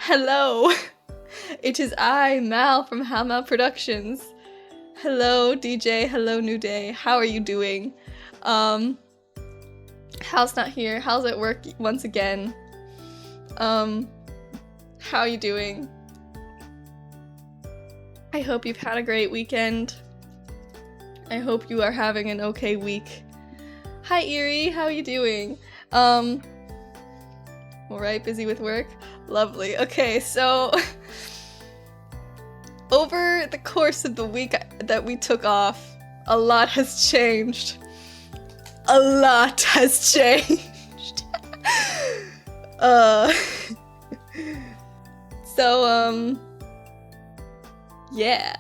Hello! It is I, Mal from How Mal Productions. Hello, DJ. Hello, New Day. How are you doing? Hal's not here. Hal's at work once again. How are you doing? I hope you've had a great weekend. I hope you are having an okay week. Hi, Erie. How are you doing? Alright, busy with work? Lovely. Okay, so over the course of the week that we took off, a lot has changed. A lot has changed. Yeah.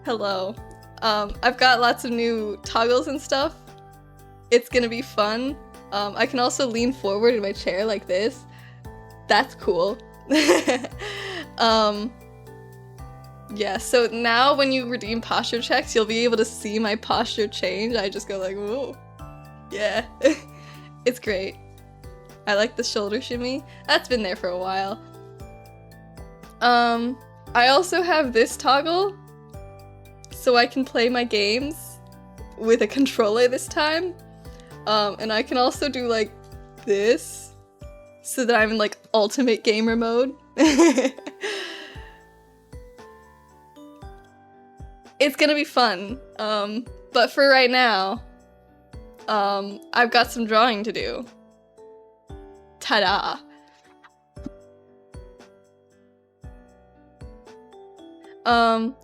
Hello. I've got lots of new toggles and stuff. It's gonna be fun. I can also lean forward in my chair like this. That's cool. Yeah, so now when you redeem posture checks, you'll be able to see my posture change. I just go like, whoa. Yeah. It's great. I like the shoulder shimmy. That's been there for a while. I also have this toggle, so I can play my games with a controller this time. And I can also do like this, so that I'm in like ultimate gamer mode. It's gonna be fun. But for right now, I've got some drawing to do. Ta-da!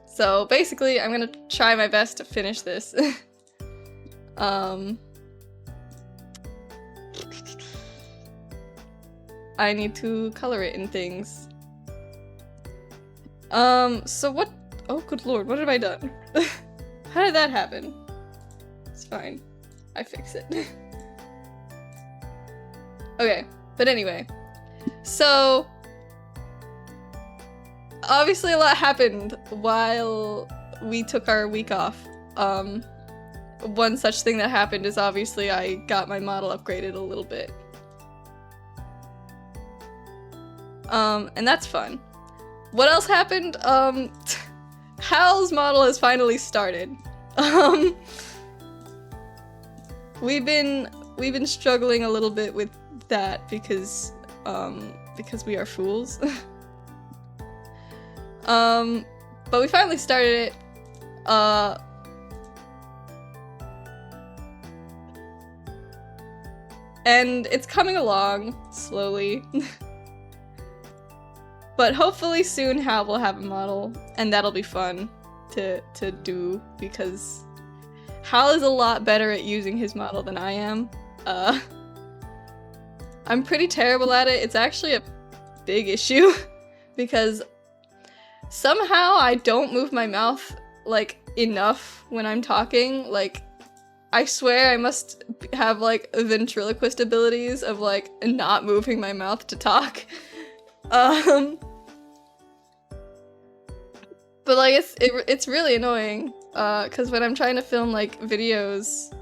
So basically, I'm gonna try my best to finish this. I need to color it in things. So what? Oh, good lord, what have I done? How did that happen? It's fine. I fix it. Okay, but anyway. So obviously a lot happened while we took our week off. One such thing that happened is obviously I got my model upgraded a little bit. And that's fun. What else happened? Hal's model has finally started. We've been struggling a little bit with that because we are fools. But we finally started it. And it's coming along slowly. But hopefully soon Hal will have a model, and that'll be fun to do, because Hal is a lot better at using his model than I am. I'm pretty terrible at it. It's actually a big issue, because somehow I don't move my mouth, like, enough when I'm talking. Like, I swear I must have, like, ventriloquist abilities of, like, not moving my mouth to talk. But like it's really annoying, cause when I'm trying to film like videos,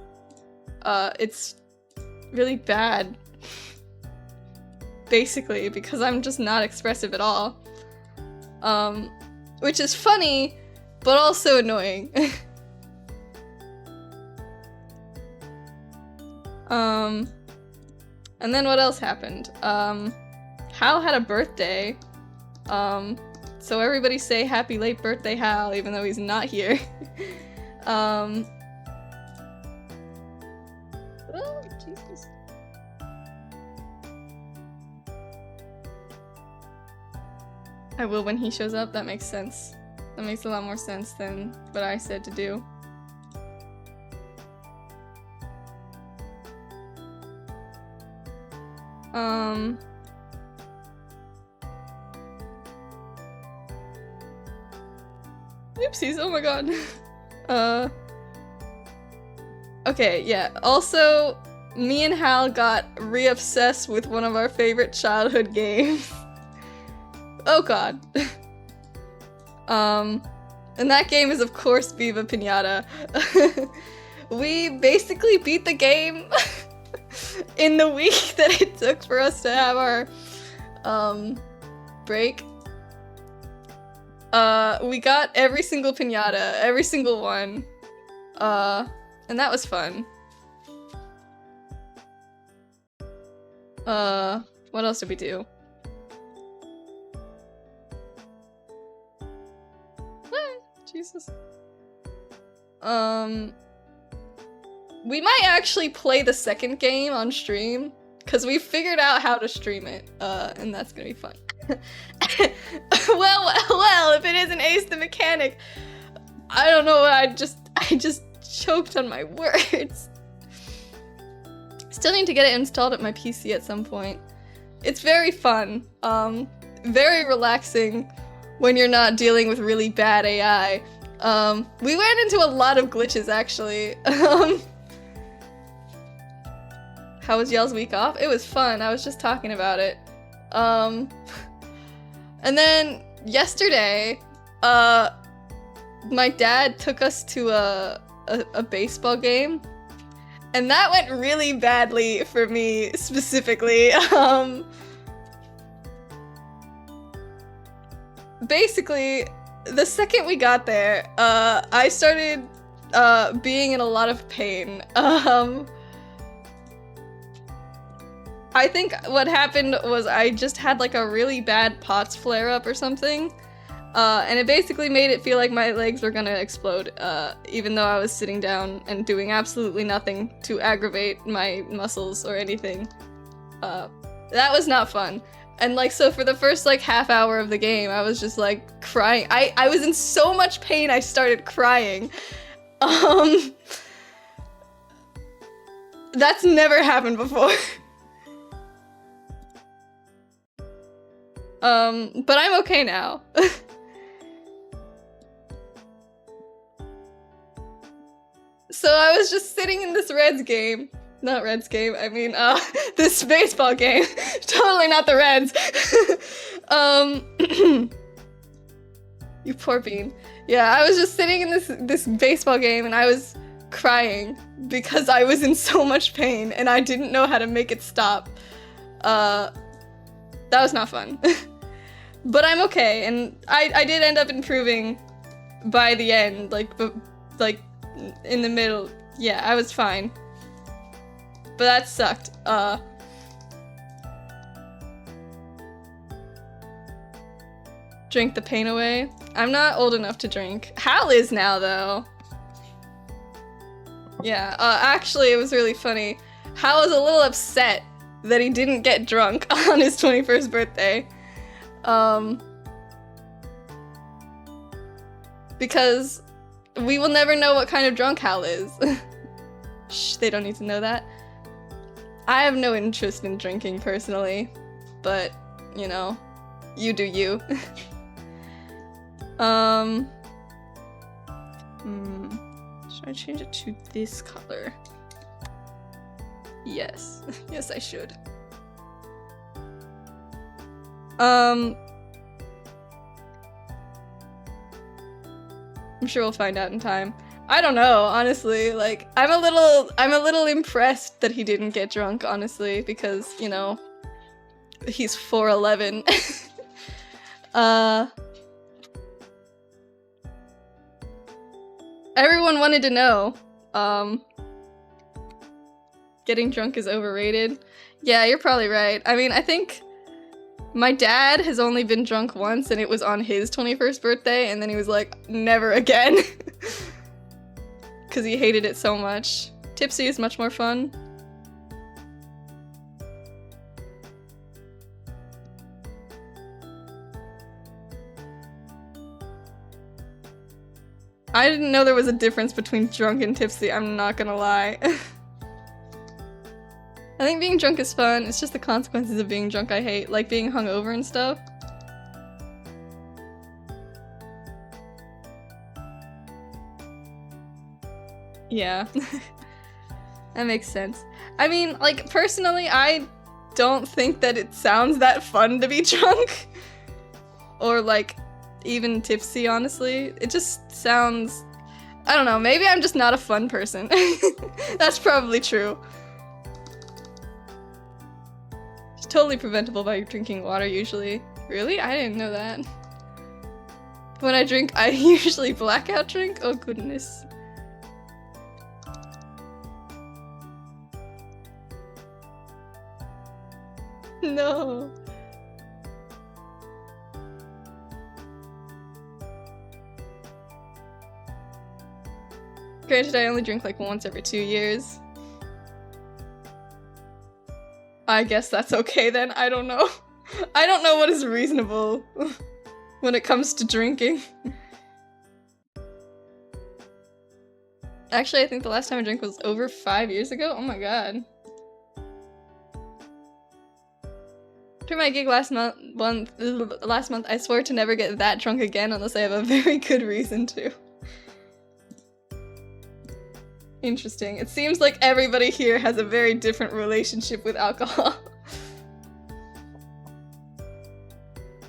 it's really bad. Basically, because I'm just not expressive at all. Which is funny, but also annoying. And then what else happened? Hal had a birthday. So everybody say happy late birthday, Hal, even though he's not here. Oh, Jesus. I will when he shows up. That makes sense. That makes a lot more sense than what I said to do. Oopsies, oh my god. Okay, yeah. Also, me and Hal got re-obsessed with one of our favorite childhood games. Oh god. And that game is of course Viva Pinata. We basically beat the game in the week that it took for us to have our break. We got every single piñata, every single one. And that was fun. What else did we do? Jesus. We might actually play the second game on stream, because we figured out how to stream it, and that's gonna be fun. well, if it isn't Ace the Mechanic, I don't know, I just choked on my words. Still need to get it installed at my PC at some point. It's very fun, very relaxing when you're not dealing with really bad AI. We ran into a lot of glitches, actually. How was y'all's week off? It was fun, I was just talking about it. And then yesterday, my dad took us to a baseball game, and that went really badly for me, specifically. Basically, the second we got there, I started being in a lot of pain. I think what happened was I just had like a really bad POTS flare-up or something, and it basically made it feel like my legs were gonna explode, even though I was sitting down and doing absolutely nothing to aggravate my muscles or anything. That was not fun. And like, so for the first like half hour of the game, I was just like crying. I was in so much pain, I started crying. That's never happened before. But I'm okay now. So I was just sitting in this Reds game. Not Reds game, I mean, this baseball game. Totally not the Reds. You poor bean. Yeah, I was just sitting in this baseball game and I was crying because I was in so much pain and I didn't know how to make it stop. That was not fun. But I'm okay, and I did end up improving by the end, like in the middle. Yeah, I was fine. But that sucked. Drink the pain away. I'm not old enough to drink. Hal is now, though. Yeah, actually, it was really funny. Hal was a little upset that he didn't get drunk on his 21st birthday. Because we will never know what kind of drunk Hal is. Shh, they don't need to know that. I have no interest in drinking personally, but, you know, you do you. Should I change it to this color? Yes. Yes, I should. I'm sure we'll find out in time. I don't know, honestly. Like, I'm a little impressed that he didn't get drunk, honestly, because, you know, he's 4'11". Everyone wanted to know. Getting drunk is overrated. Yeah, you're probably right. I mean, I think my dad has only been drunk once, and it was on his 21st birthday, and then he was like, never again. Because he hated it so much. Tipsy is much more fun. I didn't know there was a difference between drunk and tipsy, I'm not gonna lie. I think being drunk is fun, it's just the consequences of being drunk I hate, like being hungover and stuff. Yeah. That makes sense. I mean, like, personally, I don't think that it sounds that fun to be drunk. Or, like, even tipsy, honestly. It just sounds... I don't know, maybe I'm just not a fun person. That's probably true. totally preventable by drinking water usually. Really? I didn't know that. When I drink, I usually blackout drink? Oh goodness. No. Granted, I only drink like once every 2 years. I guess that's okay then, I don't know. I don't know what is reasonable when it comes to drinking. Actually, I think the last time I drank was over 5 years ago. Oh my god. During my gig last month, I swore to never get that drunk again unless I have a very good reason to. Interesting. It seems like everybody here has a very different relationship with alcohol.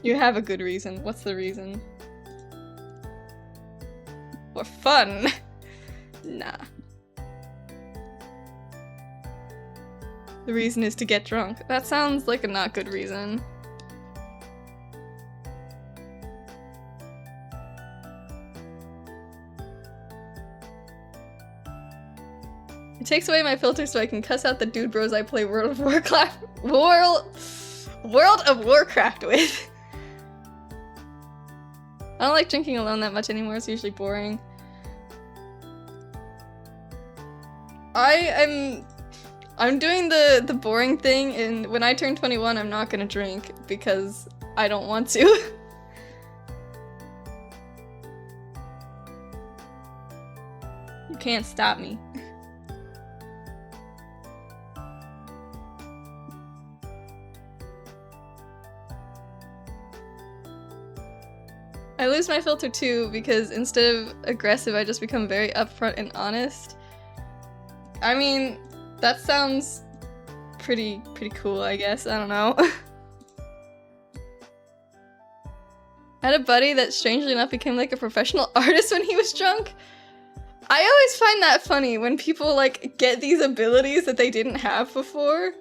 You have a good reason. What's the reason? For fun. Nah. The reason is to get drunk. That sounds like a not good reason. It takes away my filter so I can cuss out the dude bros I play World of Warcraft with. I don't like drinking alone that much anymore, it's usually boring. I'm doing the boring thing, and when I turn 21, I'm not gonna drink because I don't want to. You can't stop me. I lose my filter too because instead of aggressive, I just become very upfront and honest. I mean, that sounds pretty cool, I guess. I don't know. I had a buddy that strangely enough became like a professional artist when he was drunk. I always find that funny when people like get these abilities that they didn't have before.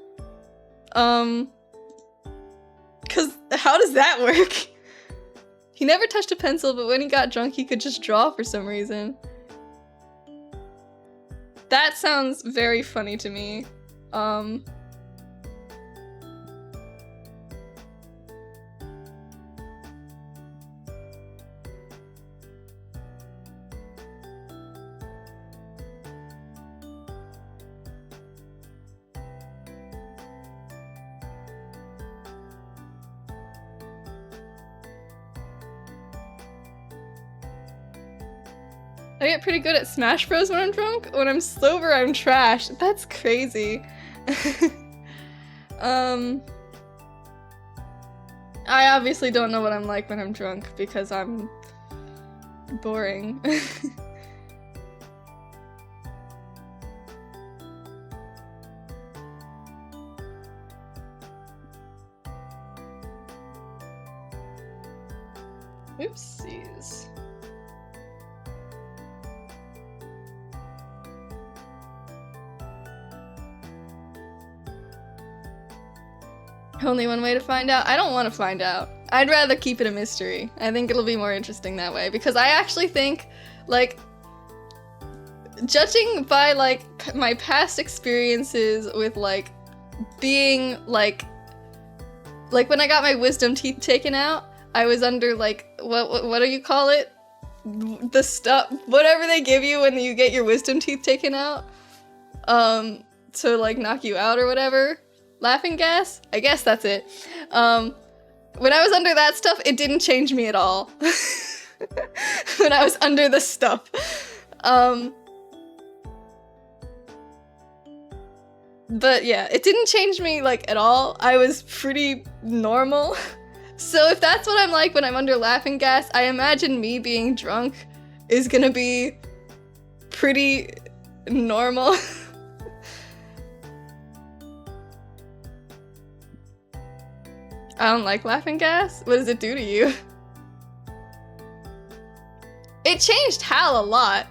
Cause how does that work? He never touched a pencil, but when he got drunk, he could just draw for some reason. That sounds very funny to me. I get pretty good at Smash Bros when I'm drunk. When I'm sober, I'm trash. That's crazy. I obviously don't know what I'm like when I'm drunk because I'm boring. Oopsies. Only one way to find out? I don't want to find out. I'd rather keep it a mystery. I think it'll be more interesting that way, because I actually think, like, judging by, like, my past experiences with, like, being, like when I got my wisdom teeth taken out, I was under, like, what do you call it? The stuff, whatever they give you when you get your wisdom teeth taken out, to, like, knock you out or whatever. Laughing gas? I guess that's it. When I was under that stuff, it didn't change me at all. When I was under the stuff. But yeah, it didn't change me, like, at all. I was pretty normal. So if that's what I'm like when I'm under laughing gas, I imagine me being drunk is gonna be pretty normal. I don't like laughing gas? What does it do to you? It changed Hal a lot.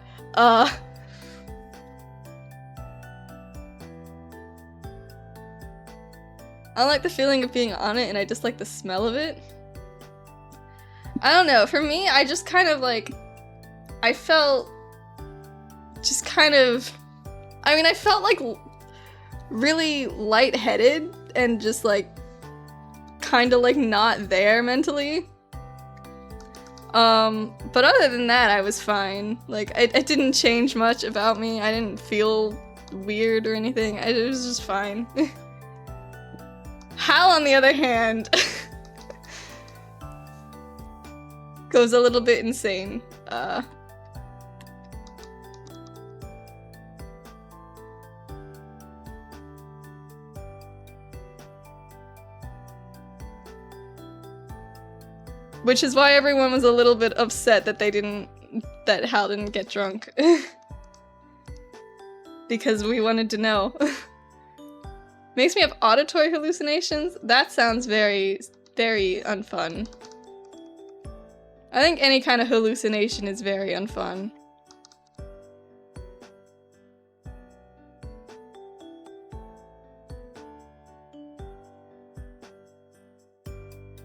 I don't like the feeling of being on it, and I just like the smell of it. I don't know, for me, I just kind of like, I felt just kind of, I mean, I felt like really lightheaded and just like kind of like not there mentally. But other than that, I was fine. Like, it didn't change much about me. I didn't feel weird or anything. It was just fine. Hal, on the other hand, goes a little bit insane. Which is why everyone was a little bit upset that that Hal didn't get drunk. Because we wanted to know. Makes me have auditory hallucinations? That sounds very, very unfun. I think any kind of hallucination is very unfun.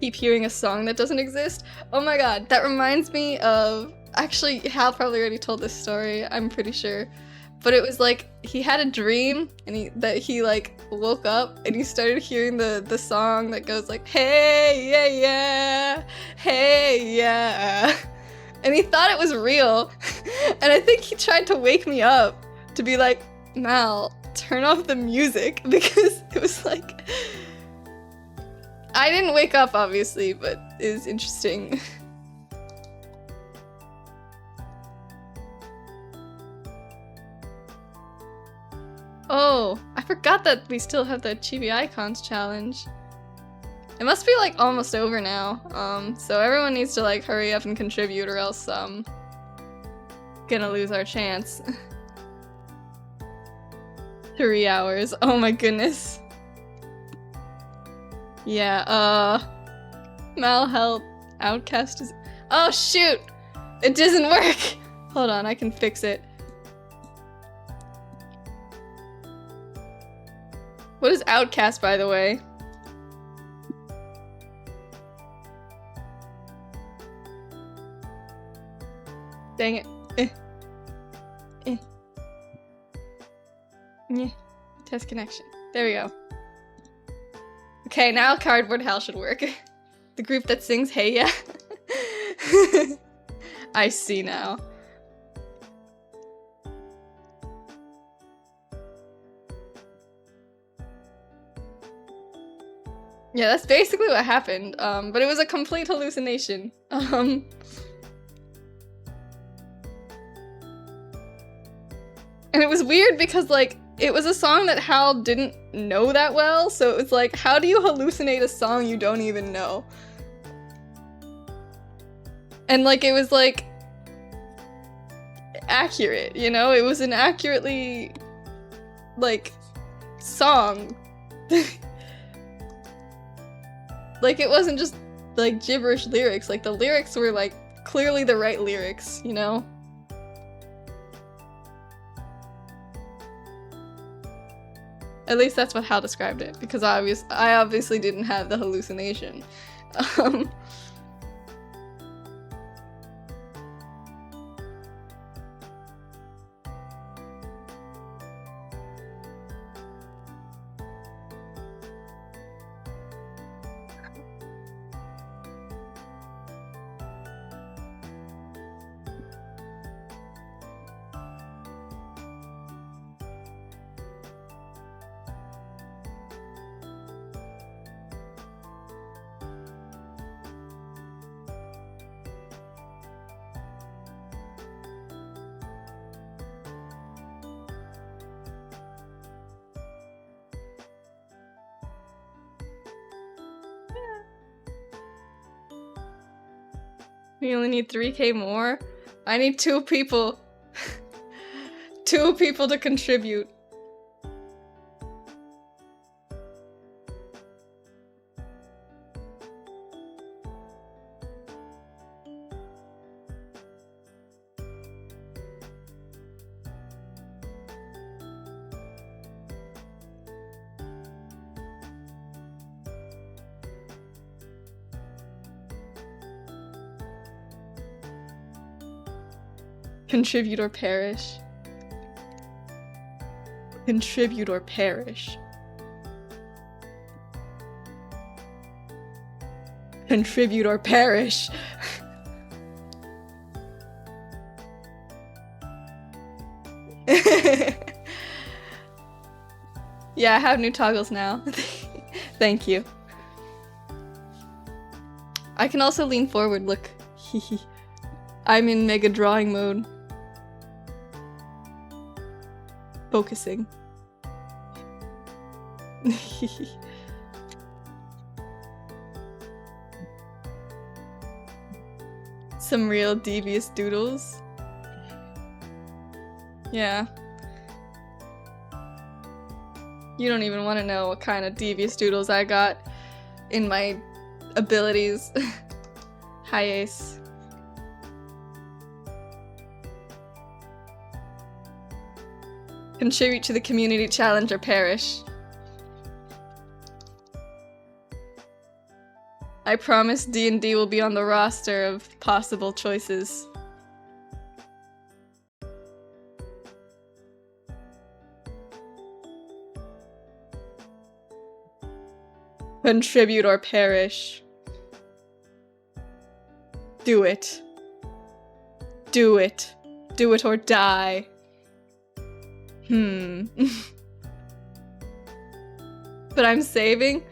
Keep hearing a song that doesn't exist? Oh my god, that reminds me of... Actually, Hal probably already told this story, I'm pretty sure. But it was like, he had a dream, and that he like woke up, and he started hearing the song that goes like, hey, yeah, yeah, hey, yeah. And he thought it was real. And I think he tried to wake me up to be like, Mal, turn off the music, because it was like... I didn't wake up, obviously, but it was interesting. Oh, I forgot that we still have the Chibi Icons challenge. It must be like almost over now. So everyone needs to like hurry up and contribute or else gonna lose our chance. 3 hours. Oh my goodness. Yeah, Mal, help. Outcast is- Oh shoot! It doesn't work! Hold on, I can fix it. What is Outcast, by the way? Dang it. Yeah. Test connection. There we go. Okay, now Cardboard Hal should work. The group that sings Hey Ya. I see now. Yeah, that's basically what happened, but it was a complete hallucination. And it was weird because, like, it was a song that Hal didn't know that well, so it was like, how do you hallucinate a song you don't even know? And, like, it was, like, accurate, you know? It was an accurately, like, song. Like, it wasn't just, like, gibberish lyrics. Like, the lyrics were, like, clearly the right lyrics, you know? At least that's what Hal described it, because I obviously didn't have the hallucination. We only need 3K more? I need 2 people. 2 people to contribute. Contribute or perish. Contribute or perish. Contribute or perish. Yeah, I have new toggles now. Thank you. I can also lean forward, look. I'm in mega drawing mode. Focusing. Some real devious doodles. Yeah. You don't even want to know what kind of devious doodles I got in my abilities. Hi, Ace. Contribute to the community challenge or perish. I promise D&D will be on the roster of possible choices. Contribute or perish. Do it. Do it. Do it or die. But I'm saving?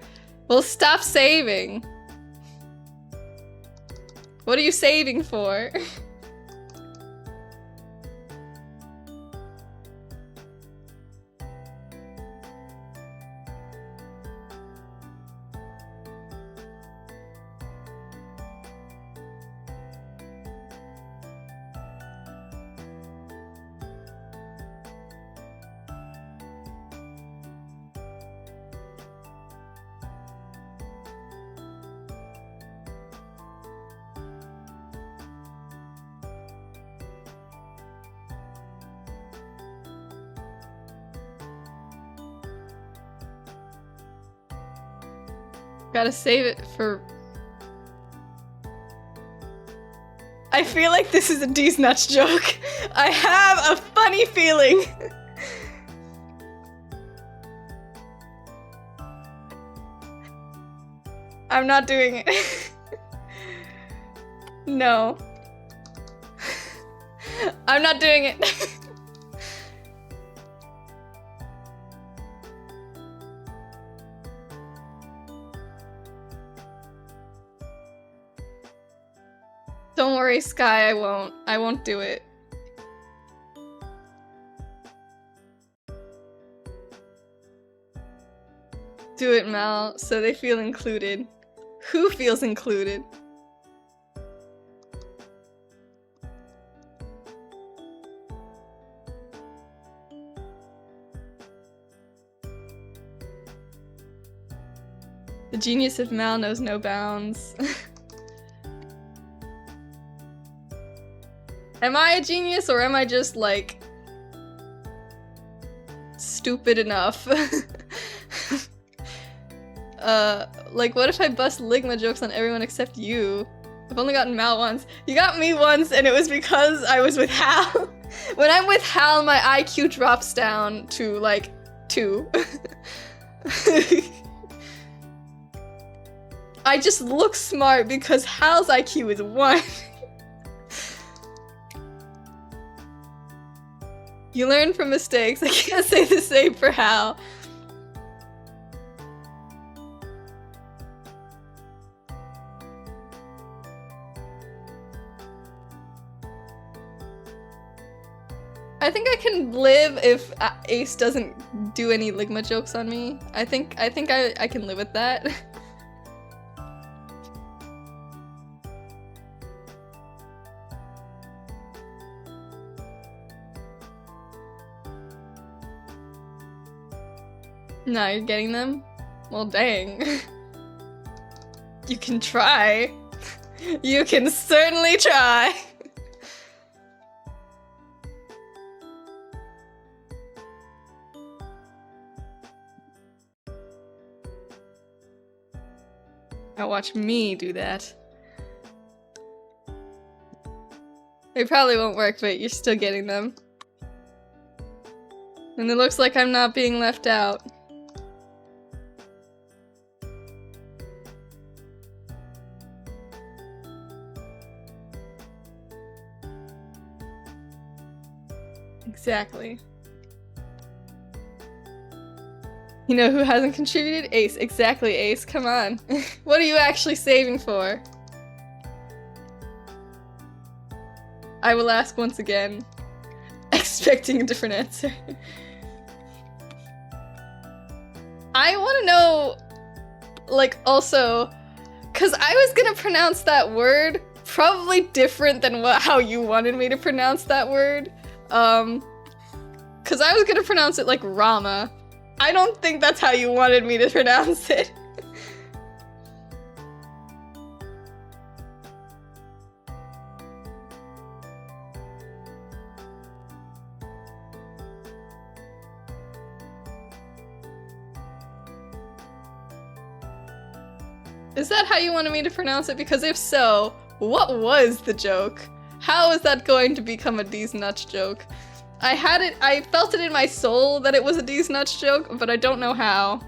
Well, stop saving. What are you saving for? Gotta save it for... I feel like this is a D's nuts joke. I have a funny feeling. I'm not doing it. No. I'm not doing it. Don't worry, Sky, I won't do it. Do it, Mal, so they feel included. Who feels included? The genius of Mal knows no bounds. Am I a genius, or am I just, like, stupid enough? Like, what if I bust Ligma jokes on everyone except you? I've only gotten Mal once. You got me once, and it was because I was with Hal. When I'm with Hal, my IQ drops down to, like, 2. I just look smart because Hal's IQ is 1. You learn from mistakes. I can't say the same for Hal. I think I can live if Ace doesn't do any Ligma jokes on me. I think I can live with that. No, you're getting them? Well, dang. You can try. You can certainly try. Now watch me do that. They probably won't work, but you're still getting them. And it looks like I'm not being left out. Exactly. You know who hasn't contributed? Ace. Exactly, Ace. Come on. What are you actually saving for? I will ask once again, expecting a different answer. I want to know, like, also, because I was gonna pronounce that word probably different than how you wanted me to pronounce that word. Because I was gonna pronounce it like Rama. I don't think that's how you wanted me to pronounce it. Is that how you wanted me to pronounce it? Because if so, what was the joke? How is that going to become a D's nuts joke? I felt it in my soul that it was a D's nuts joke, but I don't know how.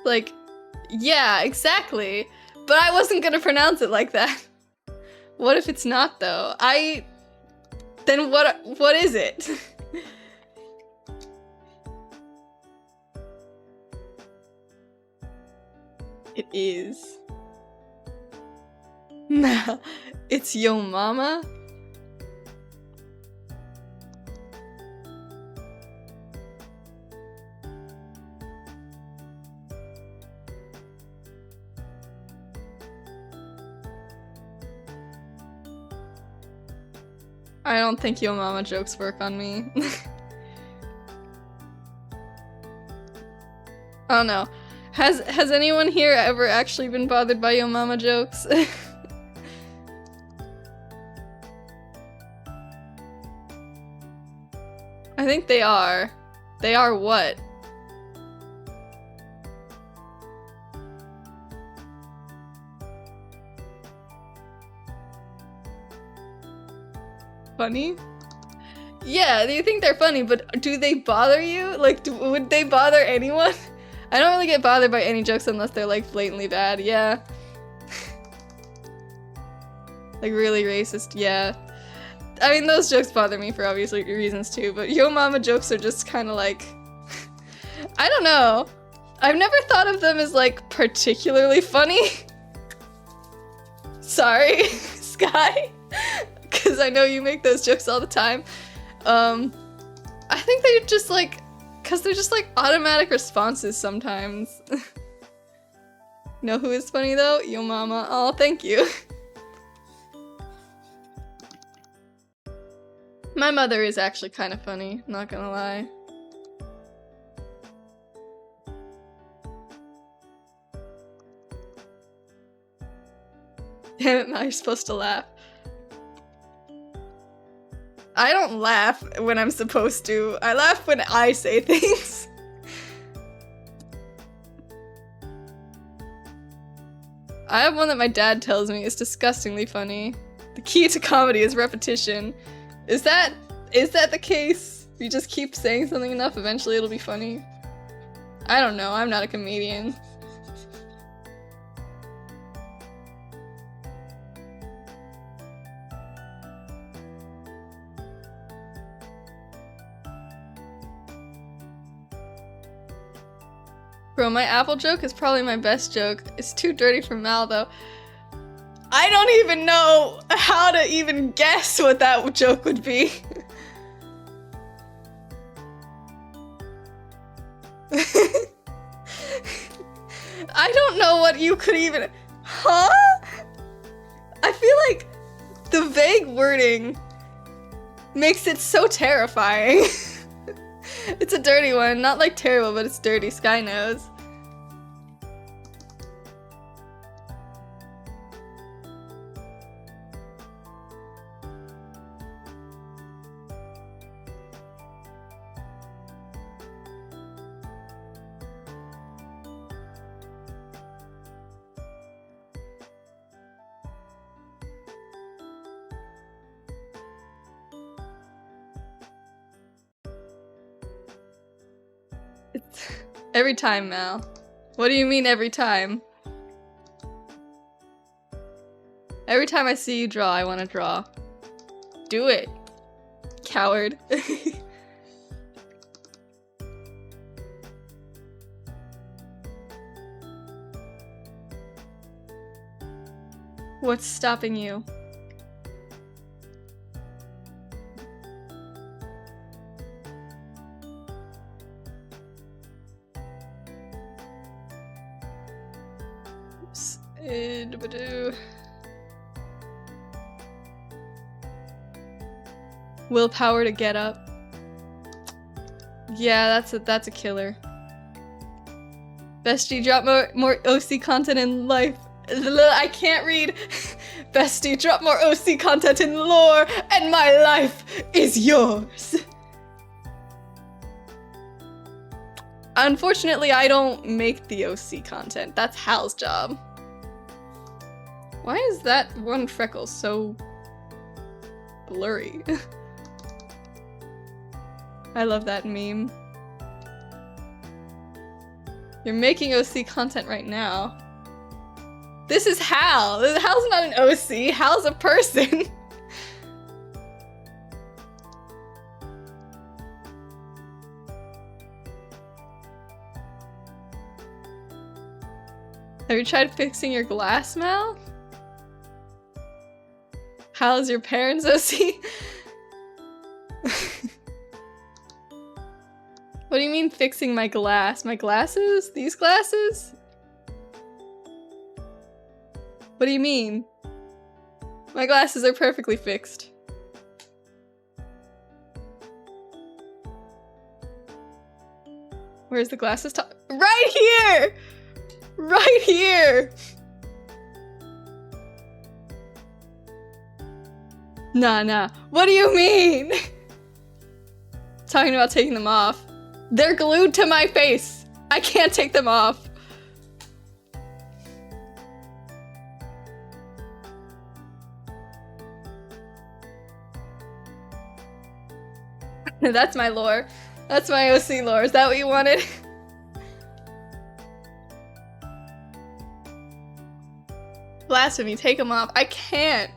Like, yeah, exactly. But I wasn't gonna pronounce it like that. What if it's not, though? Then what is it? It is. Nah, it's yo mama? I don't think yo mama jokes work on me. I don't know. Has anyone here ever actually been bothered by yo mama jokes? I think they are. They are what? Funny? Yeah, you think they're funny, but do they bother you? Like, would they bother anyone? I don't really get bothered by any jokes unless they're like blatantly bad, yeah. Like really racist, yeah. I mean, those jokes bother me for obvious reasons too, but yo mama jokes are just kind of like... I don't know. I've never thought of them as like particularly funny. Sorry, Sky. Because I know you make those jokes all the time. I think they're just like... Because they're just like automatic responses sometimes. Know who is funny though? Yo mama. Oh, thank you. My mother is actually kind of funny, not gonna lie. Damn it, now you're supposed to laugh. I don't laugh when I'm supposed to. I laugh when I say things. I have one that my dad tells me is disgustingly funny. The key to comedy is repetition. Is that the case? If you just keep saying something enough, eventually it'll be funny? I don't know, I'm not a comedian. Bro, my apple joke is probably my best joke. It's too dirty for Mal, though. I don't even know how to even guess what that joke would be. I don't know what you could even... Huh? I feel like the vague wording makes it so terrifying. It's a dirty one. Not like terrible, but it's dirty. Sky knows. It's every time, Mal. What do you mean every time? Every time I see you draw, I want to draw. Do it, coward. What's stopping you? Oops. Willpower to get up. Yeah, that's a killer. Bestie, drop more OC content in life. I can't read. Bestie, drop more OC content in lore, and my life is yours. Unfortunately, I don't make the OC content. That's Hal's job. Why is that one freckle so blurry? I love that meme. You're making OC content right now. This is Hal. Hal's not an OC. Hal's a person. Have you tried fixing your glass, Mal? How's your parents OC? What do you mean fixing my glass? My glasses? These glasses? What do you mean? My glasses are perfectly fixed. Where's the glasses top? Right here! Right here! Nah. What do you mean? Talking about taking them off. They're glued to my face. I can't take them off. That's my lore. That's my OC lore. Is that what you wanted? Blasphemy, take them off. I can't.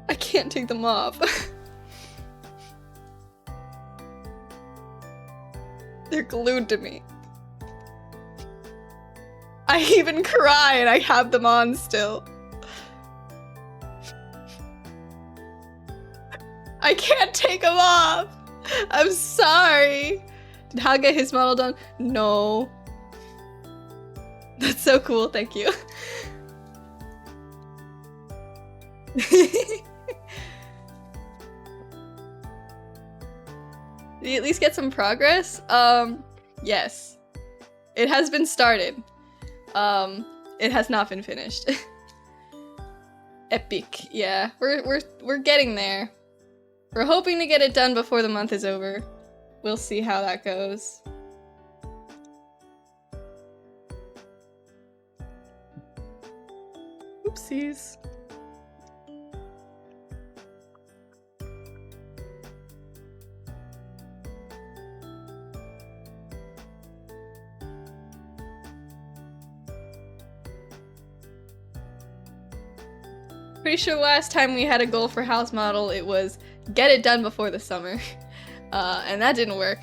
I can't take them off. They're glued to me. I even cry and I have them on still. I can't take them off. I'm sorry. Did Hal get his model done? No. That's so cool, thank you. Did you at least get some progress? Yes. It has been started. It has not been finished. Epic. Yeah, we're getting there. We're hoping to get it done before the month is over. We'll see how that goes. Oopsies. Pretty sure last time we had a goal for house model, it was get it done before the summer. And that didn't work.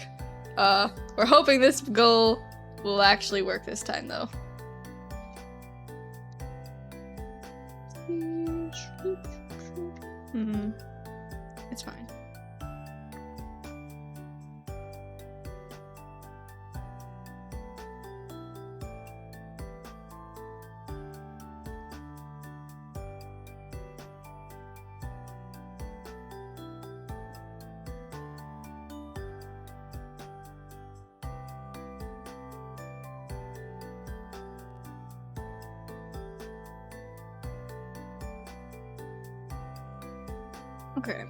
We're hoping this goal will actually work this time though. It's fine. Okay,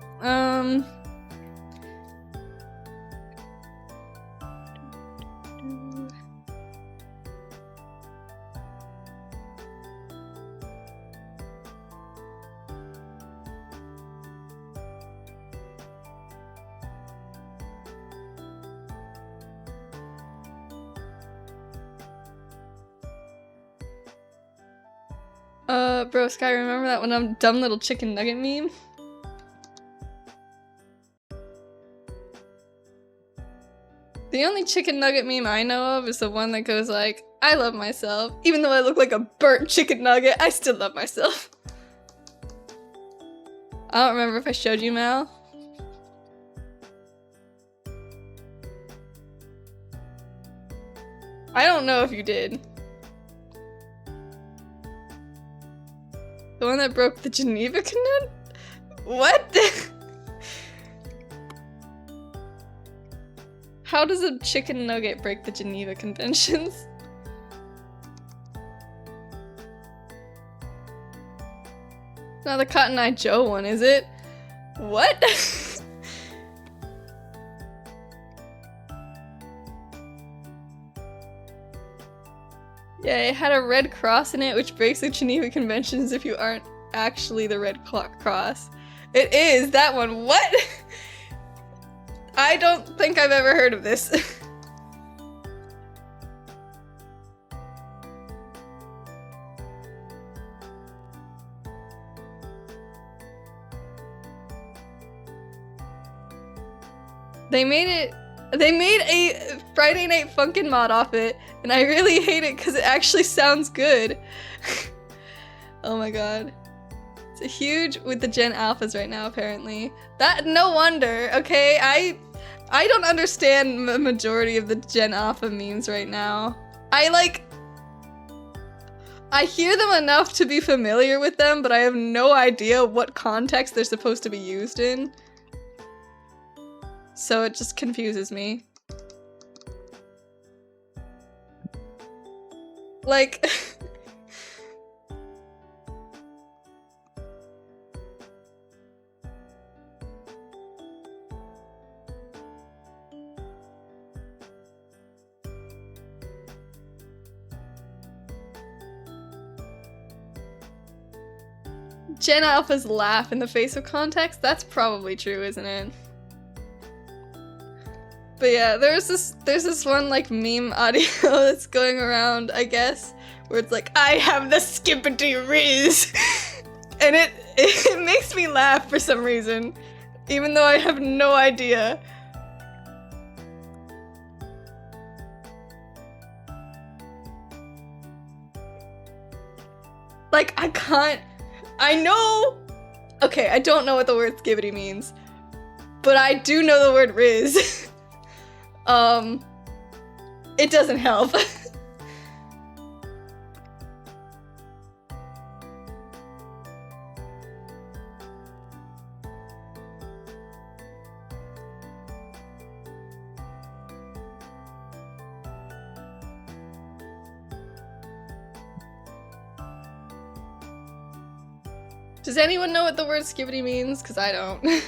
Bro, Sky, remember that one dumb little chicken nugget meme? The only chicken nugget meme I know of is the one that goes like, I love myself. Even though I look like a burnt chicken nugget, I still love myself. I don't remember if I showed you, Mal. I don't know if you did. The one that broke the Geneva Convention? What? How does a chicken nugget break the Geneva Conventions? Not the Cotton Eye Joe one, is it? What? Yeah, it had a red cross in it, which breaks the Geneva Conventions if you aren't actually the red cross. It is that one. What? I don't think I've ever heard of this. They made a Friday Night Funkin' mod off it, and I really hate it because it actually sounds good. Oh my god. It's a huge with the Gen Alphas right now, apparently. No wonder, okay? I don't understand the majority of the Gen Alpha memes right now. I hear them enough to be familiar with them, but I have no idea what context they're supposed to be used in. So it just confuses me. Like... Gen Alphas laugh in the face of context? That's probably true, isn't it? But yeah, there's this one like meme audio that's going around, I guess, where it's like, I have the skippity riz! And it makes me laugh for some reason, even though I have no idea. Like, I know, okay, I don't know what the word skibbity means, but I do know the word riz. It doesn't help. Does anyone know what the word skibbity means? Because I don't.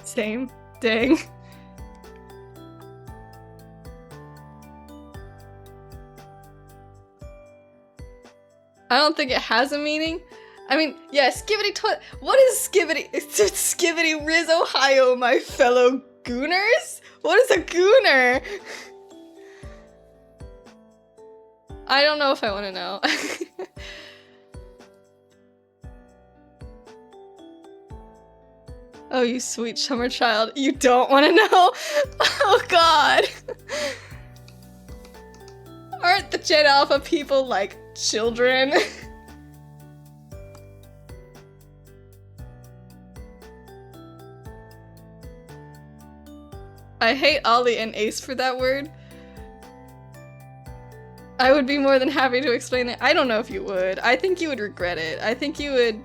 Same. Dang. I don't think it has a meaning. I mean, yeah, skibbity toilet. What is skibbity? It's skibbity Riz, Ohio, my fellow gooners? What is a gooner? I don't know if I want to know. Oh, you sweet summer child. You don't want to know? Oh god. Aren't the Gen Alpha people like children? I hate Ollie and Ace for that word. I would be more than happy to explain it. I don't know if you would. I think you would regret it. I think you would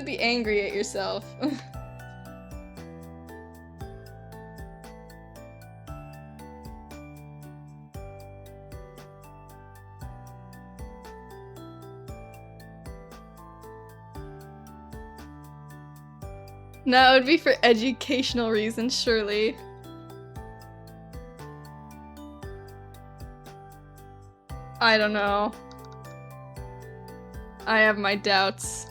be angry at yourself. No, it would be for educational reasons, surely. I don't know. I have my doubts.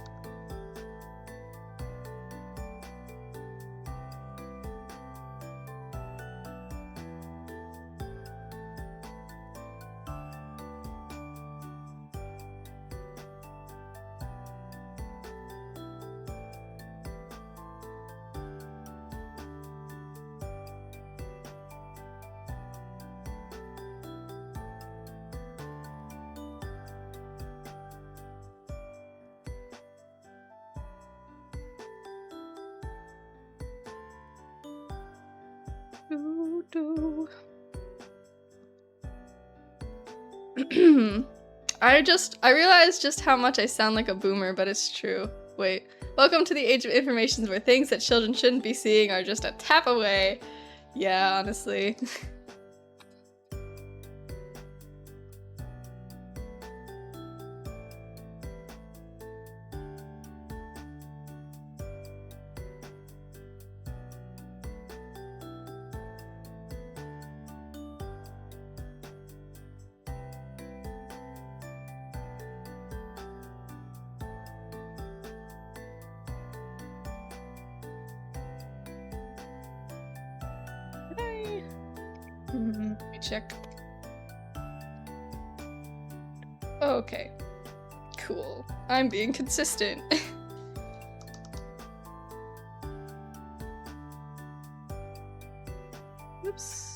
I realized just how much I sound like a boomer, but it's true. Wait. Welcome to the age of information where things that children shouldn't be seeing are just a tap away. Yeah, honestly. Let me check. Okay. Cool. I'm being consistent. Oops.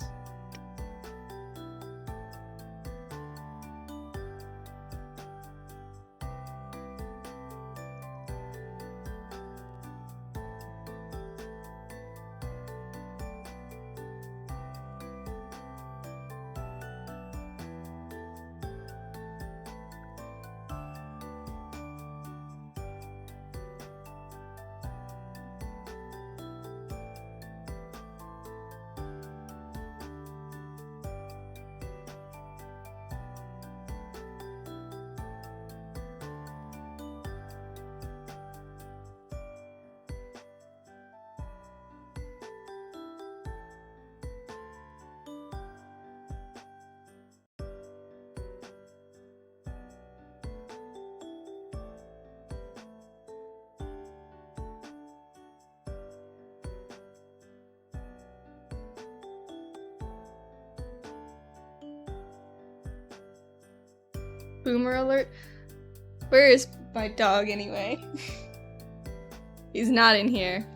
Boomer alert. Where is my dog anyway? He's not in here.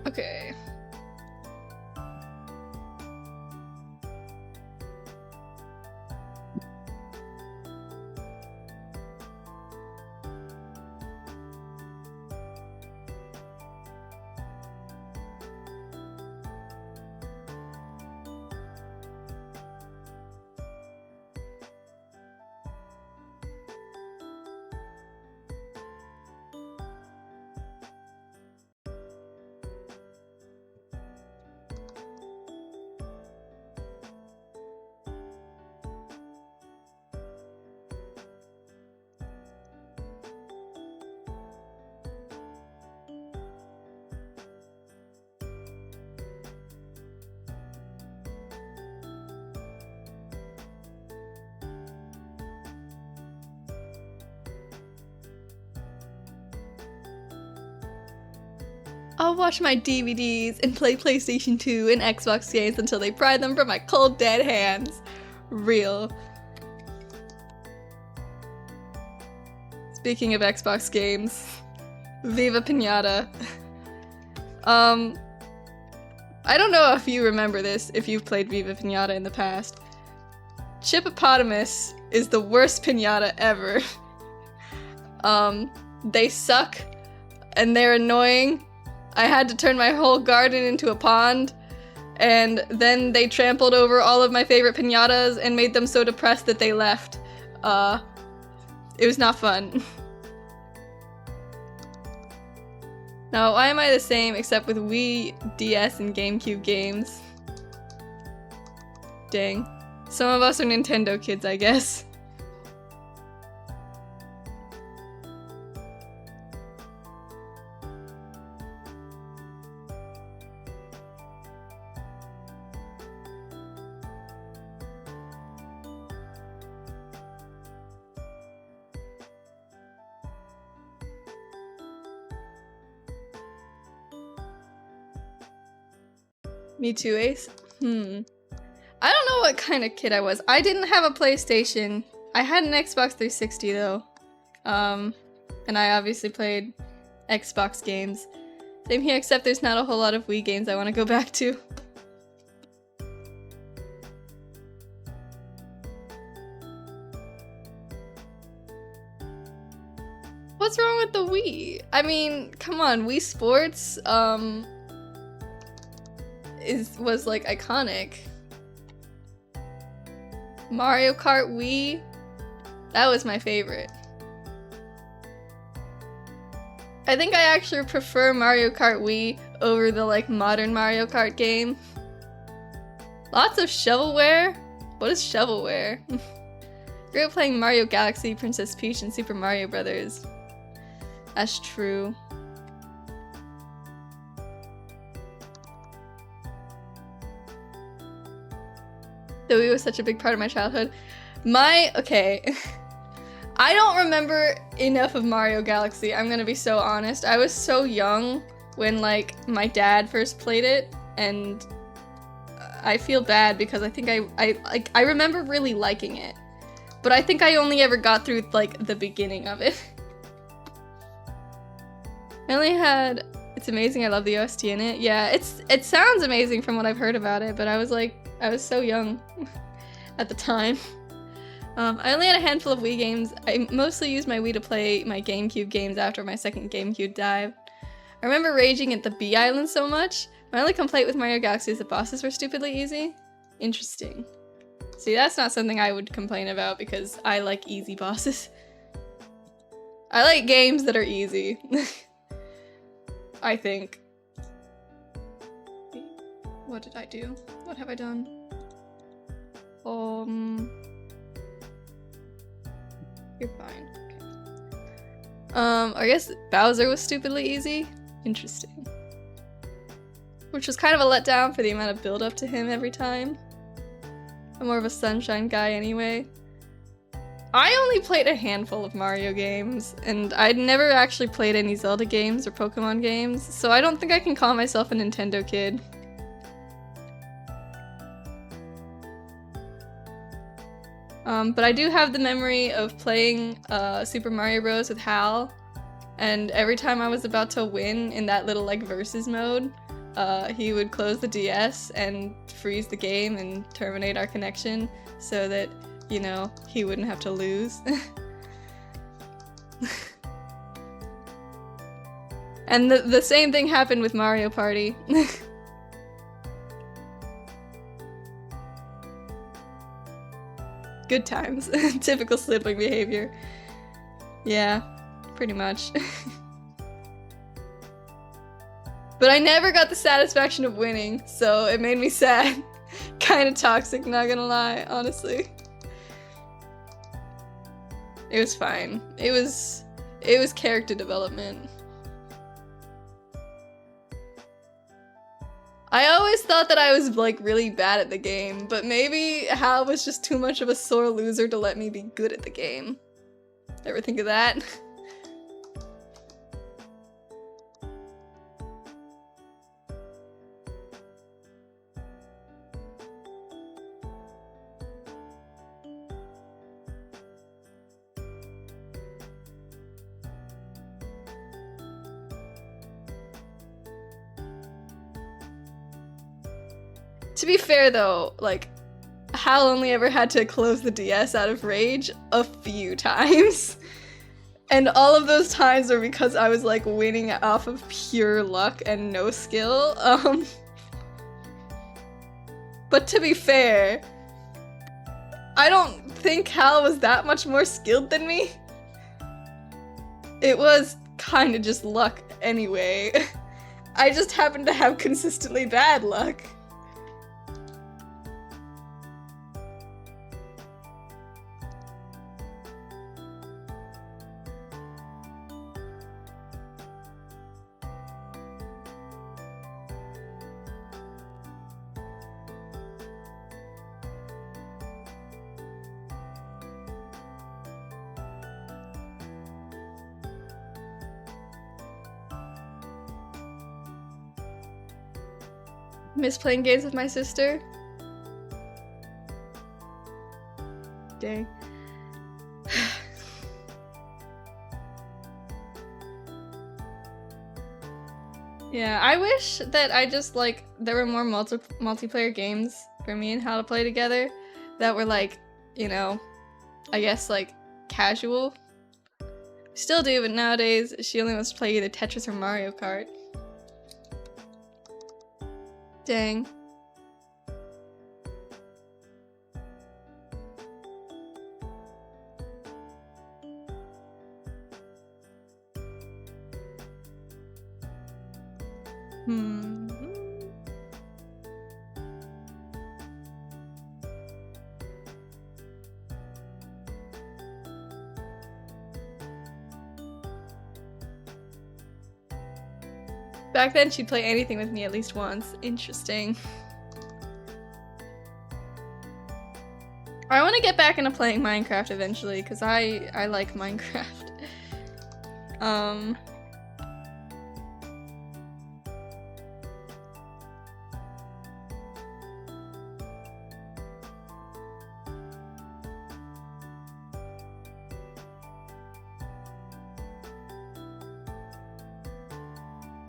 Okay. I'll watch my DVDs and play PlayStation 2 and Xbox games until they pry them from my cold dead hands. Real. Speaking of Xbox games, Viva Pinata. I don't know if you remember this, if you've played Viva Pinata in the past. Chippopotamus is the worst pinata ever. They suck, and they're annoying. I had to turn my whole garden into a pond, and then they trampled over all of my favorite piñatas and made them so depressed that they left. It was not fun. Now, why am I the same except with Wii, DS, and GameCube games? Dang. Some of us are Nintendo kids, I guess. Me too, Ace. I don't know what kind of kid I was. I didn't have a PlayStation. I had an Xbox 360 though. And I obviously played Xbox games. Same here, except there's not a whole lot of Wii games I want to go back to. What's wrong with the Wii? I mean, come on, Wii Sports, was like iconic. Mario Kart Wii, that was my favorite. I think I actually prefer Mario Kart Wii over the like modern Mario Kart game. Lots of shovelware? What is shovelware? Grew up playing Mario Galaxy, Princess Peach, and Super Mario Brothers. That's true. The Wii was such a big part of my childhood. Okay. I don't remember enough of Mario Galaxy, I'm gonna be so honest. I was so young when, like, my dad first played it, and I feel bad because I think I remember really liking it. But I think I only ever got through, like, the beginning of it. I only had... It's amazing, I love the OST in it. Yeah, it sounds amazing from what I've heard about it, but I was so young at the time. I only had a handful of Wii games. I mostly used my Wii to play my GameCube games after my second GameCube dive. I remember raging at the Bee Island so much. My only complaint with Mario Galaxy is the bosses were stupidly easy. Interesting. See, that's not something I would complain about because I like easy bosses. I like games that are easy. I think. What did I do? What have I done? You're fine. Okay. I guess Bowser was stupidly easy. Interesting. Which was kind of a letdown for the amount of build up to him every time. I'm more of a Sunshine guy anyway. I only played a handful of Mario games, and I'd never actually played any Zelda games or Pokemon games, so I don't think I can call myself a Nintendo kid. But I do have the memory of playing Super Mario Bros. With Hal, and every time I was about to win in that little like versus mode, he would close the DS and freeze the game and terminate our connection so that, you know, he wouldn't have to lose. And the same thing happened with Mario Party. Good times. Typical sibling behavior. Yeah, pretty much. But I never got the satisfaction of winning, so it made me sad. Kinda toxic, not gonna lie, honestly. It was fine. It was character development. I always thought that I was like really bad at the game, but maybe Hal was just too much of a sore loser to let me be good at the game. Ever think of that? To be fair though, like, Hal only ever had to close the DS out of rage a few times. And all of those times were because I was like winning off of pure luck and no skill. But to be fair, I don't think Hal was that much more skilled than me. It was kind of just luck anyway. I just happened to have consistently bad luck. Miss playing games with my sister. Dang. Yeah, I wish that I just, like, there were more multiplayer games for me and how to play together that were, like, you know, I guess, like, casual. Still do, but nowadays she only wants to play either Tetris or Mario Kart. Dang. Back then, she'd play anything with me at least once. Interesting. I want to get back into playing Minecraft eventually, because I like Minecraft.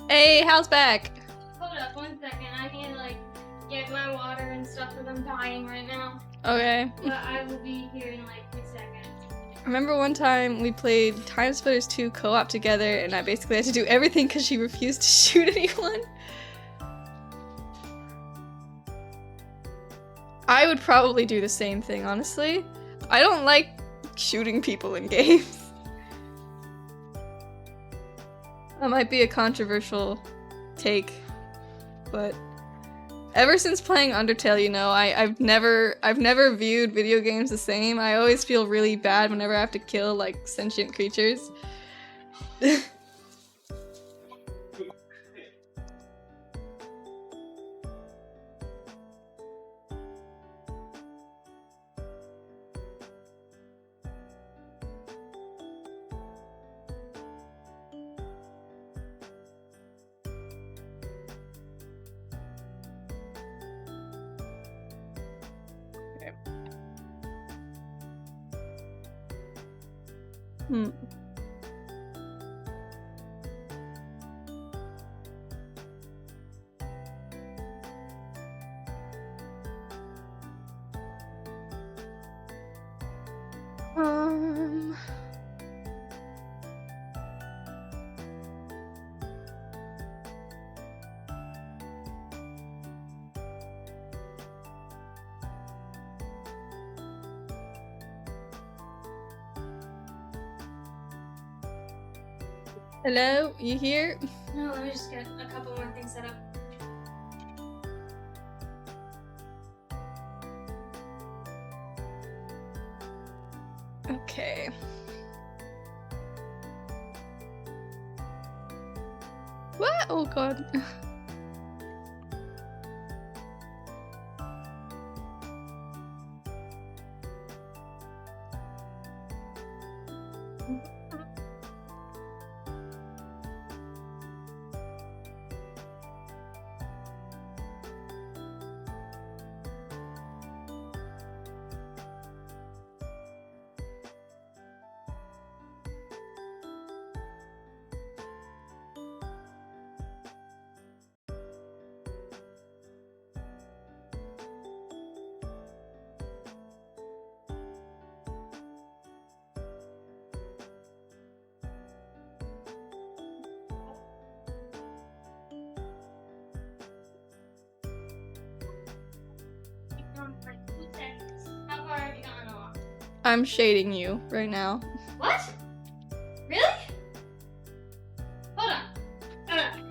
Hey, how's back? Hold up 1 second. I need to like get my water and stuff because I'm dying right now. Okay. But I will be here in like 3 seconds. Remember one time we played Time Splitters 2 co-op together and I basically had to do everything because she refused to shoot anyone? I would probably do the same thing, honestly. I don't like shooting people in games. That might be a controversial take, but ever since playing Undertale, you know, I've never viewed video games the same. I always feel really bad whenever I have to kill like sentient creatures. Hello, you here? No, let me just get a couple more things set up. Okay. What? Oh god. Like 2 seconds. How far have you gotten along? I'm shading you right now. What? Really? Hold on. Hold on.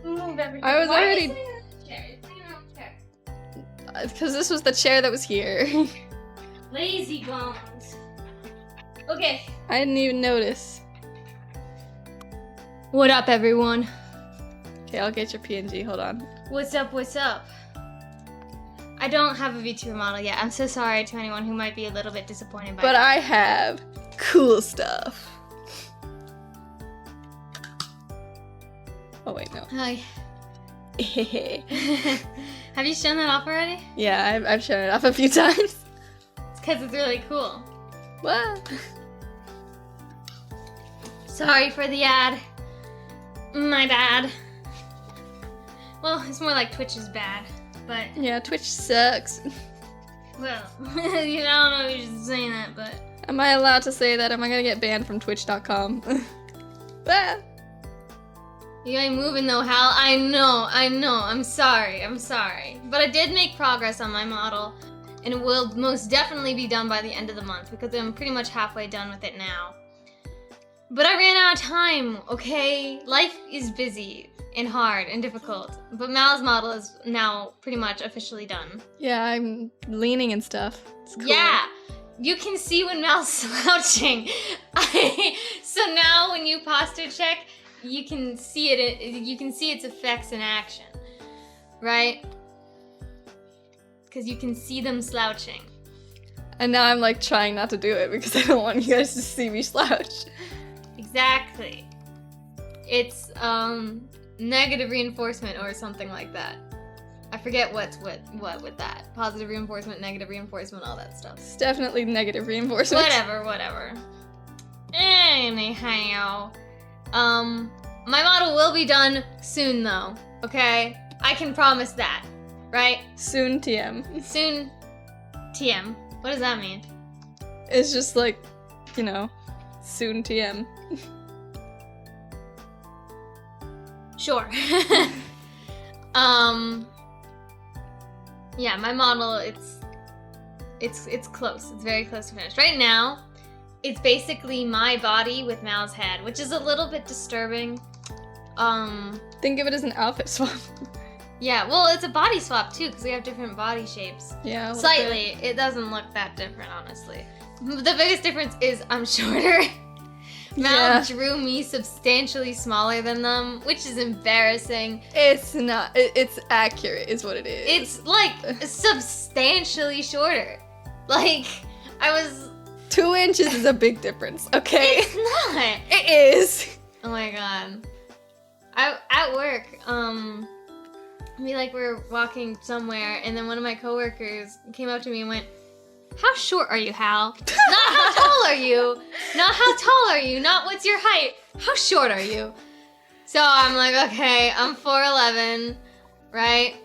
Move everything. I was Why already- Are you sitting on the chair? You're sitting on the chair. Because this was the chair that was here. Lazy bones. Okay. I didn't even notice. What up, everyone? Okay, I'll get your PNG. Hold on. What's up? What's up? I don't have a Vtuber model yet. I'm so sorry to anyone who might be a little bit disappointed by But that. I have cool stuff. Oh wait, no. Hi. Have you shown that off already? Yeah, I've shown it off a few times. It's because it's really cool. Wow. Sorry for the ad. My bad. Well, it's more like Twitch is bad, but... Yeah, Twitch sucks. Well, I don't know if you should say that, but... Am I allowed to say that? Am I gonna get banned from twitch.com? Ah. You ain't moving though, Hal. I know. I'm sorry. But I did make progress on my model, and it will most definitely be done by the end of the month, because I'm pretty much halfway done with it now. But I ran out of time, okay? Life is busy and hard and difficult, but Mal's model is now pretty much officially done. Yeah, I'm leaning and stuff. It's cool. Yeah! You can see when Mal's slouching. So now when you posture check, you can see it. You can see its effects in action, right? Because you can see them slouching. And now I'm like trying not to do it because I don't want you guys to see me slouch. Exactly. It's negative reinforcement or something like that. I forget what with that. Positive reinforcement, negative reinforcement, all that stuff. It's definitely negative reinforcement. Whatever. Anyhow, my model will be done soon though, okay? I can promise that, right? Soon TM. Soon TM. What does that mean? It's just like, you know, soon TM. Sure. Yeah, my model, it's close. It's very close to finished. Right now, it's basically my body with Mal's head, which is a little bit disturbing. Think of it as an outfit swap. Yeah, well, it's a body swap too, because we have different body shapes. Yeah, Slightly. It doesn't look that different, honestly. The biggest difference is I'm shorter. Mal drew me substantially smaller than them, which is embarrassing. It's not. It's accurate, is what it is. It's like substantially shorter. Like, I was... 2 inches is a big difference, okay? It's not. It is. Oh my god. At work, we were walking somewhere, and then one of my coworkers came up to me and went, "How short are you, Hal? Not how tall are you? Not how tall are you? Not what's your height? How short are you?" So I'm like, okay, I'm 4'11", right?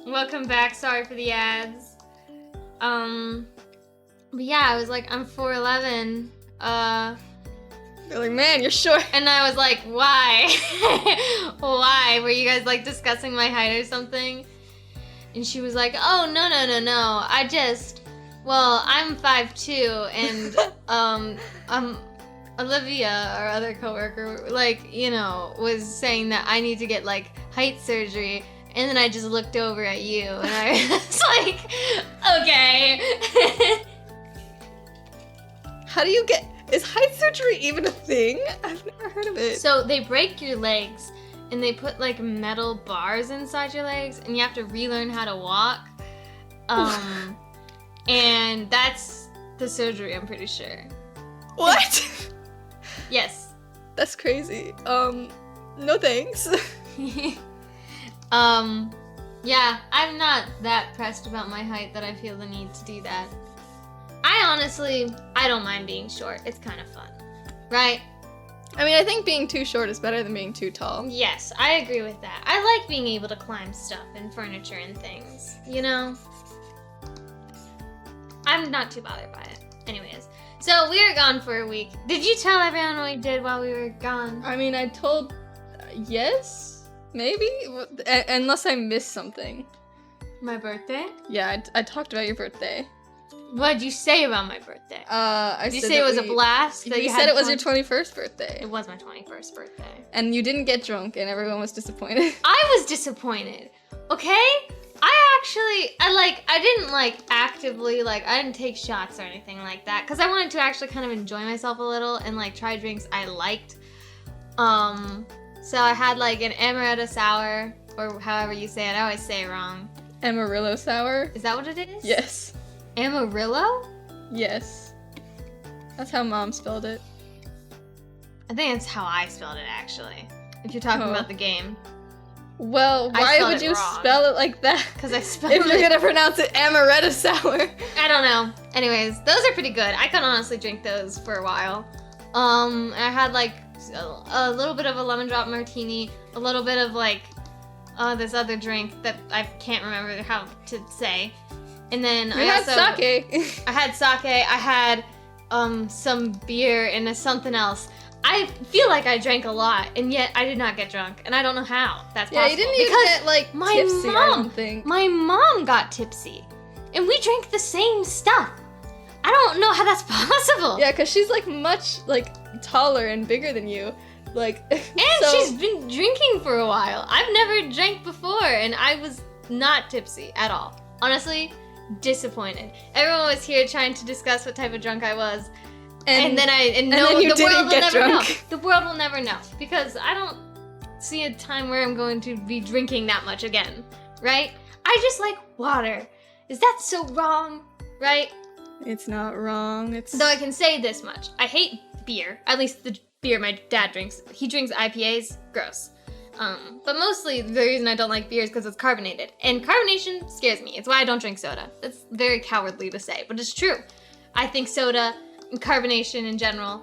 Welcome back, sorry for the ads. But yeah, I was like, I'm 4'11", They're like, man, you're short. and I was like, why? Why? Were you guys like discussing my height or something? And she was like, oh, no. Well, I'm 5'2", and Olivia, our other coworker, was saying that I need to get height surgery, and then I just looked over at you, and I was like, okay. How do you get... Is height surgery even a thing? I've never heard of it. So they break your legs, and they put metal bars inside your legs, and you have to relearn how to walk. And that's the surgery, I'm pretty sure. What? Yes. That's crazy. No thanks. Yeah, I'm not that pressed about my height that I feel the need to do that. I don't mind being short. It's kind of fun, right? I mean, I think being too short is better than being too tall. Yes, I agree with that. I like being able to climb stuff and furniture and things, you know? I'm not too bothered by it. Anyways, so we were gone for a week. Did you tell everyone what we did while we were gone? I mean, I told... yes? Maybe? Unless I missed something. My birthday? Yeah, I talked about your birthday. What did you say about my birthday? Did you say it was a blast? You said it was your 21st birthday. It was my 21st birthday. And you didn't get drunk, and everyone was disappointed. I was disappointed, okay? I didn't actively, I didn't take shots or anything like that, because I wanted to actually kind of enjoy myself a little and try drinks I liked. So I had an amaretto sour, or however you say it. I always say it wrong. Amarillo sour? Is that what it is? Yes. Amarillo? Yes. That's how Mom spelled it. I think that's how I spelled it, actually. If you're talking about the game. Well, I why spelled would it you wrong. spell it like that? Because I spelled If you're it. gonna pronounce it amaretto sour. I don't know. Anyways, those are pretty good. I could honestly drink those for a while. I had like a little bit of a lemon drop martini, a little bit of like this other drink that I can't remember how to say. And then I had sake. I had sake. I had some beer and something else. I feel like I drank a lot, and yet I did not get drunk, and I don't know how that's possible. Yeah, you didn't even because get like my tipsy, I mom- don't think. my mom got tipsy, and we drank the same stuff. I don't know how that's possible. Yeah, because she's like much like taller and bigger than you. Like, And so- she's been drinking for a while. I've never drank before, and I was not tipsy at all. Honestly, disappointed. Everyone was here trying to discuss what type of drunk I was. And then you the didn't world will get never drunk. know. The world will never know. Because I don't see a time where I'm going to be drinking that much again. Right? I just like water. Is that so wrong? Right? It's not wrong. It's Though I can say this much. I hate beer. At least the beer my dad drinks. He drinks IPAs. Gross. But mostly the reason I don't like beer is because it's carbonated. And carbonation scares me. It's why I don't drink soda. That's very cowardly to say, but it's true. I think soda and carbonation in general,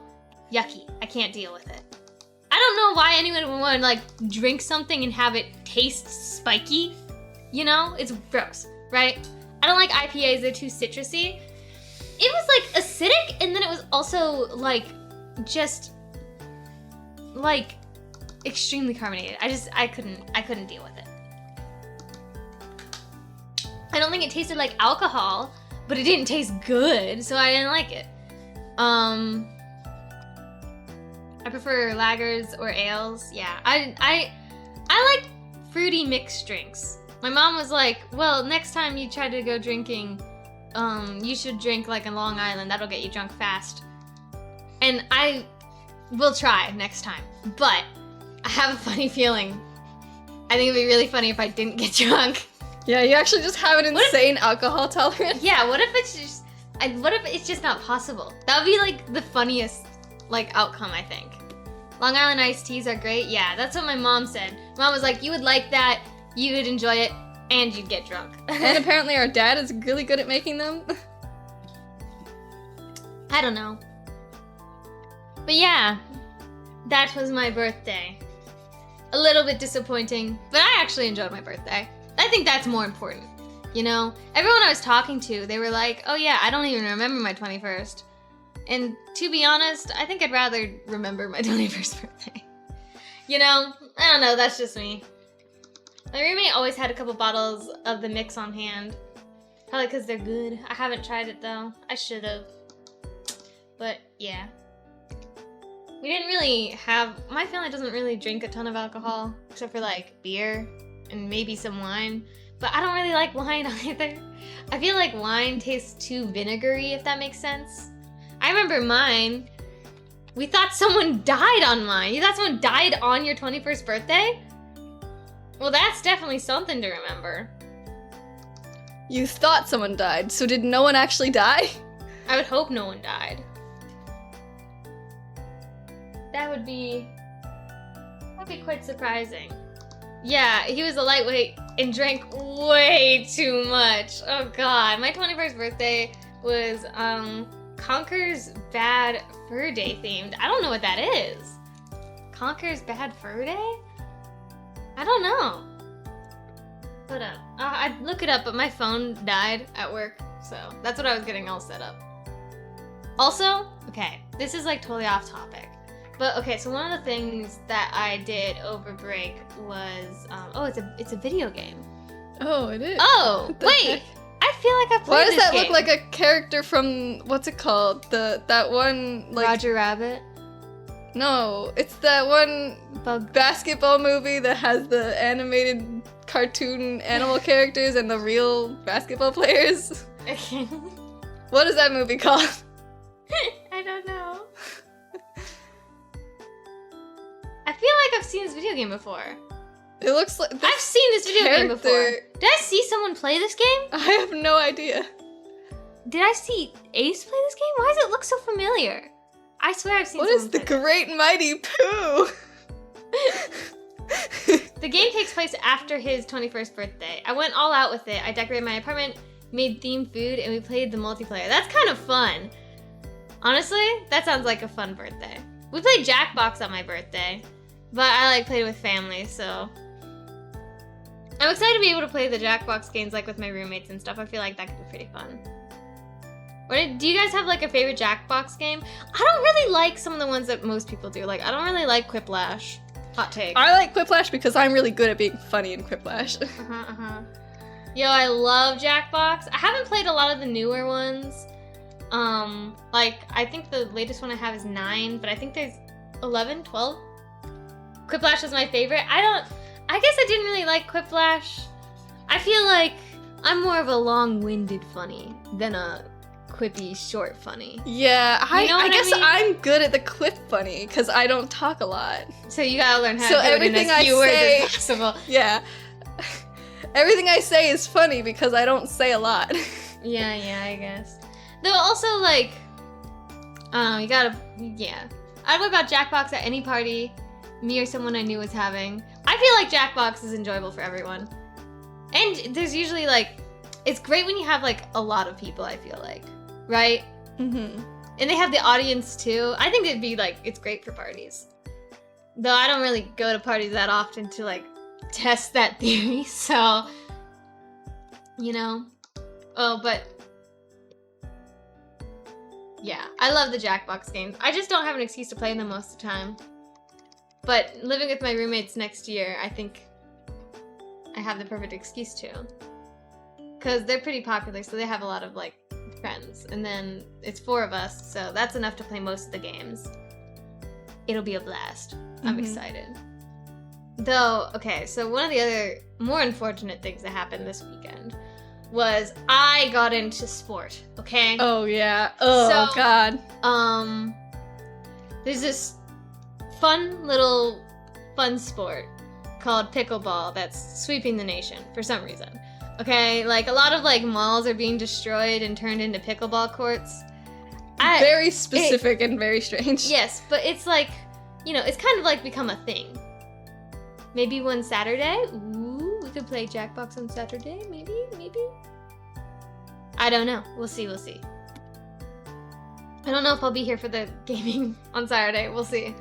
yucky. I can't deal with it. I don't know why anyone would want to like drink something and have it taste spiky. You know? It's gross, right? I don't like IPAs. They're too citrusy. It was like acidic, and then it was also like just like extremely carbonated. I couldn't deal with it. I don't think it tasted like alcohol, but it didn't taste good, so I didn't like it. I prefer lagers or ales. Yeah, I like fruity mixed drinks. My mom was like, well, next time you try to go drinking, you should drink like a Long Island. That'll get you drunk fast. And I will try next time. But I have a funny feeling. I think it'd be really funny if I didn't get drunk. Yeah, you actually just have an insane alcohol tolerance. Yeah, what if it's just not possible? That would be like the funniest like outcome, I think. Long Island iced teas are great. Yeah, that's what my mom said. Mom was like, you would like that, you would enjoy it, and you'd get drunk. And apparently our dad is really good at making them. I don't know. But yeah, that was my birthday. A little bit disappointing, but I actually enjoyed my birthday. I think that's more important. You know, everyone I was talking to, they were like, oh yeah, I don't even remember my 21st. And to be honest, I think I'd rather remember my 21st birthday. You know, I don't know, that's just me. My roommate always had a couple bottles of the mix on hand. Probably because they're good. I haven't tried it though. I should have. But yeah. We didn't really have, my family doesn't really drink a ton of alcohol, except for like beer and maybe some wine. But I don't really like wine either. I feel like wine tastes too vinegary, if that makes sense. I remember mine, we thought someone died on mine. You thought someone died on your 21st birthday? Well, that's definitely something to remember. You thought someone died, so did no one actually die? I would hope no one died. That'd be quite surprising. Yeah, he was a lightweight and drank way too much. Oh god, my 21st birthday was Conker's Bad Fur Day themed. I don't know what that is. Conker's Bad Fur Day? I don't know. But I'd look it up, but my phone died at work, so that's what I was getting all set up. Also, okay, this is like totally off topic. But okay, so one of the things that I did over break was, it's a video game. Oh, it is. Oh, What the wait! heck? I feel like I played Why does this that game. look like a character from, what's it called? That one, like... Roger Rabbit? No, it's that one Bug. basketball movie that has the animated cartoon animal characters and the real basketball players. Okay. What is that movie called? I don't know. I feel like I've seen this video game before. It looks like... I've seen this video game before. character- Did I see someone play this game? I have no idea. Did I see Ace play this game? Why does it look so familiar? I swear I've seen What someone is the play Great Mighty Pooh? The game takes place after his 21st birthday. I went all out with it. I decorated my apartment, made themed food, and we played the multiplayer. That's kind of fun. Honestly, that sounds like a fun birthday. We played Jackbox on my birthday, but I like played with family, so I'm excited to be able to play the Jackbox games like with my roommates and stuff. I feel like that could be pretty fun. Do you guys have like a favorite Jackbox game? I don't really like some of the ones that most people do. Like, I don't really like Quiplash. Hot take. I like Quiplash because I'm really good at being funny in Quiplash. Yo, I love Jackbox. I haven't played a lot of the newer ones. Like, I think the latest one I have is 9, but I think there's 11, 12. Quiplash was my favorite. I guess I didn't really like Quiplash. I feel like I'm more of a long-winded funny than a quippy short funny. Yeah, I guess mean? I'm good at the quip funny because I don't talk a lot. So you gotta learn how So to do it in as few words as possible. Yeah. Everything I say is funny because I don't say a lot. Yeah, I guess. Though also, like, you gotta, yeah. I'd whip about Jackbox at any party me or someone I knew was having. I feel like Jackbox is enjoyable for everyone. And there's usually, like, it's great when you have, like, a lot of people, I feel like. Right? Mm-hmm. And they have the audience, too. I think it'd be, like, it's great for parties. Though I don't really go to parties that often to, like, test that theory, so, you know. Oh, but yeah, I love the Jackbox games. I just don't have an excuse to play them most of the time. But living with my roommates next year, I think I have the perfect excuse to. Because they're pretty popular, so they have a lot of, like, friends. And then it's 4 of us, so that's enough to play most of the games. It'll be a blast. I'm excited. Though, okay, so one of the other more unfortunate things that happened this weekend was I got into sport, okay? Oh, yeah. Oh, So, God. There's this fun sport called pickleball that's sweeping the nation for some reason. Okay, like a lot of like malls are being destroyed and turned into pickleball courts. Very specific and very strange. Yes, but it's like, you know, it's kind of like become a thing. Maybe one Saturday, ooh, we could play Jackbox on Saturday, maybe? I don't know, we'll see. I don't know if I'll be here for the gaming on Saturday, we'll see.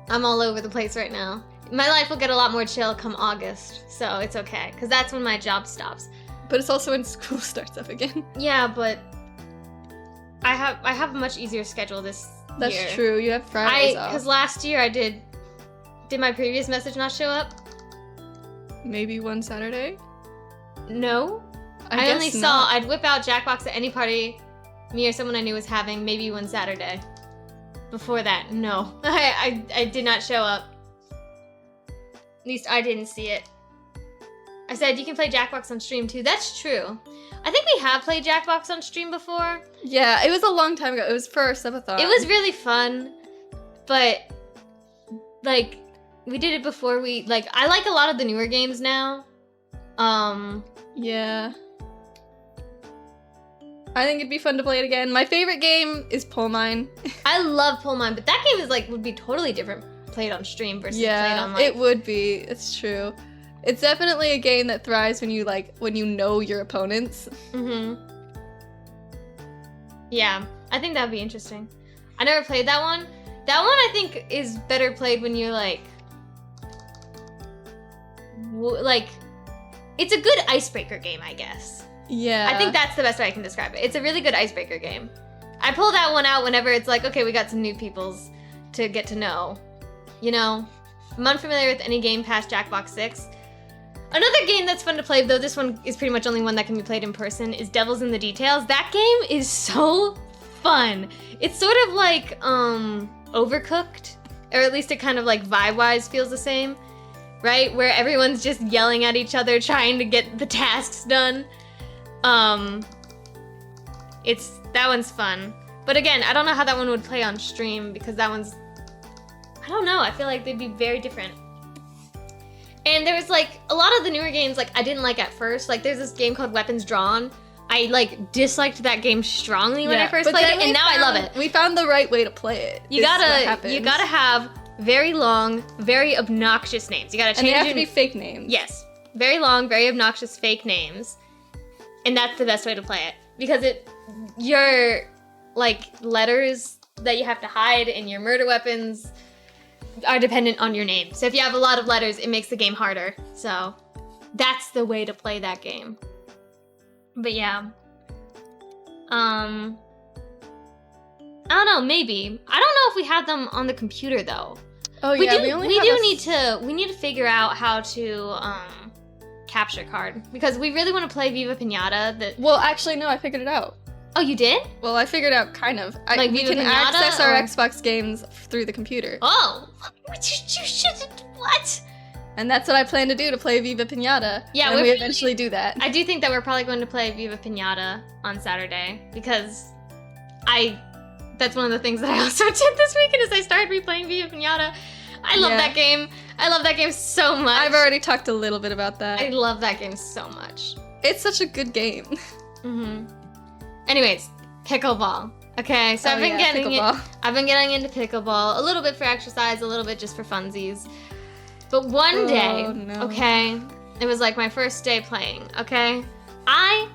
I'm all over the place right now. My life will get a lot more chill come August, so it's okay, because that's when my job stops. But it's also when school starts up again. Yeah, but I have a much easier schedule this year. That's true, you have Fridays off. Because last year I did my previous message not show up? Maybe one Saturday? No. I only saw, I'd whip out Jackbox at any party me or someone I knew was having, maybe one Saturday. Before that, no. I did not show up. At least I didn't see it. I said you can play Jackbox on stream too. That's true. I think we have played Jackbox on stream before. Yeah, it was a long time ago. It was for our subathon. It was really fun, but like we did it before I like a lot of the newer games now. Yeah. I think it'd be fun to play it again. My favorite game is Pull Mine. I love Pull Mine, but that game is would be totally different played on stream versus played on it would be. It's true. It's definitely a game that thrives when you know your opponents. Yeah, I think that'd be interesting. I never played that one. That one I think is better played when you're it's a good icebreaker game, I guess. Yeah. I think that's the best way I can describe it. It's a really good icebreaker game. I pull that one out whenever it's like, okay, we got some new peoples to get to know. You know? I'm unfamiliar with any game past Jackbox 6. Another game that's fun to play, though this one is pretty much only one that can be played in person, is Devil's in the Details. That game is so fun. It's sort of like, Overcooked. Or at least it kind of vibe-wise feels the same. Right? Where everyone's just yelling at each other, trying to get the tasks done. That one's fun. But again, I don't know how that one would play on stream, because that one's, I don't know, I feel like they'd be very different. And there was a lot of the newer games I didn't like at first. There's this game called Weapons Drawn. I disliked that game strongly when I first played it, and now I love it. We found the right way to play it. You gotta have very long, very obnoxious names. You gotta change And they have your... to be fake names. Yes. Very long, very obnoxious fake names. And that's the best way to play it. Because your, like, letters that you have to hide in your murder weapons are dependent on your name. So if you have a lot of letters, it makes the game harder. So that's the way to play that game. But yeah. I don't know, maybe. I don't know if we have them on the computer though. Oh yeah, we need to figure out how to capture card because we really want to play Viva Pinata. Well, actually no, I figured it out. Oh, you did? Well, I figured out kind of. Like we Viva can Pinata, access our or... Xbox games through the computer. Oh, you should. What? And that's what I plan to do to play Viva Pinata. Yeah, we eventually do that. I do think that we're probably going to play Viva Pinata on Saturday because that's one of the things that I also did this weekend is I started replaying Viva Pinata. I love that game. I love that game so much. I've already talked a little bit about that. I love that game so much. It's such a good game. Mm-hmm. Anyways, pickleball. Okay, so I've been getting into pickleball a little bit for exercise, a little bit just for funsies. But one day, okay, it was like my first day playing, okay? I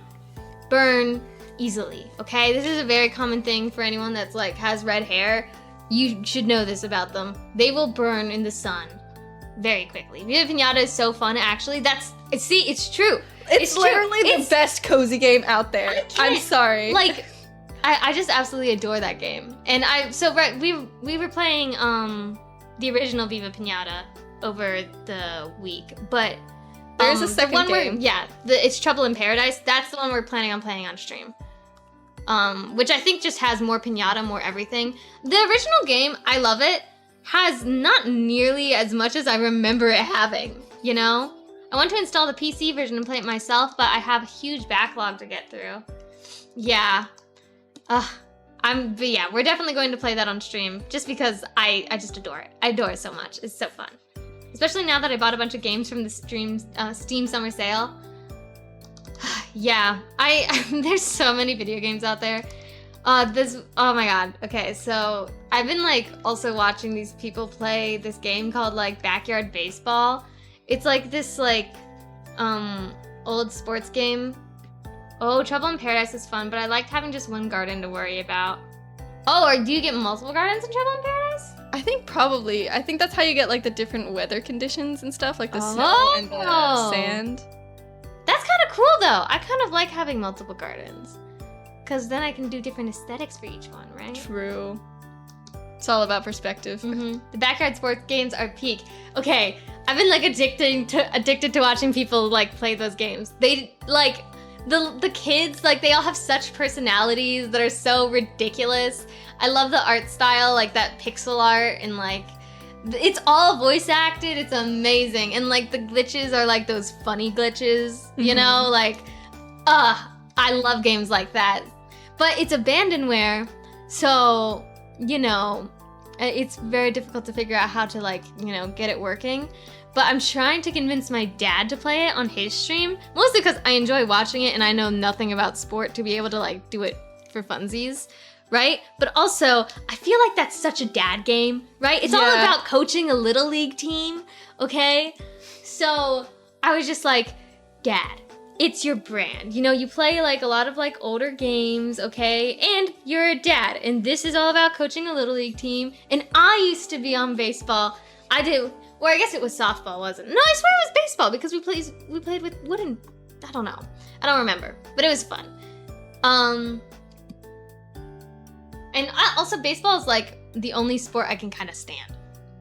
burn easily, okay? This is a very common thing for anyone that's like has red hair. You should know this about them. They will burn in the sun very quickly. Viva Pinata is so fun, actually. It's true. It's literally the best cozy game out there. I'm sorry. Like, I just absolutely adore that game. And we were playing the original Viva Pinata over the week, but there's a second game. It's Trouble in Paradise. That's the one we're planning on playing on stream. Which I think just has more pinata, more everything. The original game, I love it, has not nearly as much as I remember it having, you know? I want to install the PC version and play it myself, but I have a huge backlog to get through. Yeah. We're definitely going to play that on stream, just because I just adore it. I adore it so much. It's so fun. Especially now that I bought a bunch of games from the Steam Summer Sale. Yeah, there's so many video games out there. Oh my god. Okay, so I've been like also watching these people play this game called like Backyard Baseball. It's like this like old sports game. Oh, Trouble in Paradise is fun, but I liked having just one garden to worry about. Oh, or do you get multiple gardens in Trouble in Paradise? I think probably. I think that's how you get like the different weather conditions and stuff, like the snow and the sand. That's kind of cool though. I kind of like having multiple gardens. Because then I can do different aesthetics for each one, right? True. It's all about perspective. Mm-hmm. The backyard sports games are peak. Okay, I've been like addicted to watching people like play those games. They like the kids, like they all have such personalities that are so ridiculous. I love the art style, like that pixel art, and like it's all voice acted. It's amazing, and like the glitches are like those funny glitches, you know, like I love games like that. But it's abandonware, so you know, it's very difficult to figure out how to like, you know, get it working. But I'm trying to convince my dad to play it on his stream, mostly because I enjoy watching it and I know nothing about sport to be able to like do it for funsies, right? But also, I feel like that's such a dad game, right? It's all about coaching a little league team, okay? So I was just like, Dad, it's your brand. You know, you play like a lot of like older games, okay? And you're a dad, and this is all about coaching a little league team. And I used to be on baseball. I guess it was softball, wasn't it? No, I swear it was baseball because we played with wooden, I don't know. I don't remember, but it was fun. And also baseball is like the only sport I can kind of stand,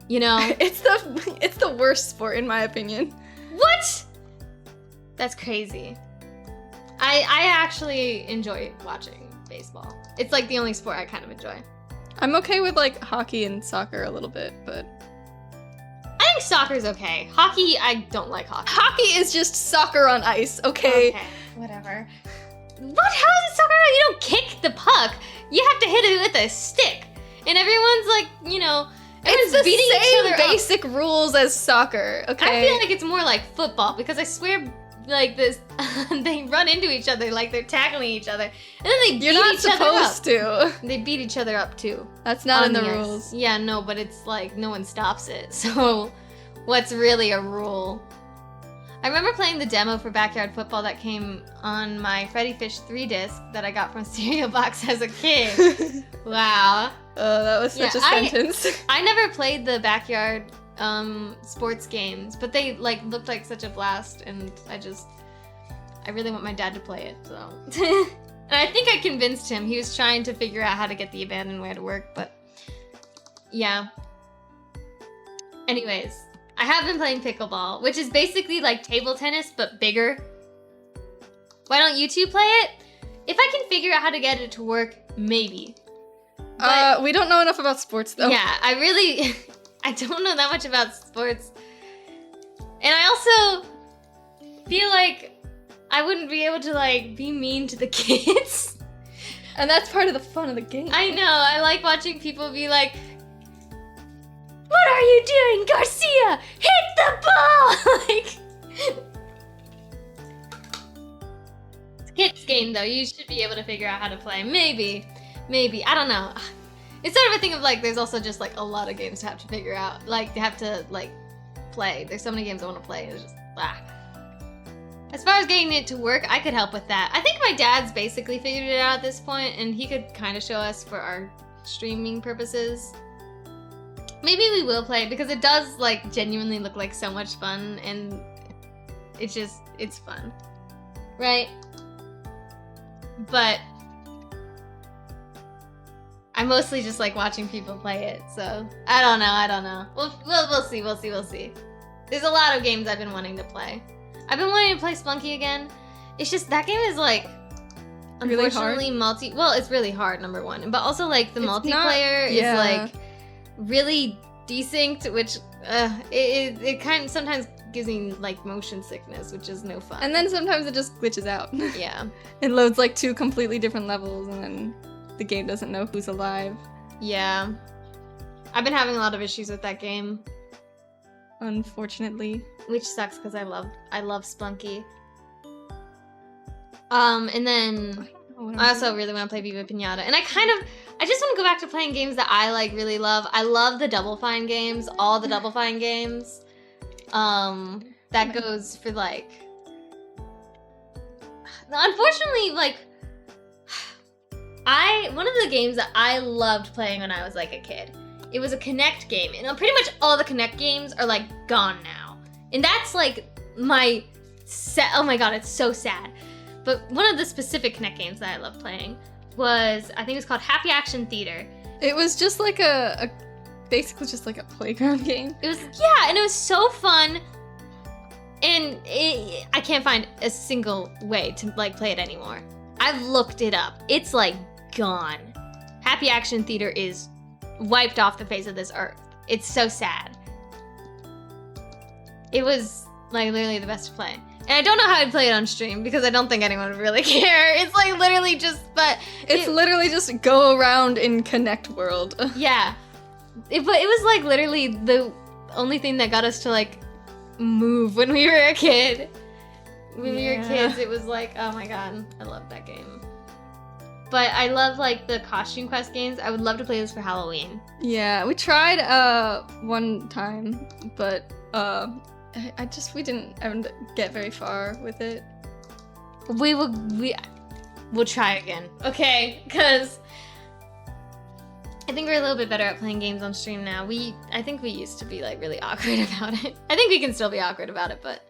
you know? It's the worst sport in my opinion. What? That's crazy. I actually enjoy watching baseball. It's like the only sport I kind of enjoy. I'm okay with like hockey and soccer a little bit, but I think soccer's okay. Hockey, I don't like hockey. Hockey is just soccer on ice, okay? Okay, whatever. What? How is it soccer? You don't kick the puck. You have to hit it with a stick. And everyone's like, you know, everyone's beating each other up. It's the same basic rules as soccer, okay? I feel like it's more like football because I swear like this, they run into each other like they're tackling each other, and then they beat You're not each other up. supposed to. They beat each other up too. That's not in the ice. rules. Yeah, no, but it's like no one stops it. So, what's really a rule? I remember playing the demo for Backyard Football that came on my Freddy Fish 3 disc that I got from Stereo Box as a kid. Wow. Oh, that was such a sentence. I never played the Backyard sports games, but they like looked like such a blast, and I really want my dad to play it, so. And I think I convinced him. He was trying to figure out how to get the abandonware to work, but yeah. Anyways, I have been playing pickleball, which is basically like table tennis, but bigger. Why don't you two play it? If I can figure out how to get it to work, maybe. But, we don't know enough about sports, though. yeah, I don't know that much about sports. And I also feel like I wouldn't be able to, like, be mean to the kids. And that's part of the fun of the game. I know, I like watching people be like, "What are you doing, Garcia? Hit the ball!" Like, it's a kid's game, though. You should be able to figure out how to play. Maybe, I don't know. It's sort of a thing of, like, there's also just, like, a lot of games to have to figure out. Like, to have to, like, play. There's so many games I want to play. It's just, As far as getting it to work, I could help with that. I think my dad's basically figured it out at this point, and he could kind of show us for our streaming purposes. Maybe we will play it, because it does, like, genuinely look like so much fun, and it's fun. Right? But I mostly just like watching people play it, so I don't know. We'll see. There's a lot of games I've been wanting to play. I've been wanting to play Splunky again. It's just that game is like, unfortunately, really well, it's really hard, number one, but also like the multiplayer is like really desynced, which it kind of sometimes gives me like motion sickness, which is no fun. And then sometimes it just glitches out. Yeah. It loads like 2 completely different levels, and then the game doesn't know who's alive. Yeah. I've been having a lot of issues with that game. Unfortunately. Which sucks, because I love Splunky. And then I also really want to play Viva Pinata. And I just want to go back to playing games that I like really love. I love the Double Fine games, all the Double Fine games. That goes for like, unfortunately, like, one of the games that I loved playing when I was like a kid, it was a Kinect game, and pretty much all the Kinect games are like gone now, and that's like oh my god, it's so sad. But one of the specific Kinect games that I loved playing was, I think it was called Happy Action Theater. It was just like basically just like a playground game. It was, yeah, and it was so fun, and I can't find a single way to like play it anymore. I've looked it up. It's like gone. Happy Action Theater is wiped off the face of this earth. It's so sad. It was like literally the best to play. And I don't know how I'd play it on stream, because I don't think anyone would really care. It's like literally just, it's literally just go around in Kinect world. Yeah. But it was like literally the only thing that got us to like move when we were a kid. When we were kids, it was like, oh my god, I love that game. But I love like the Costume Quest games. I would love to play this for Halloween. Yeah, we tried one time, but we didn't get very far with it. We'll try again, okay? Because I think we're a little bit better at playing games on stream now. I think we used to be like really awkward about it. I think we can still be awkward about it, but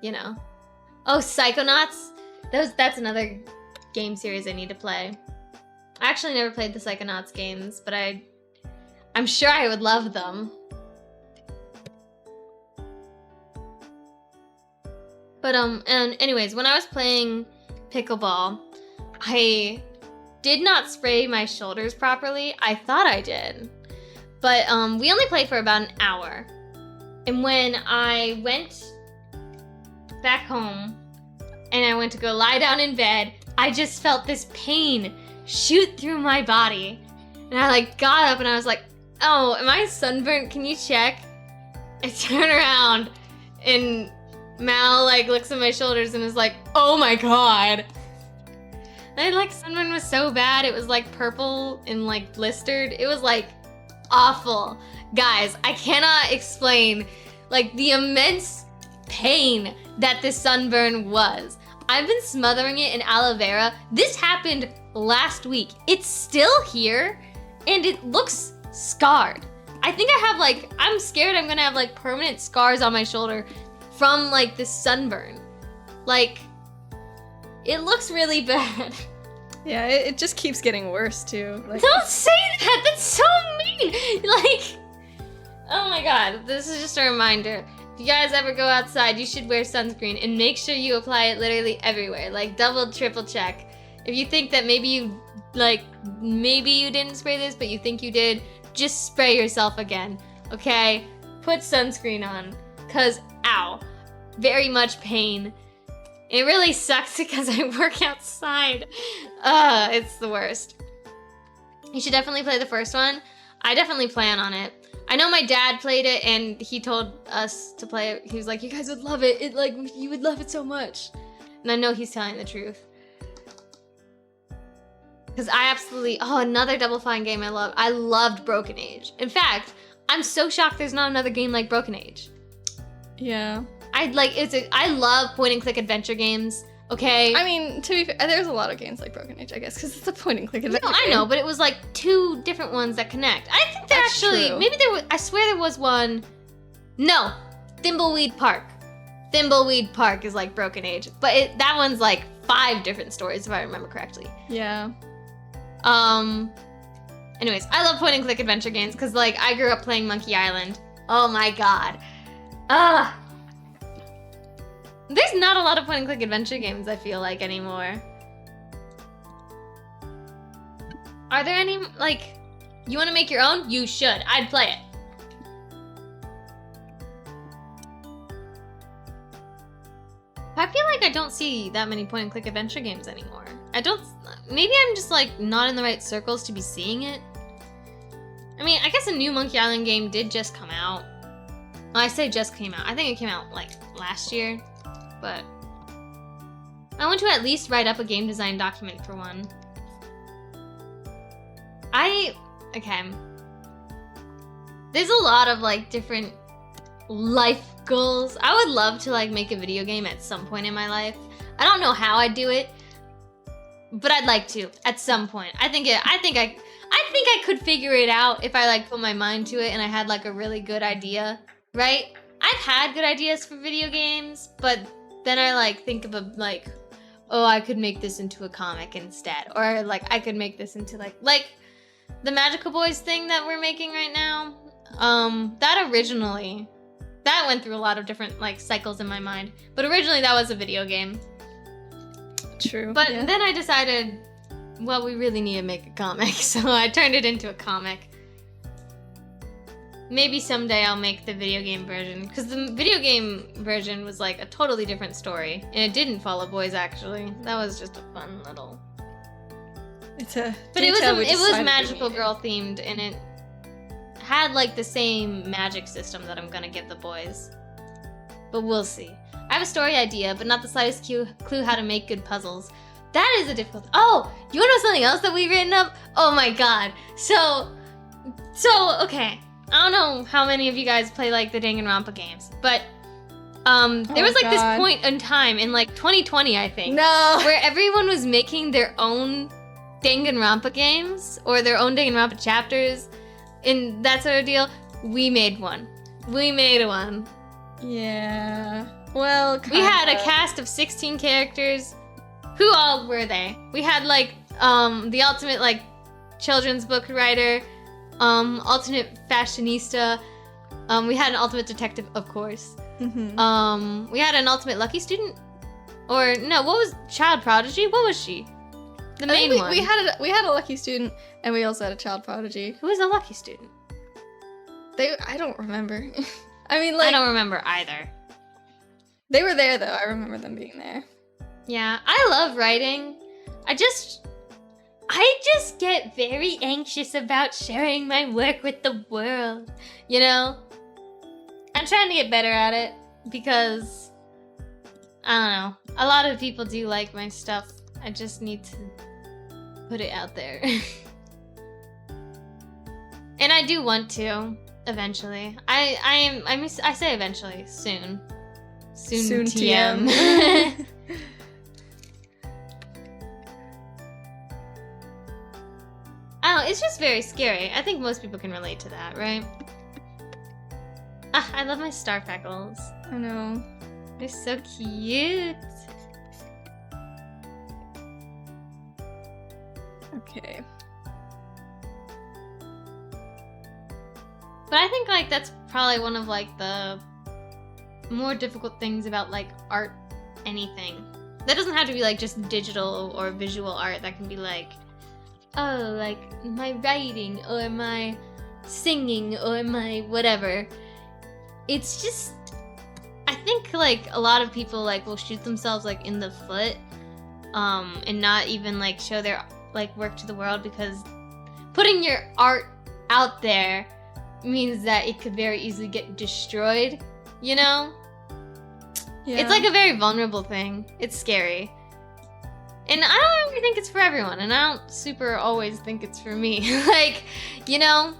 you know. Oh, Psychonauts. That's another game series I need to play. I actually never played the Psychonauts games, but I'm sure I would love them. But and anyways, when I was playing pickleball, I did not spray my shoulders properly. I thought I did. But we only played for about an hour. And when I went back home and I went to go lie down in bed, I just felt this pain shoot through my body. And I like got up and I was like, oh, am I sunburnt? Can you check? I turn around and Mal like looks at my shoulders and is like, oh my god. And like sunburn was so bad, it was like purple and like blistered. It was like awful. Guys, I cannot explain like the immense pain that this sunburn was. I've been smothering it in aloe vera. This happened last week. It's still here and it looks scarred. I think I have like, I'm scared I'm gonna have like permanent scars on my shoulder from like this sunburn. Like, it looks really bad. Yeah, it just keeps getting worse too. Like, don't say that! That's so mean! Like, oh my god, this is just a reminder. If you guys ever go outside, you should wear sunscreen and make sure you apply it literally everywhere. Like, double, triple check. If you think that maybe you didn't spray this, but you think you did, just spray yourself again, okay? Put sunscreen on, cause ow, very much pain. It really sucks because I work outside. It's the worst. You should definitely play the first one. I definitely plan on it. I know my dad played it and he told us to play it. He was like, you guys would love it. You would love it so much. And I know he's telling the truth. Because I absolutely, another Double Fine game I love. I loved Broken Age. In fact, I'm so shocked there's not another game like Broken Age. yeah. I love point and click adventure games, okay? I mean, to be fair, there's a lot of games like Broken Age, I guess, because it's a point and click adventure. No, I know, but it was like 2 different ones that connect. I think there That's actually, true. maybe there was, I swear there was one. No, Thimbleweed Park. Thimbleweed Park is like Broken Age, but that one's like 5 different stories if I remember correctly. Yeah. Anyways, I love point and click adventure games because like I grew up playing Monkey Island. Oh my god. There's not a lot of point and click adventure games I feel like anymore. Are there any, like, you want to make your own? You should. I'd play it. I feel like I don't see that many point and click adventure games anymore. Maybe I'm just like not in the right circles to be seeing it. I mean, I guess a new Monkey Island game did just come out. Well, I say just came out. I think it came out like last year. But I want to at least write up a game design document for one. Okay. There's a lot of like different life goals. I would love to like make a video game at some point in my life. I don't know how I'd do it, but I'd like to at some point. I think I could figure it out if I like put my mind to it and I had like a really good idea, right? I've had good ideas for video games, but then I like think of I could make this into a comic instead, or like I could make this into like the Magical Boys thing that we're making right now. That went through a lot of different like cycles in my mind, but originally that was a video game. True. But then I decided, well, we really need to make a comic, so I turned it into a comic. Maybe someday I'll make the video game version, because the video game version was like a totally different story, and it didn't follow boys actually. That was just a fun little. But it was magical girl themed, and it had like the same magic system that I'm gonna give the boys. But we'll see. I have a story idea, but not the slightest clue how to make good puzzles. That is a difficult. Oh, you wanna know something else that we've written up? Oh my god. So okay. I don't know how many of you guys play like the Danganronpa games, but there was like this point in time in like 2020, I think, where everyone was making their own Danganronpa games or their own Danganronpa chapters and that sort of deal. We made one. Yeah. Well, kinda. We had a cast of 16 characters. Who all were they? We had like the ultimate like children's book writer, alternate fashionista. We had an ultimate detective, of course. Mm-hmm. We had an ultimate lucky student, or no? What was child prodigy? What was she? The main one. We had a lucky student, and we also had a child prodigy. Who was a lucky student? I don't remember. I mean, like I don't remember either. They were there though. I remember them being there. Yeah, I love writing. I just get very anxious about sharing my work with the world, you know? I'm trying to get better at it because I don't know. A lot of people do like my stuff. I just need to put it out there. And I do want to eventually. I say eventually, soon. Soon TM. Oh, it's just very scary. I think most people can relate to that, right? Ah, I love my star freckles. I know. They're so cute. Okay. But I think like that's probably one of like the more difficult things about like art anything. That doesn't have to be like just digital or visual art. That can be like, oh, like my writing or my singing or my whatever. It's just, I think like a lot of people like will shoot themselves like in the foot and not even like show their like work to the world, because putting your art out there means that it could very easily get destroyed, you know? Yeah. It's like a very vulnerable thing. It's scary. And I don't really think it's for everyone, and I don't super always think it's for me. Like, you know?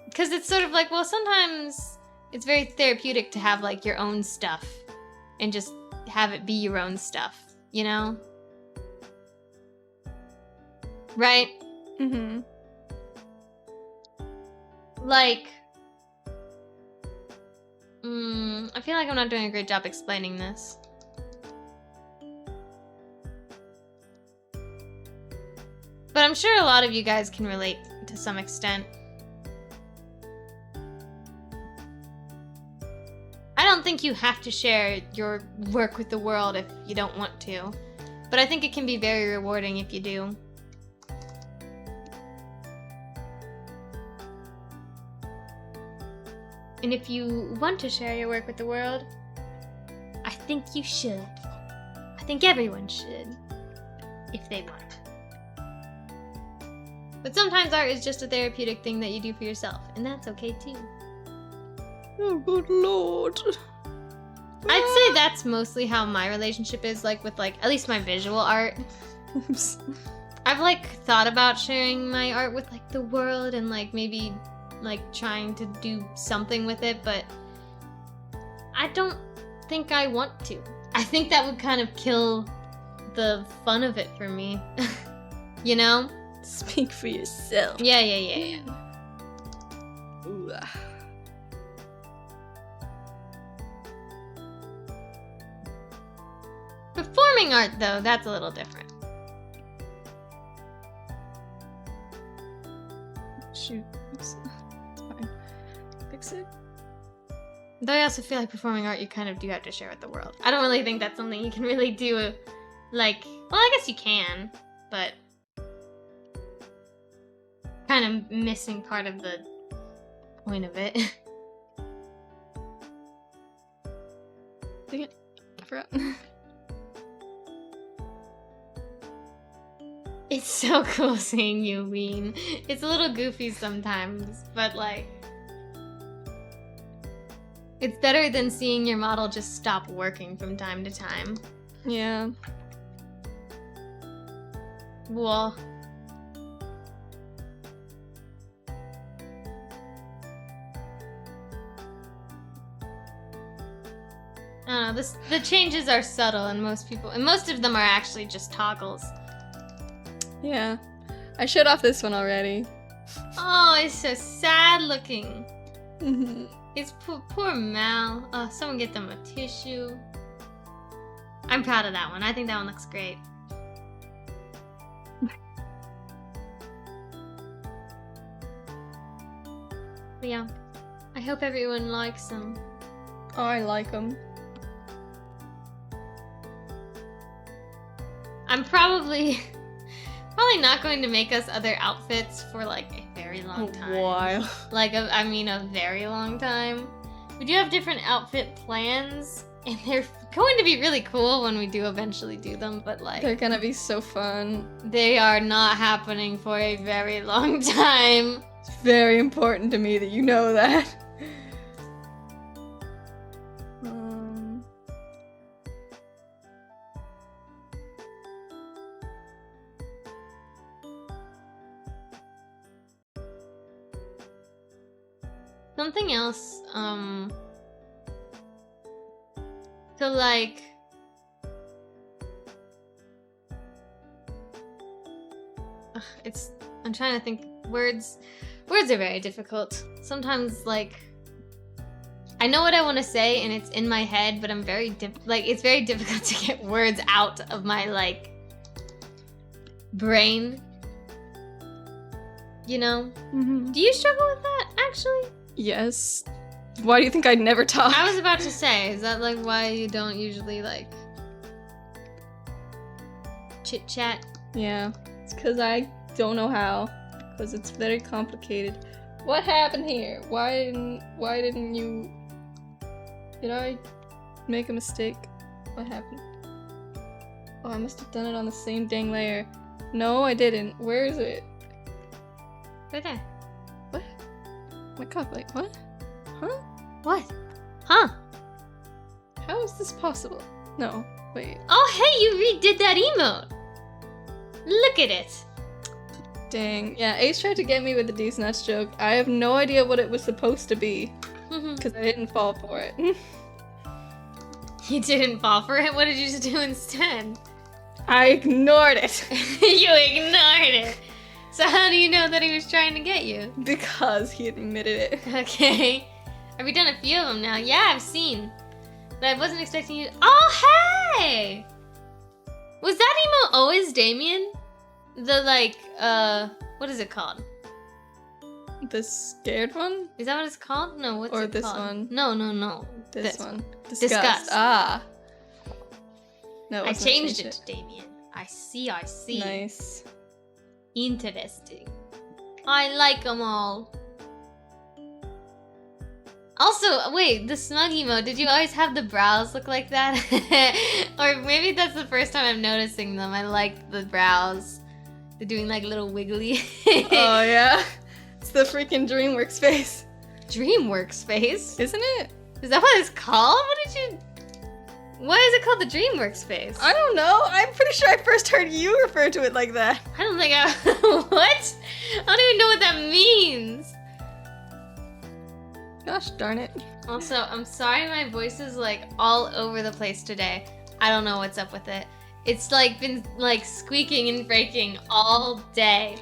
Because it's sort of like, well, sometimes it's very therapeutic to have like your own stuff and just have it be your own stuff, you know? Right? Mm-hmm. Like, I feel like I'm not doing a great job explaining this. But I'm sure a lot of you guys can relate to some extent. I don't think you have to share your work with the world if you don't want to, but I think it can be very rewarding if you do. And if you want to share your work with the world, I think you should. I think everyone should, if they want. But sometimes art is just a therapeutic thing that you do for yourself, and that's okay too. Oh, good lord. I'd say that's mostly how my relationship is, like with like at least my visual art. I've like thought about sharing my art with like the world and like maybe like trying to do something with it, but I don't think I want to. I think that would kind of kill the fun of it for me. You know? Speak for yourself. Yeah. Ooh. Performing art, though, that's a little different. Shoot. Oops. It's fine. Fix it. Though I also feel like performing art you kind of do have to share with the world. I don't really think that's something you can really do, like, well, I guess you can, but kind of missing part of the point of it. Dang it. I forgot. It's so cool seeing you lean. It's a little goofy sometimes, but like, it's better than seeing your model just stop working from time to time. Yeah. Well, I don't know, the changes are subtle, and most of them are actually just toggles. Yeah. I showed off this one already. Oh, it's so sad looking. Mm-hmm. It's poor Mal. Oh, someone get them a tissue. I'm proud of that one. I think that one looks great. But yeah, I hope everyone likes them. Oh, I like them. I'm probably not going to make us other outfits for like a very long time. A while. Like, I mean a very long time. We do have different outfit plans, and they're going to be really cool when we do eventually do them, but like, They're gonna be so fun. they are not happening for a very long time. It's very important to me that you know that. Something else, so like, I'm trying to think, words are very difficult. Sometimes, like, I know what I want to say and it's in my head, but I'm it's very difficult to get words out of my, like, brain. You know? Mm-hmm. Do you struggle with that, actually? Yes. Why do you think I never talk? I was about to say, is that, like, why you don't usually, like, chit-chat? Yeah. It's because I don't know how. Because it's very complicated. What happened here? Why didn't you... Did I make a mistake? What happened? Oh, I must have done it on the same dang layer. No, I didn't. Where is it? Right there. What? My god, like, what? Huh? What? Huh? How is this possible? No, wait. Oh, hey, you redid that emote! Look at it! Dang. Yeah, Ace tried to get me with the D's nuts joke. I have no idea what it was supposed to be. Because I didn't fall for it. You didn't fall for it? What did you do instead? I ignored it. You ignored it! So how do you know that he was trying to get you? Because he admitted it. Okay. Have you done a few of them now? Yeah, I've seen. But I wasn't expecting you to... Oh, hey! Was that emote always Damien? The, like, what is it called? The scared one? Is that what it's called? No, what's or it this called? one? No. This one. Disgust. Ah. No, I changed it to Damien. I see. Nice. Interesting. I like them all. Also, wait, the smug emote, did you always have the brows look like that? Or maybe that's the first time I'm noticing them. I like the brows. They're doing like little wiggly. Oh, yeah? It's the freaking DreamWorks face. DreamWorks face? Isn't it? Is that what it's called? Why is it called the DreamWorks face? I don't know. I'm pretty sure I first heard you refer to it like that. I don't think I... What? I don't even know what that means. Gosh darn it. Also, I'm sorry my voice is like all over the place today. I don't know what's up with it. It's like been like squeaking and breaking all day.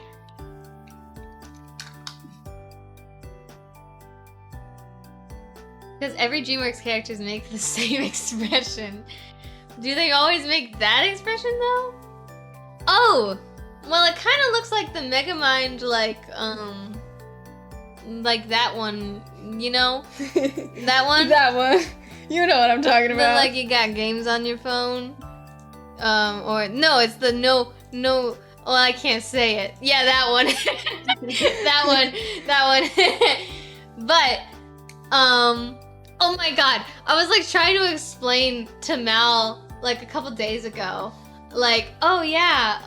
Because every DreamWorks characters make the same expression. Do they always make that expression though? Oh! Well, it kind of looks like the Megamind, like that one, you know? That one? That one. You know what I'm talking about. Like you got games on your phone. Or no, it's the no. Oh, I can't say it. Yeah, that one. that one. But, oh my god, I was like trying to explain to Mal like a couple days ago, like, oh yeah,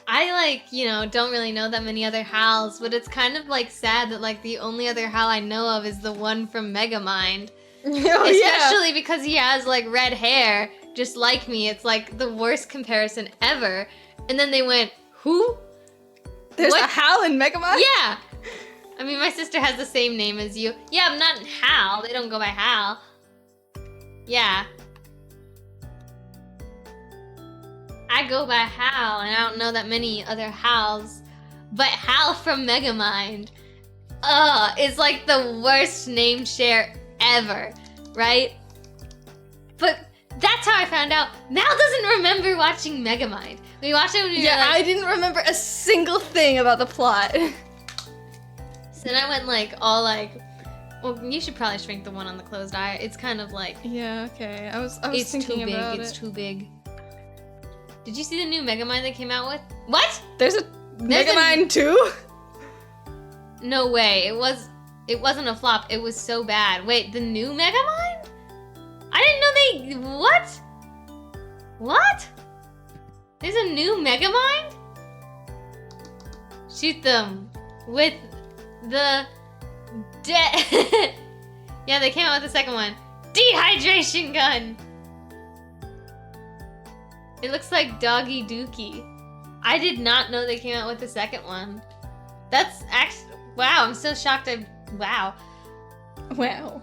I like, you know, don't really know that many other Hals, but it's kind of like sad that like the only other Hal I know of is the one from Megamind. Oh, Especially because he has like red hair, just like me. It's like the worst comparison ever. And then they went, who? There's what? a Hal in Megamind? Yeah! I mean, my sister has the same name as you. Yeah, I'm not Hal. They don't go by Hal. Yeah. I go by Hal, and I don't know that many other Hals. But Hal from Megamind, is like the worst name share ever, right? But that's how I found out. Mal doesn't remember watching Megamind. We watched it when we were like... I didn't remember a single thing about the plot. So then I went like, all like, well, you should probably shrink the one on the closed eye. It's kind of like... Yeah, okay. I was it's thinking too big, about it's it. too big. Did you see the new Megamind they came out with? What? There's a Megamind 2? No way. It wasn't a flop. It was so bad. Wait, the new Megamind? I didn't know they... What? What? There's a new Megamind? Shoot them with the yeah, they came out with the second one. Dehydration gun! It looks like Doggy Dookie. I did not know they came out with the second one. That's actually... Wow, I'm so shocked. Wow. Wow.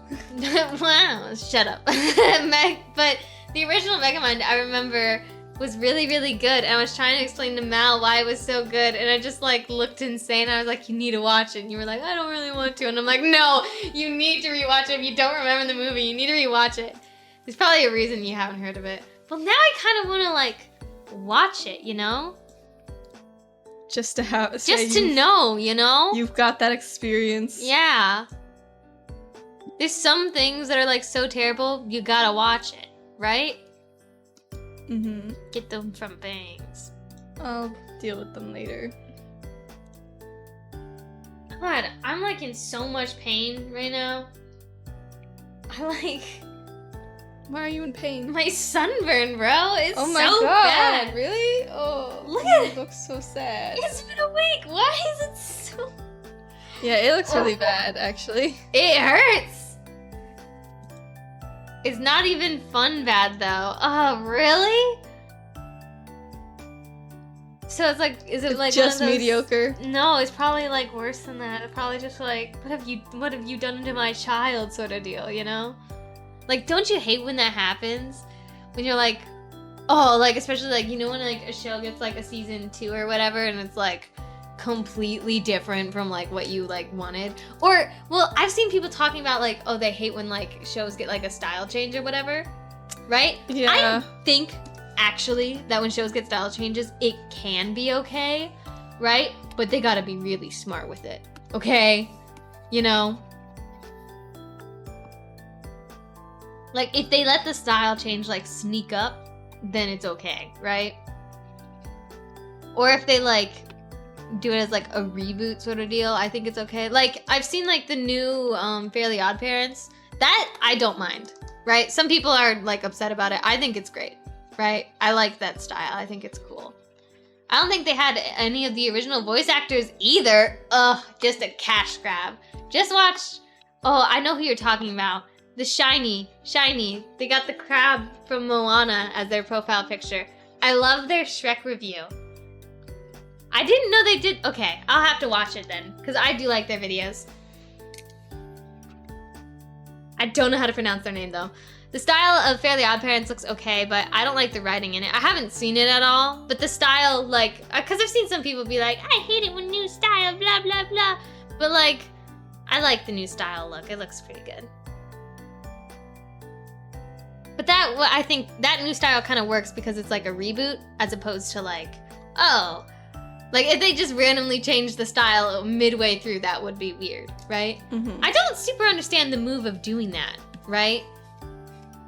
Wow, shut up. But the original Megamind, I remember, was really, really good. And I was trying to explain to Mal why it was so good. And I just, like, looked insane. I was like, you need to watch it. And you were like, I don't really want to. And I'm like, no, you need to rewatch it. If you don't remember the movie, you need to rewatch it. There's probably a reason you haven't heard of it. Well, now I kind of want to, like, watch it, you know? Just to have... Just to know, you know? You've got that experience. Yeah. There's some things that are, like, so terrible, you gotta watch it, right? Mm-hmm. Get them from bangs. I'll deal with them later. God, I'm, like, in so much pain right now. Why are you in pain? My sunburn, bro. It's oh my so god, bad. really? Oh, Look at it looks so sad. It's been a week. Why is it so... Yeah, it looks really bad, actually. It hurts. It's not even fun bad, though. Oh, really? So it's like, is it It's like just one of those... mediocre? No, it's probably like worse than that. It's probably just like, what have you done to my child sort of deal, you know? Like, don't you hate when that happens? When you're like, oh, like, especially like, you know when like a show gets like a season 2 or whatever and it's like completely different from like what you like wanted? Or, well, I've seen people talking about like, oh, they hate when like shows get like a style change or whatever, right? Yeah. I think actually that when shows get style changes, it can be okay, right? But they gotta be really smart with it, okay? You know? Like, if they let the style change, like, sneak up, then it's okay, right? Or if they, like, do it as, like, a reboot sort of deal, I think it's okay. Like, I've seen, like, the new Fairly Odd Parents. That, I don't mind, right? Some people are, like, upset about it. I think it's great, right? I like that style. I think it's cool. I don't think they had any of the original voice actors either. Ugh, just a cash grab. Just watch... Oh, I know who you're talking about. The Shiny. They got the crab from Moana as their profile picture. I love their Shrek review. I didn't know they did... Okay, I'll have to watch it then, because I do like their videos. I don't know how to pronounce their name, though. The style of Fairly Odd Parents looks okay, but I don't like the writing in it. I haven't seen it at all, but the style, like... Because I've seen some people be like, I hate it when new style, blah, blah, blah. But, like, I like the new style look. It looks pretty good. But that, well, I think that new style kind of works because it's like a reboot as opposed to like, oh, like if they just randomly changed the style midway through, that would be weird, right? Mm-hmm. I don't super understand the move of doing that, right?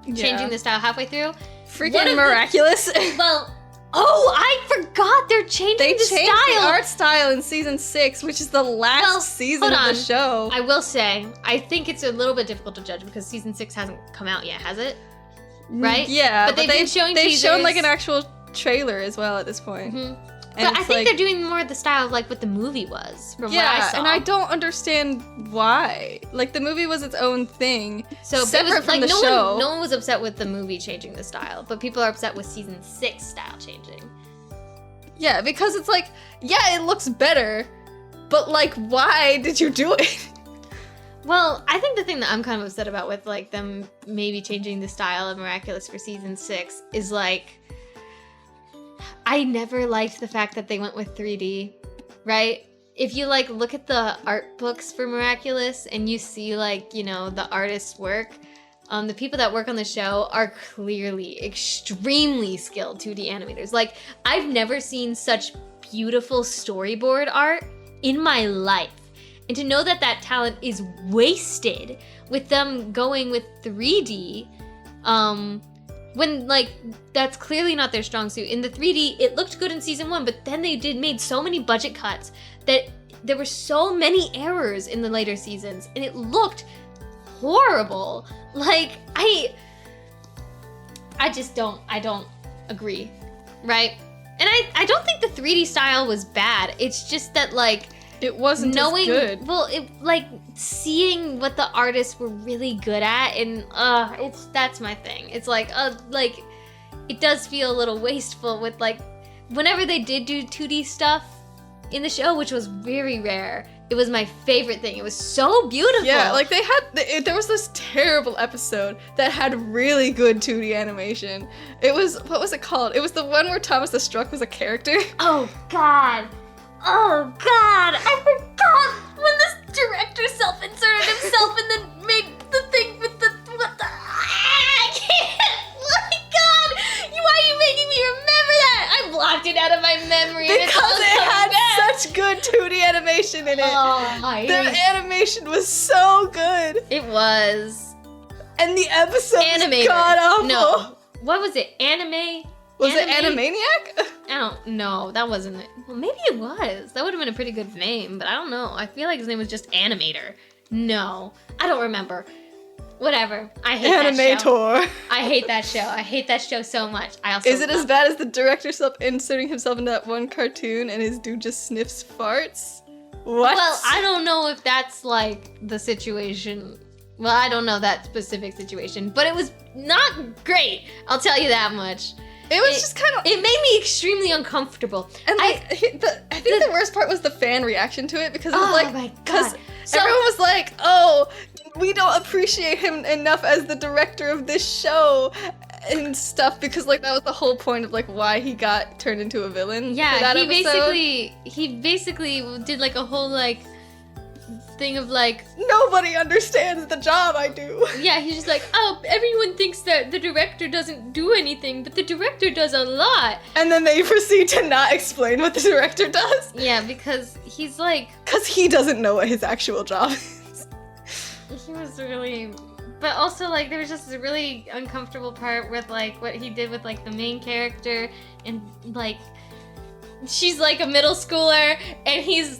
Yeah. Changing the style halfway through. Freaking miraculous. Well, oh, I forgot they're changing the style. They changed the art style in season 6, which is the last season of the show. I will say, I think it's a little bit difficult to judge because season 6 hasn't come out yet, has it? Right? Yeah, but they've been showing teasers. They've shown like an actual trailer as well at this point. Mm-hmm. But I think they're doing more of the style of like what the movie was from what I saw. And I don't understand why. Like the movie was its own thing, so separate from the show. No one was upset with the movie changing the style, but people are upset with season 6 style changing. Yeah, because it's like, yeah, it looks better, but like, why did you do it? Well, I think the thing that I'm kind of upset about with, like, them maybe changing the style of Miraculous for season 6 is, like, I never liked the fact that they went with 3D, right? If you, like, look at the art books for Miraculous and you see, like, you know, the artist's work, the people that work on the show are clearly extremely skilled 2D animators. Like, I've never seen such beautiful storyboard art in my life. And to know that that talent is wasted with them going with 3D, when, like, that's clearly not their strong suit. In the 3D, it looked good in season 1, but then they made so many budget cuts that there were so many errors in the later seasons, and it looked horrible. Like, I don't agree, right? And I don't think the 3D style was bad. It's just that, like, it wasn't as good. Well, it, like, seeing what the artists were really good at, and that's my thing. It's like it does feel a little wasteful with, like, whenever they did do 2D stuff in the show, which was very rare, It was my favorite thing. It was so beautiful. Yeah, like there was this terrible episode that had really good 2D animation. It was, what was it called? It was the one where Thomas the Struck was a character. Oh God. Oh God. I forgot when this director self-inserted himself and then made the thing with the, I can't. My God. Why are you making me remember that? I blocked it out of my memory. Because it had such good 2D animation in it. Oh, The animation was so good. It was. And the episode was Animator. god awful. No. What was it? Anime? Was it Animaniac? I don't know. That wasn't it. Well, maybe it was. That would have been a pretty good name, but I don't know. I feel like his name was just Animator. No. I don't remember. Whatever. I hate that show. Animator. I hate that show. I hate that show so much. I also Is it as bad as the director inserting himself into that one cartoon and his dude just sniffs farts? What? Well, I don't know if that's like the situation. Well, I don't know that specific situation, but it was not great. I'll tell you that much. It was just kind of. It made me extremely uncomfortable. And like, I think the worst part was the fan reaction to it because it was Oh my God. So- everyone was like, "Oh, we don't appreciate him enough as the director of this show and stuff," because like that was the whole point of like why he got turned into a villain. for Yeah, that he episode. basically did like a whole like thing of like, Nobody understands the job I do. yeah, he's just like, oh, everyone thinks that the director doesn't do anything, but the director does a lot. And then they proceed to not explain what the director does. Yeah, because he's like, Because he doesn't know what his actual job is. he was really, but also like there was just a really uncomfortable part with like what he did with like the main character, and like she's like a middle schooler and he's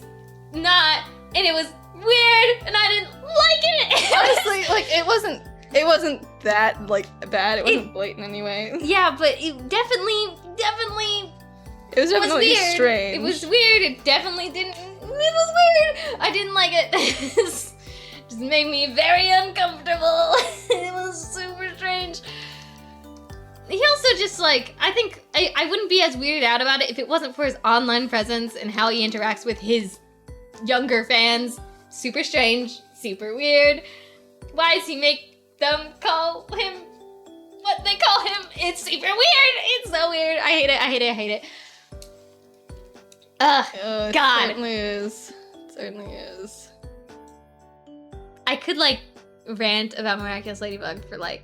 not, and it was weird and I didn't like it. Honestly, like it wasn't that like bad. It wasn't blatant anyway. Yeah, but it definitely It was definitely weird. strange. It was weird. It definitely didn't. It was weird. I didn't like it. Just made me very uncomfortable. It was super strange. He also just like, I think I wouldn't be as weirded out about it if it wasn't for his online presence and how he interacts with his younger fans. Super strange, super weird. Why does he make them call him what they call him? It's super weird. It's so weird. I hate it. I hate it. I hate it. Ugh, It God. certainly is. It certainly is. I could like rant about Miraculous Ladybug for like